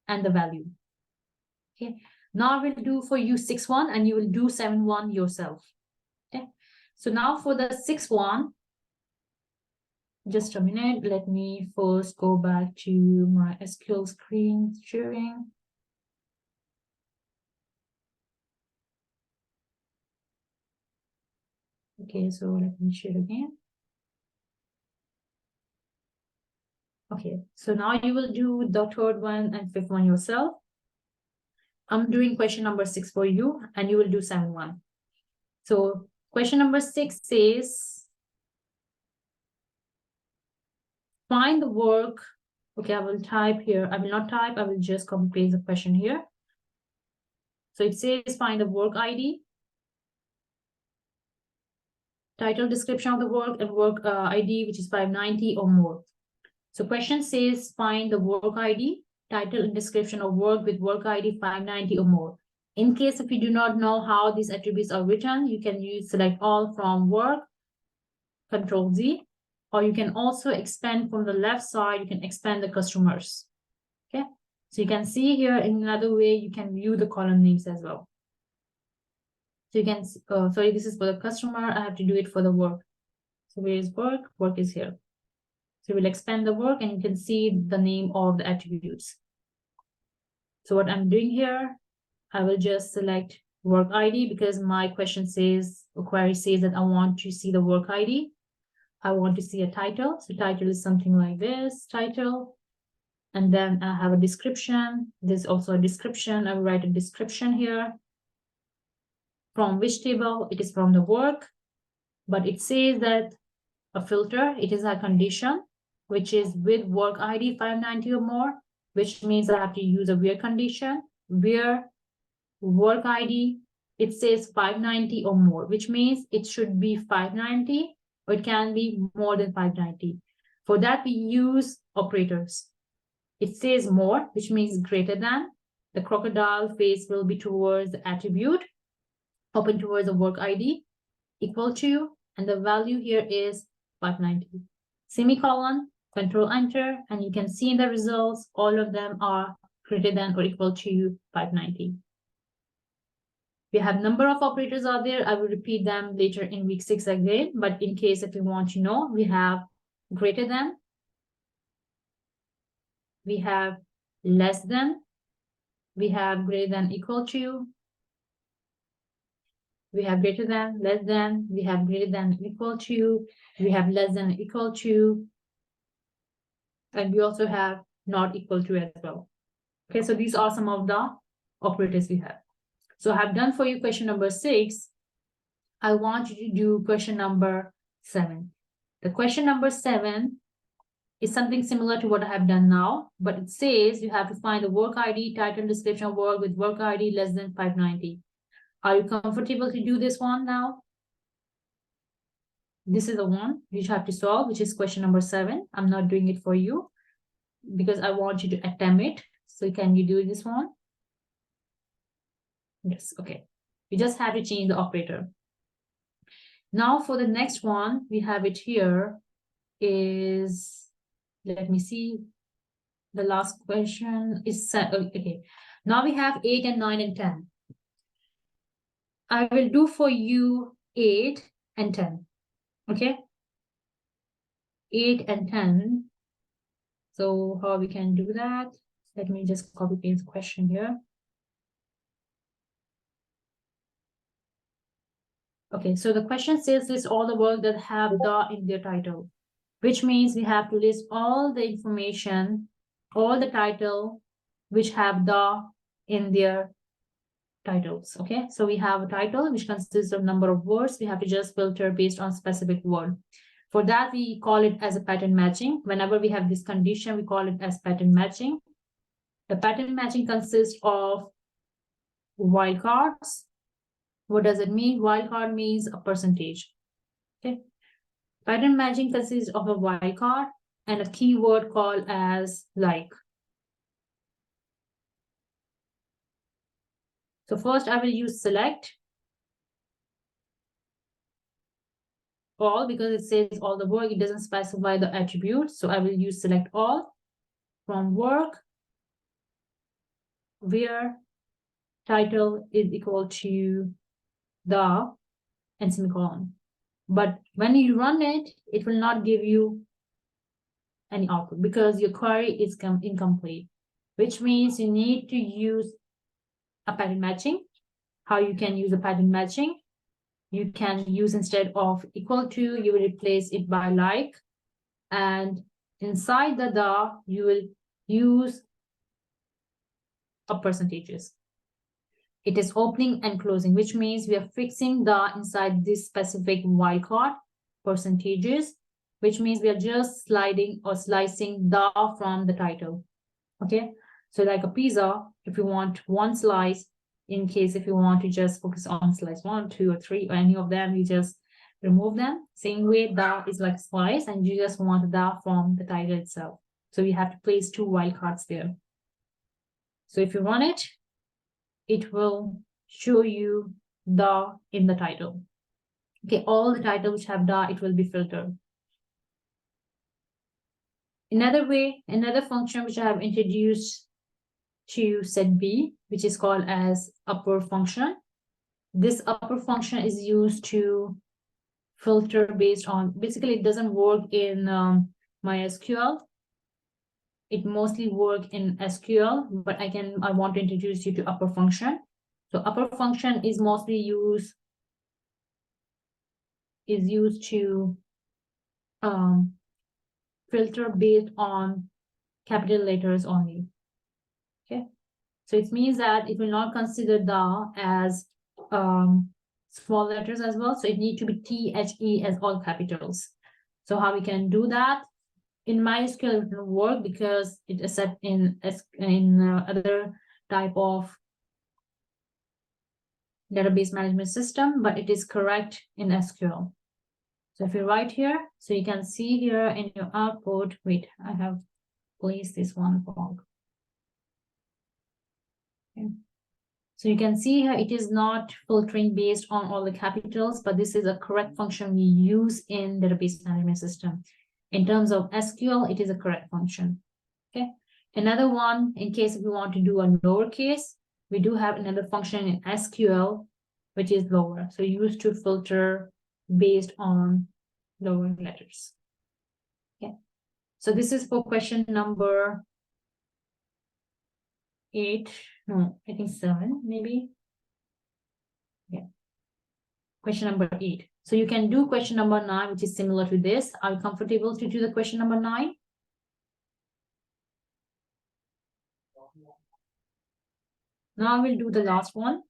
and the value. Okay. Now I will do for you 6 1 and you will do 7 1 yourself. Okay. So now for the 6 1, just a minute. Let me first go back to my SQL screen sharing. Okay, so let me share again. Okay, so now you will do the third one and fifth one yourself. I'm doing question number 6 for you, and you will do 7 1. So question number 6 says, find the work. Okay, I will type here. I will not type. I will just copy paste the question here. So it says find the work ID, title, description of the work, and work ID, which is 590 or more. So question says find the work ID, title, and description of work with work ID 590 or more. In case if you do not know how these attributes are written, you can use select all from work, Control Z, or you can also expand from the left side. You can expand the customers. Okay, so you can see here in another way, you can view the column names as well. So you can, sorry, this is for the customer. I have to do it for the work. So where is work? Work is here. So we'll expand the work and you can see the name of the attributes. So what I'm doing here, I will just select work ID because my question says, or query says that I want to see the work ID. I want to see a title. So title is something like this, title. And then I have a description. There's also a description. I will write a description here. From which table? It is from the work, but it says that a filter, it is a condition, which is with work ID 590 or more, which means I have to use a where condition, where work ID, it says 590 or more, which means it should be 590 or it can be more than 590. For that, we use operators. It says more, which means greater than. The crocodile face will be towards the attribute, open towards the work ID, equal to, and the value here is 590. Semicolon, Control Enter, and you can see in the results, all of them are greater than or equal to 590. We have number of operators out there. I will repeat them later in week 6 again, but in case if you want to know, we have greater than, we have less than, we have greater than, equal to, we have greater than, less than, we have greater than, equal to, we have less than, equal to, and we also have not equal to as well. Okay, so these are some of the operators we have. So I have done for you question number 6. I want you to do question number 7. The question number 7 is something similar to what I have done now, but it says you have to find the work ID, title, description of work with work ID less than 590. Are you comfortable to do this one now? This is the one you have to solve, which is question number 7. I'm not doing it for you because I want you to attempt it. So can you do this one? Yes, okay. You just have to change the operator. Now for the next one, we have it here is, let me see. The last question is, okay. Now we have 8 and 9 and 10. I will do for you 8 and 10. Okay. 8 and 10. So how we can do that? Let me just copy paste the question here. Okay, so the question says list all the work that have the in their title, which means we have to list all the information, all the title which have the in their titles. Okay, so we have a title which consists of number of words. We have to just filter based on specific word. For that, we call it as a pattern matching. Whenever we have this condition, we call it as pattern matching. The pattern matching consists of wildcards, What does it mean? Wildcard means a percentage. Okay. Pattern matching consists of a wildcard and a keyword called as like. So first I will use select all because it says all the work. It doesn't specify the attribute. So I will use select all from work where title is equal to the and semicolon. But when you run it, it will not give you any output because your query is incomplete, which means you need to use a pattern matching. How you can use a pattern matching? You can use instead of equal to, you will replace it by like, and inside the you will use a percentages. It is opening and closing, which means we are fixing the inside this specific wildcard percentages, which means we are just sliding or slicing the from the title. Okay, so like a pizza, if you want one slice, in case if you want to just focus on slice 1, 2, or 3, or any of them, you just remove them. Same way, that is like slice, and you just want that from the title itself. So you have to place 2 wildcards there. So if you run it, it will show you the in the title. Okay, all the titles which have the, it will be filtered. Another way, another function which I have introduced to set B, which is called as upper function. This upper function is used to filter based on, basically it doesn't work in MySQL. It mostly work in SQL, but I want to introduce you to upper function. So upper function is mostly used to filter based on capital letters only. Okay, so it means that it will not consider the as small letters as well. So it needs to be THE as all capitals. So how we can do that? In MySQL, it will work because it accepts in other type of database management system, but it is correct in SQL. So if you write here, so you can see here in your output, wait, I have placed this one wrong. Okay. So you can see here, it is not filtering based on all the capitals, but this is a correct function we use in database management system. In terms of SQL, it is a correct function. Okay. Another one, in case if we want to do a lowercase, we do have another function in SQL, which is lower. So used to filter based on lower letters. Okay. So this is for question number 8. No, I think 7, maybe. Yeah. Question number 8. So you can do question number 9, which is similar to this. Are you comfortable to do the question number 9? Now I will do the last one.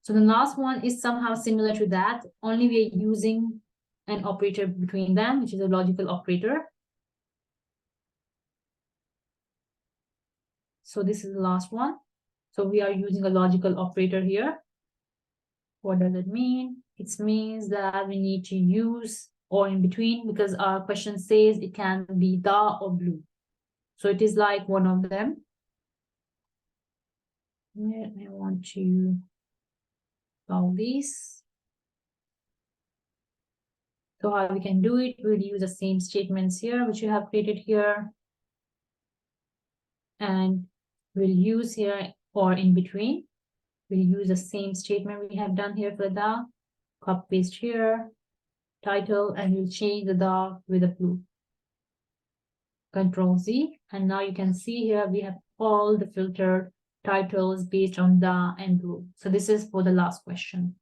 So the last one is somehow similar to that, only we are using an operator between them, which is a logical operator. So this is the last one. So we are using a logical operator here. What does it mean? It means that we need to use or in between because our question says it can be the or blue. So it is like one of them. I want to solve this. So how we can do it, we'll use the same statements here, which you have created here. And we'll use here or in between. We'll use the same statement we have done here for the copy paste here, title, and we'll change the with a blue. Control Z, and now you can see here we have all the filtered titles based on the and blue. So this is for the last question.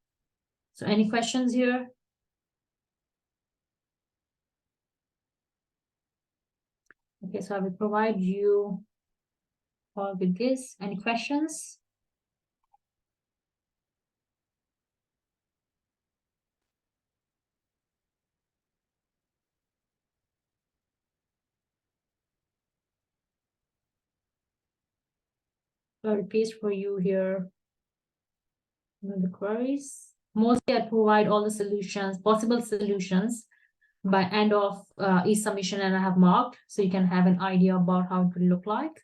So any questions here? Okay, so I will provide you all with this. Any questions? So I'll paste for you here The queries. Mostly I provide all the solutions, possible solutions by end of each submission, and I have marked so you can have an idea about how it will look like.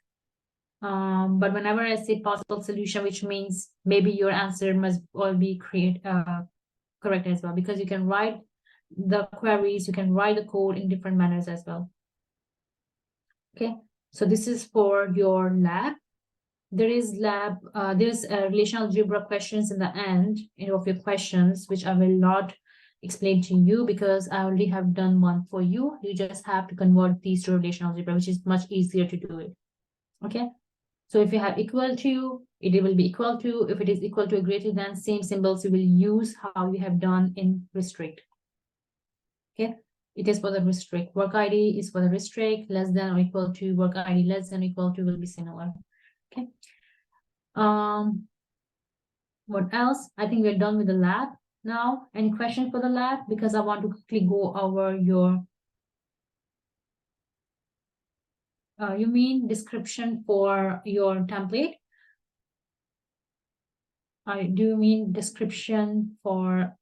But whenever I say possible solution, which means maybe your answer must all be correct as well, because you can write the queries, you can write the code in different manners as well. Okay, so this is for your lab. There's relational algebra questions in the end of your questions, which I will not explain to you because I already have done one for you. You just have to convert these to relational algebra, which is much easier to do it. Okay, so if you have equal to, it will be equal to. If it is equal to or greater than, same symbols you will use how you have done in restrict. Okay, it is for the restrict. Work ID is for the restrict. Less than or equal to, work ID less than or equal to will be similar. Okay. What else? I think we're done with the lab now. Any question for the lab? Because I want to quickly go over your you mean description for your template? Do you mean description for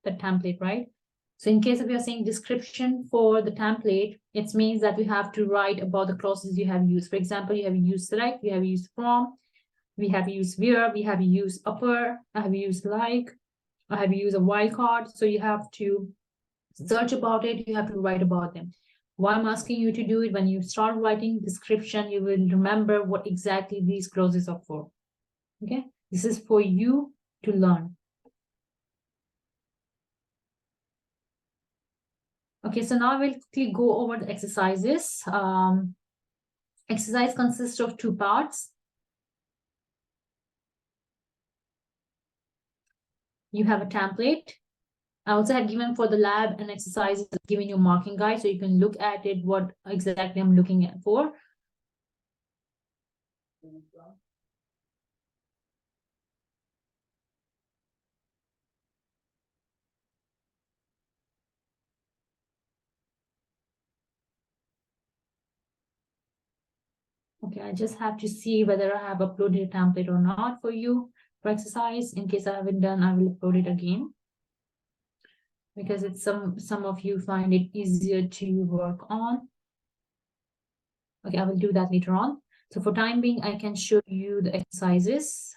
the template, right? So in case if you're saying description for the template, it means that we have to write about the clauses you have used. For example, you have used select, you have used from, we have used where, we have used upper, I have used like, I have used a wildcard. So you have to search about it, you have to write about them. Why I'm asking you to do it, when you start writing description, you will remember what exactly these clauses are for. Okay, this is for you to learn. Okay, so now we'll quickly go over the exercises. Exercise consists of two parts. You have a template. I also have given for the lab an exercise, giving you marking guide, so you can look at it, what exactly I'm looking at for. Okay, I just have to see whether I have uploaded a template or not for you for exercise. In case I haven't done, I will upload it again, because it's some of you find it easier to work on. Okay, I will do that later on. So for time being, I can show you the exercises.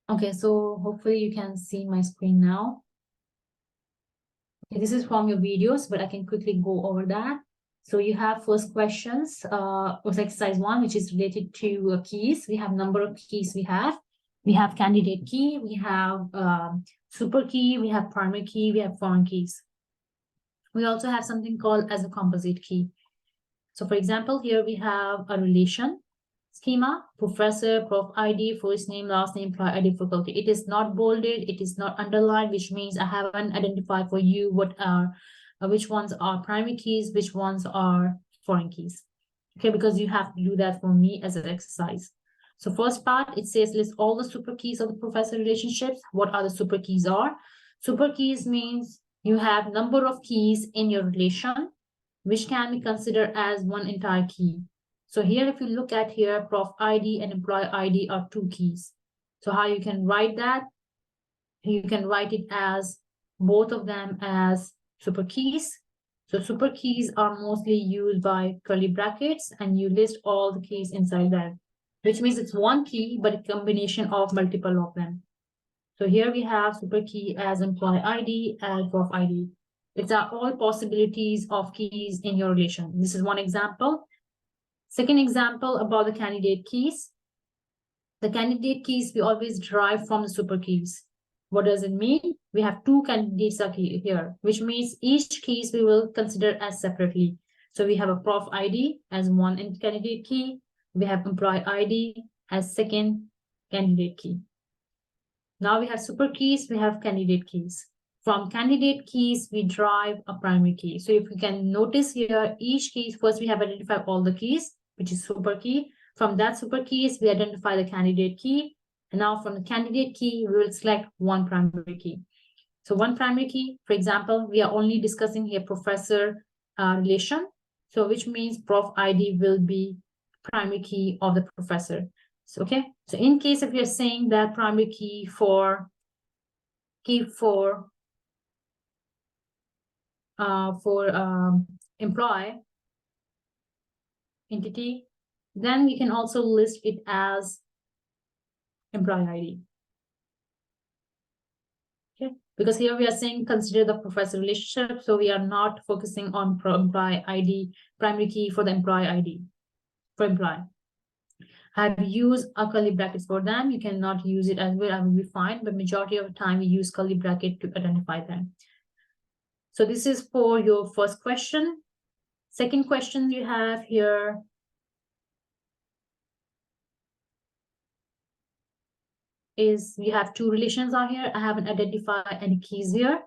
Okay, so hopefully you can see my screen now. Okay, this is from your videos, but I can quickly go over that. So you have first questions, was exercise 1, which is related to keys. We have number of keys we have. We have candidate key, we have super key, we have primary key, we have foreign keys. We also have something called as a composite key. So for example, here we have a relation schema, professor, prof ID, first name, last name, employee ID, faculty. It is not bolded, it is not underlined, which means I haven't identified for you what are which ones are primary keys, which ones are foreign keys. Okay, because you have to do that for me as an exercise. So first part, it says list all the super keys of the professor relationships. What are the super keys are? Super keys means you have number of keys in your relation, which can be considered as one entire key. So here, if you look at here, prof ID and employee ID are two keys. So how you can write that? You can write it as both of them as super keys. So super keys are mostly used by curly brackets, and you list all the keys inside that, which means it's one key, but a combination of multiple of them. So here we have super key as employee ID and prof ID. It's all possibilities of keys in your relation. This is one example. Second example about the candidate keys. The candidate keys we always derive from the super keys. What does it mean? We have two candidates here, which means each keys we will consider as separately. So we have a prof ID as one candidate key. We have employee ID as second candidate key. Now we have super keys, we have candidate keys. From candidate keys, we derive a primary key. So if you can notice here, each key, first we have identified all the keys, which is super key. From that super keys, we identify the candidate key. And now from the candidate key, we will select one primary key. So one primary key, for example, we are only discussing here professor relation. So which means prof ID will be primary key of the professor. So, okay. So in case if you're saying that primary key for employee entity, then we can also list it as employee ID. Okay, because here we are saying consider the professor relationship, so we are not focusing on employee ID, primary key for the employee ID for employee. Have used a curly brackets for them. You cannot use it as well, I will be fine, but majority of the time we use curly bracket to identify them. So this is for your first question. Second question you have here is we have two relations are here. I haven't identified any keys here.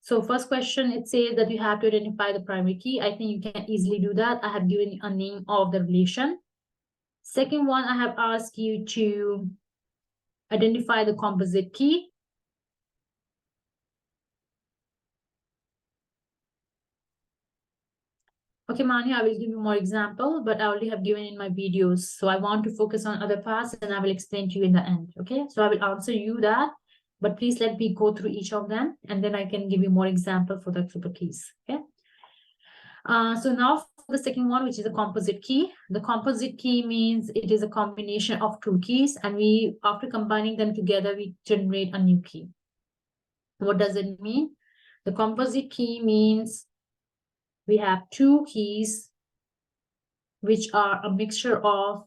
So first question, it says that you have to identify the primary key. I think you can easily do that. I have given a name of the relation. Second one, I have asked you to identify the composite key. Okay, Manu, I will give you more example, but I already have given in my videos. So I want to focus on other parts and I will explain to you in the end. Okay, so I will answer you that, but please let me go through each of them and then I can give you more example for the super keys. Okay. So now for the second one, which is a composite key. The composite key means it is a combination of two keys, and we, after combining them together, we generate a new key. What does it mean? The composite key means we have two keys which are a mixture of,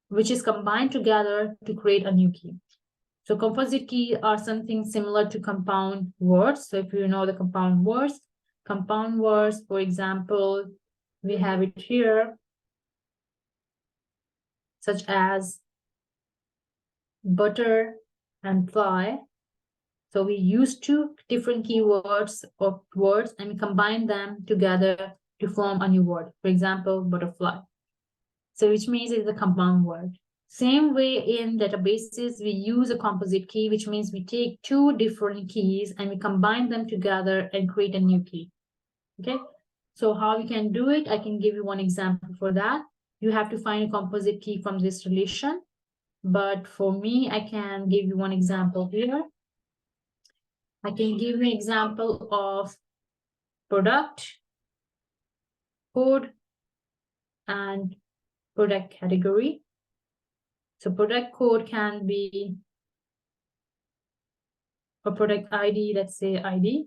which is combined together to create a new key. So composite key are something similar to compound words. So if you know the compound words, for example, we have it here, such as butter and fly. So we use two different keywords or words and we combine them together to form a new word. For example, butterfly. So which means it's a compound word. Same way in databases, we use a composite key, which means we take two different keys and we combine them together and create a new key. Okay, so how you can do it, I can give you one example for that. You have to find a composite key from this relation. But for me, I can give you one example here. I can give you an example of product, code, and product category. So product code can be a product ID, let's say ID.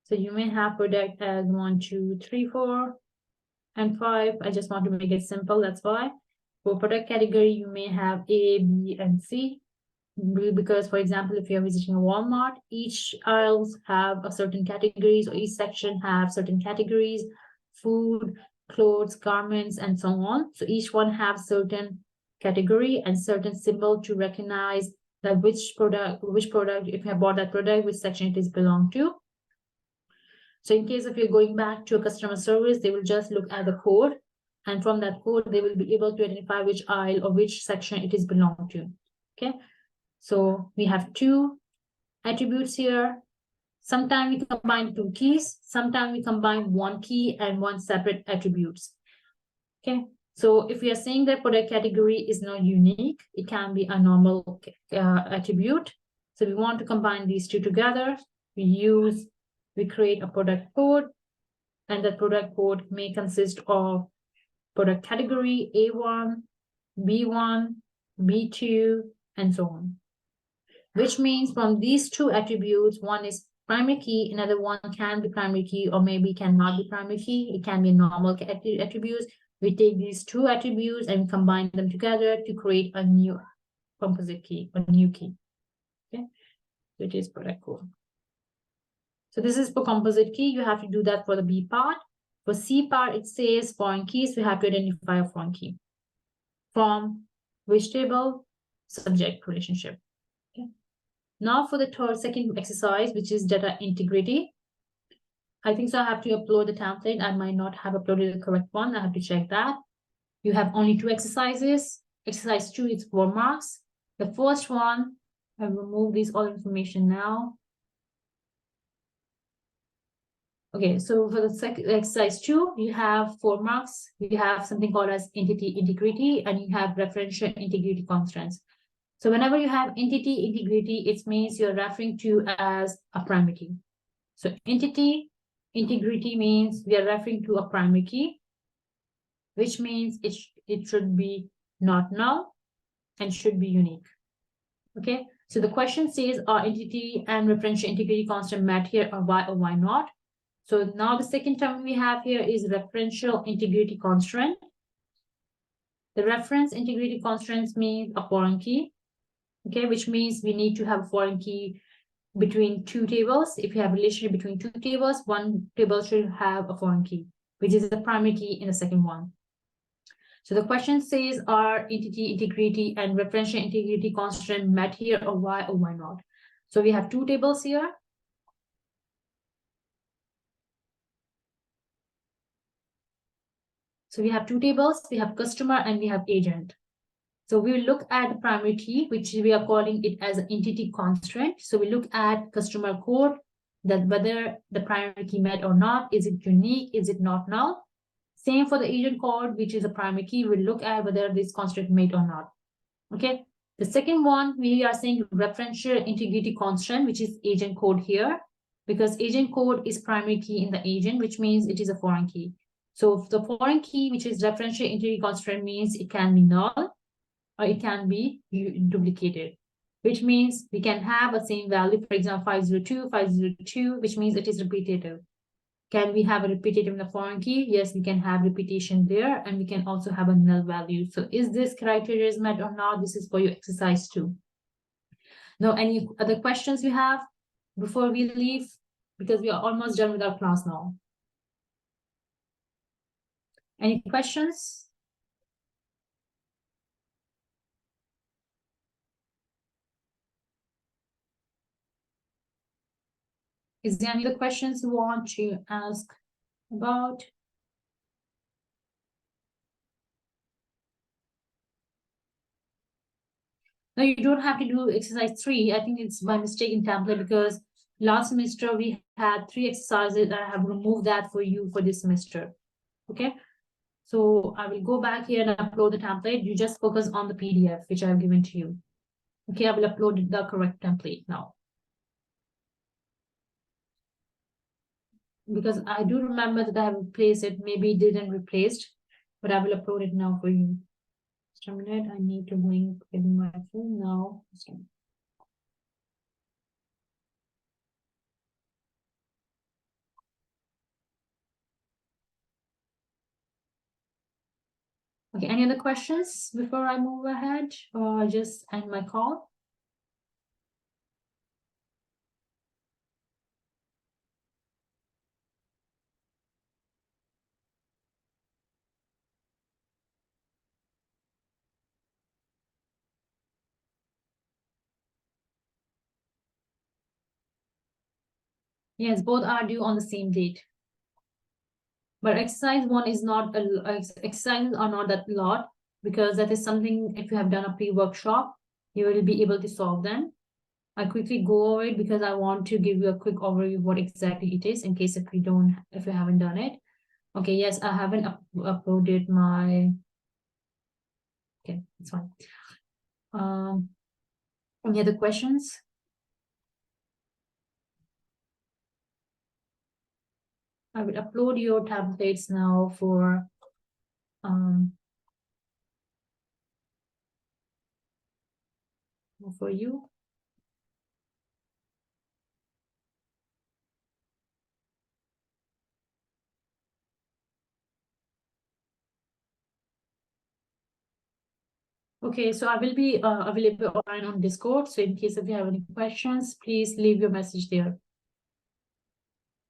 So you may have product as 1, 2, 3, 4, and 5. I just want to make it simple, that's why. For product category, you may have A, B, and C. Because, for example, if you're visiting a Walmart, each aisles have a certain categories, or each section have certain categories, food, clothes, garments, and so on. So each one have certain category and certain symbol to recognize that which product, if you have bought that product, which section it is belong to. So in case if you're going back to a customer service, they will just look at the code, and from that code, they will be able to identify which aisle or which section it is belong to. Okay. So we have two attributes here. Sometimes we combine two keys. Sometimes we combine one key and one separate attributes. Okay. So if we are saying that product category is not unique, it can be a normal attribute. So we want to combine these two together. We create a product code, and that product code may consist of product category A1, B1, B2, and so on. Which means from these two attributes, one is primary key, another one can be primary key, or maybe cannot be primary key. It can be normal attributes. We take these two attributes and combine them together to create a new composite key, a new key. Okay, so it is product code. So this is for composite key. You have to do that for the B part. For C part, it says foreign keys. We have to identify a foreign key. From which table? Subject relationship. Okay. Now for the second exercise, which is data integrity. I think so I have to upload the template. I might not have uploaded the correct one. I have to check that. You have only two exercises. exercise 2 is 4 marks. The first one, I remove this all information now. Okay, so for the second exercise 2, you have 4 marks. You have something called as entity integrity, and you have referential integrity constraints. So whenever you have entity integrity, it means you're referring to as a primary key. So entity integrity means we are referring to a primary key, which means it should be not null and should be unique. Okay, so the question says, are entity and referential integrity constant met here, or why not? So now the second term we have here is referential integrity constraint. The reference integrity constraints means a foreign key, okay, which means we need to have a foreign key between two tables. If you have a relationship between two tables, one table should have a foreign key, which is the primary key in the second one. So the question says, are entity integrity and referential integrity constraint met here, or why not? So we have two tables here. So we have two tables, we have customer and we have agent. So we will look at the primary key, which we are calling it as an entity constraint. So we look at customer code, that whether the primary key met or not, is it unique, is it not null? Same for the agent code, which is a primary key. We'll look at whether this constraint met or not. Okay. The second one, we are saying referential integrity constraint, which is agent code here, because agent code is primary key in the agent, which means it is a foreign key. So the foreign key, which is referential integrity constraint, means it can be null or it can be duplicated, which means we can have a same value, for example, 502, 502, which means it is repetitive. Can we have a repetitive in the foreign key? Yes, we can have repetition there, and we can also have a null value. So is this criteria is met or not? This is for your exercise 2. Now, any other questions you have before we leave? Because we are almost done with our class now. Any questions? Is there any other questions you want to ask about? No, you don't have to do exercise 3. I think it's by mistake in template, because last semester we had 3 exercises. I have removed that for you for this semester. Okay. So I will go back here and upload the template. You just focus on the PDF, which I've given to you. Okay, I will upload the correct template now. Because I do remember that I have replaced it. Maybe it didn't replaced, but I will upload it now for you. Just a minute, I need to link in my phone now. Okay, any other questions before I move ahead, or just end my call? Yes, both are due on the same date. But exercise 1 is not exercises are not that lot, because that is something, if you have done a pre-workshop, you will be able to solve them. I quickly go over it because I want to give you a quick overview of what exactly it is, in case if you haven't done it. Okay, yes, I haven't uploaded my. Okay, it's fine. Any other questions? I will upload your templates now for you. Okay, so I will be available online on Discord. So in case if you have any questions, please leave your message there.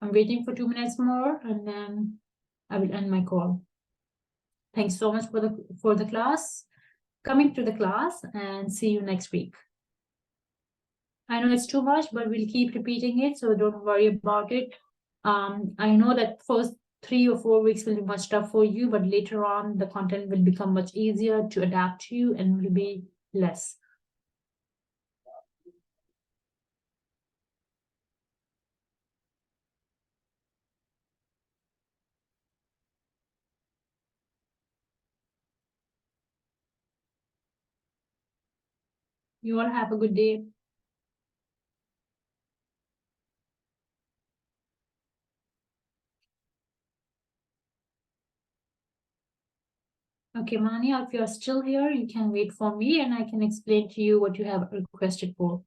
I'm waiting for 2 minutes more, and then I will end my call. Thanks so much for the class, coming to the class, and see you next week. I know it's too much, but we'll keep repeating it, so don't worry about it. I know that first 3 or 4 weeks will be much tough for you, but later on the content will become much easier to adapt to you and will be less. You all have a good day. Okay, Mania, if you're still here, you can wait for me and I can explain to you what you have requested for.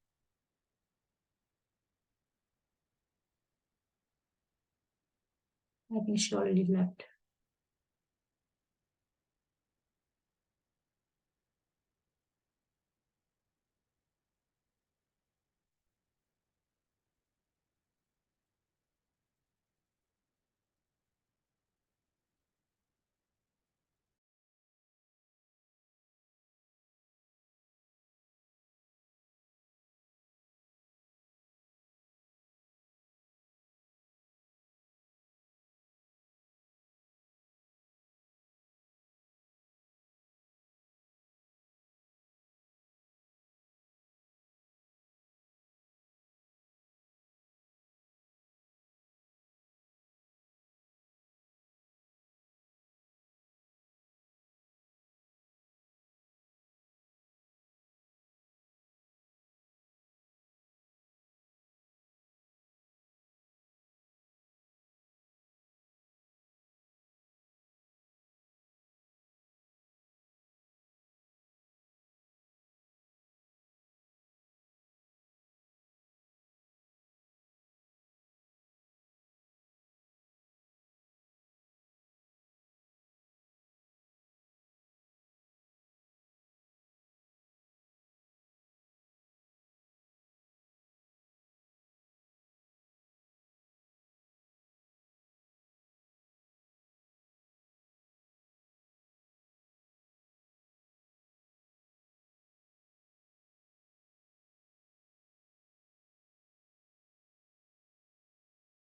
I think she already left.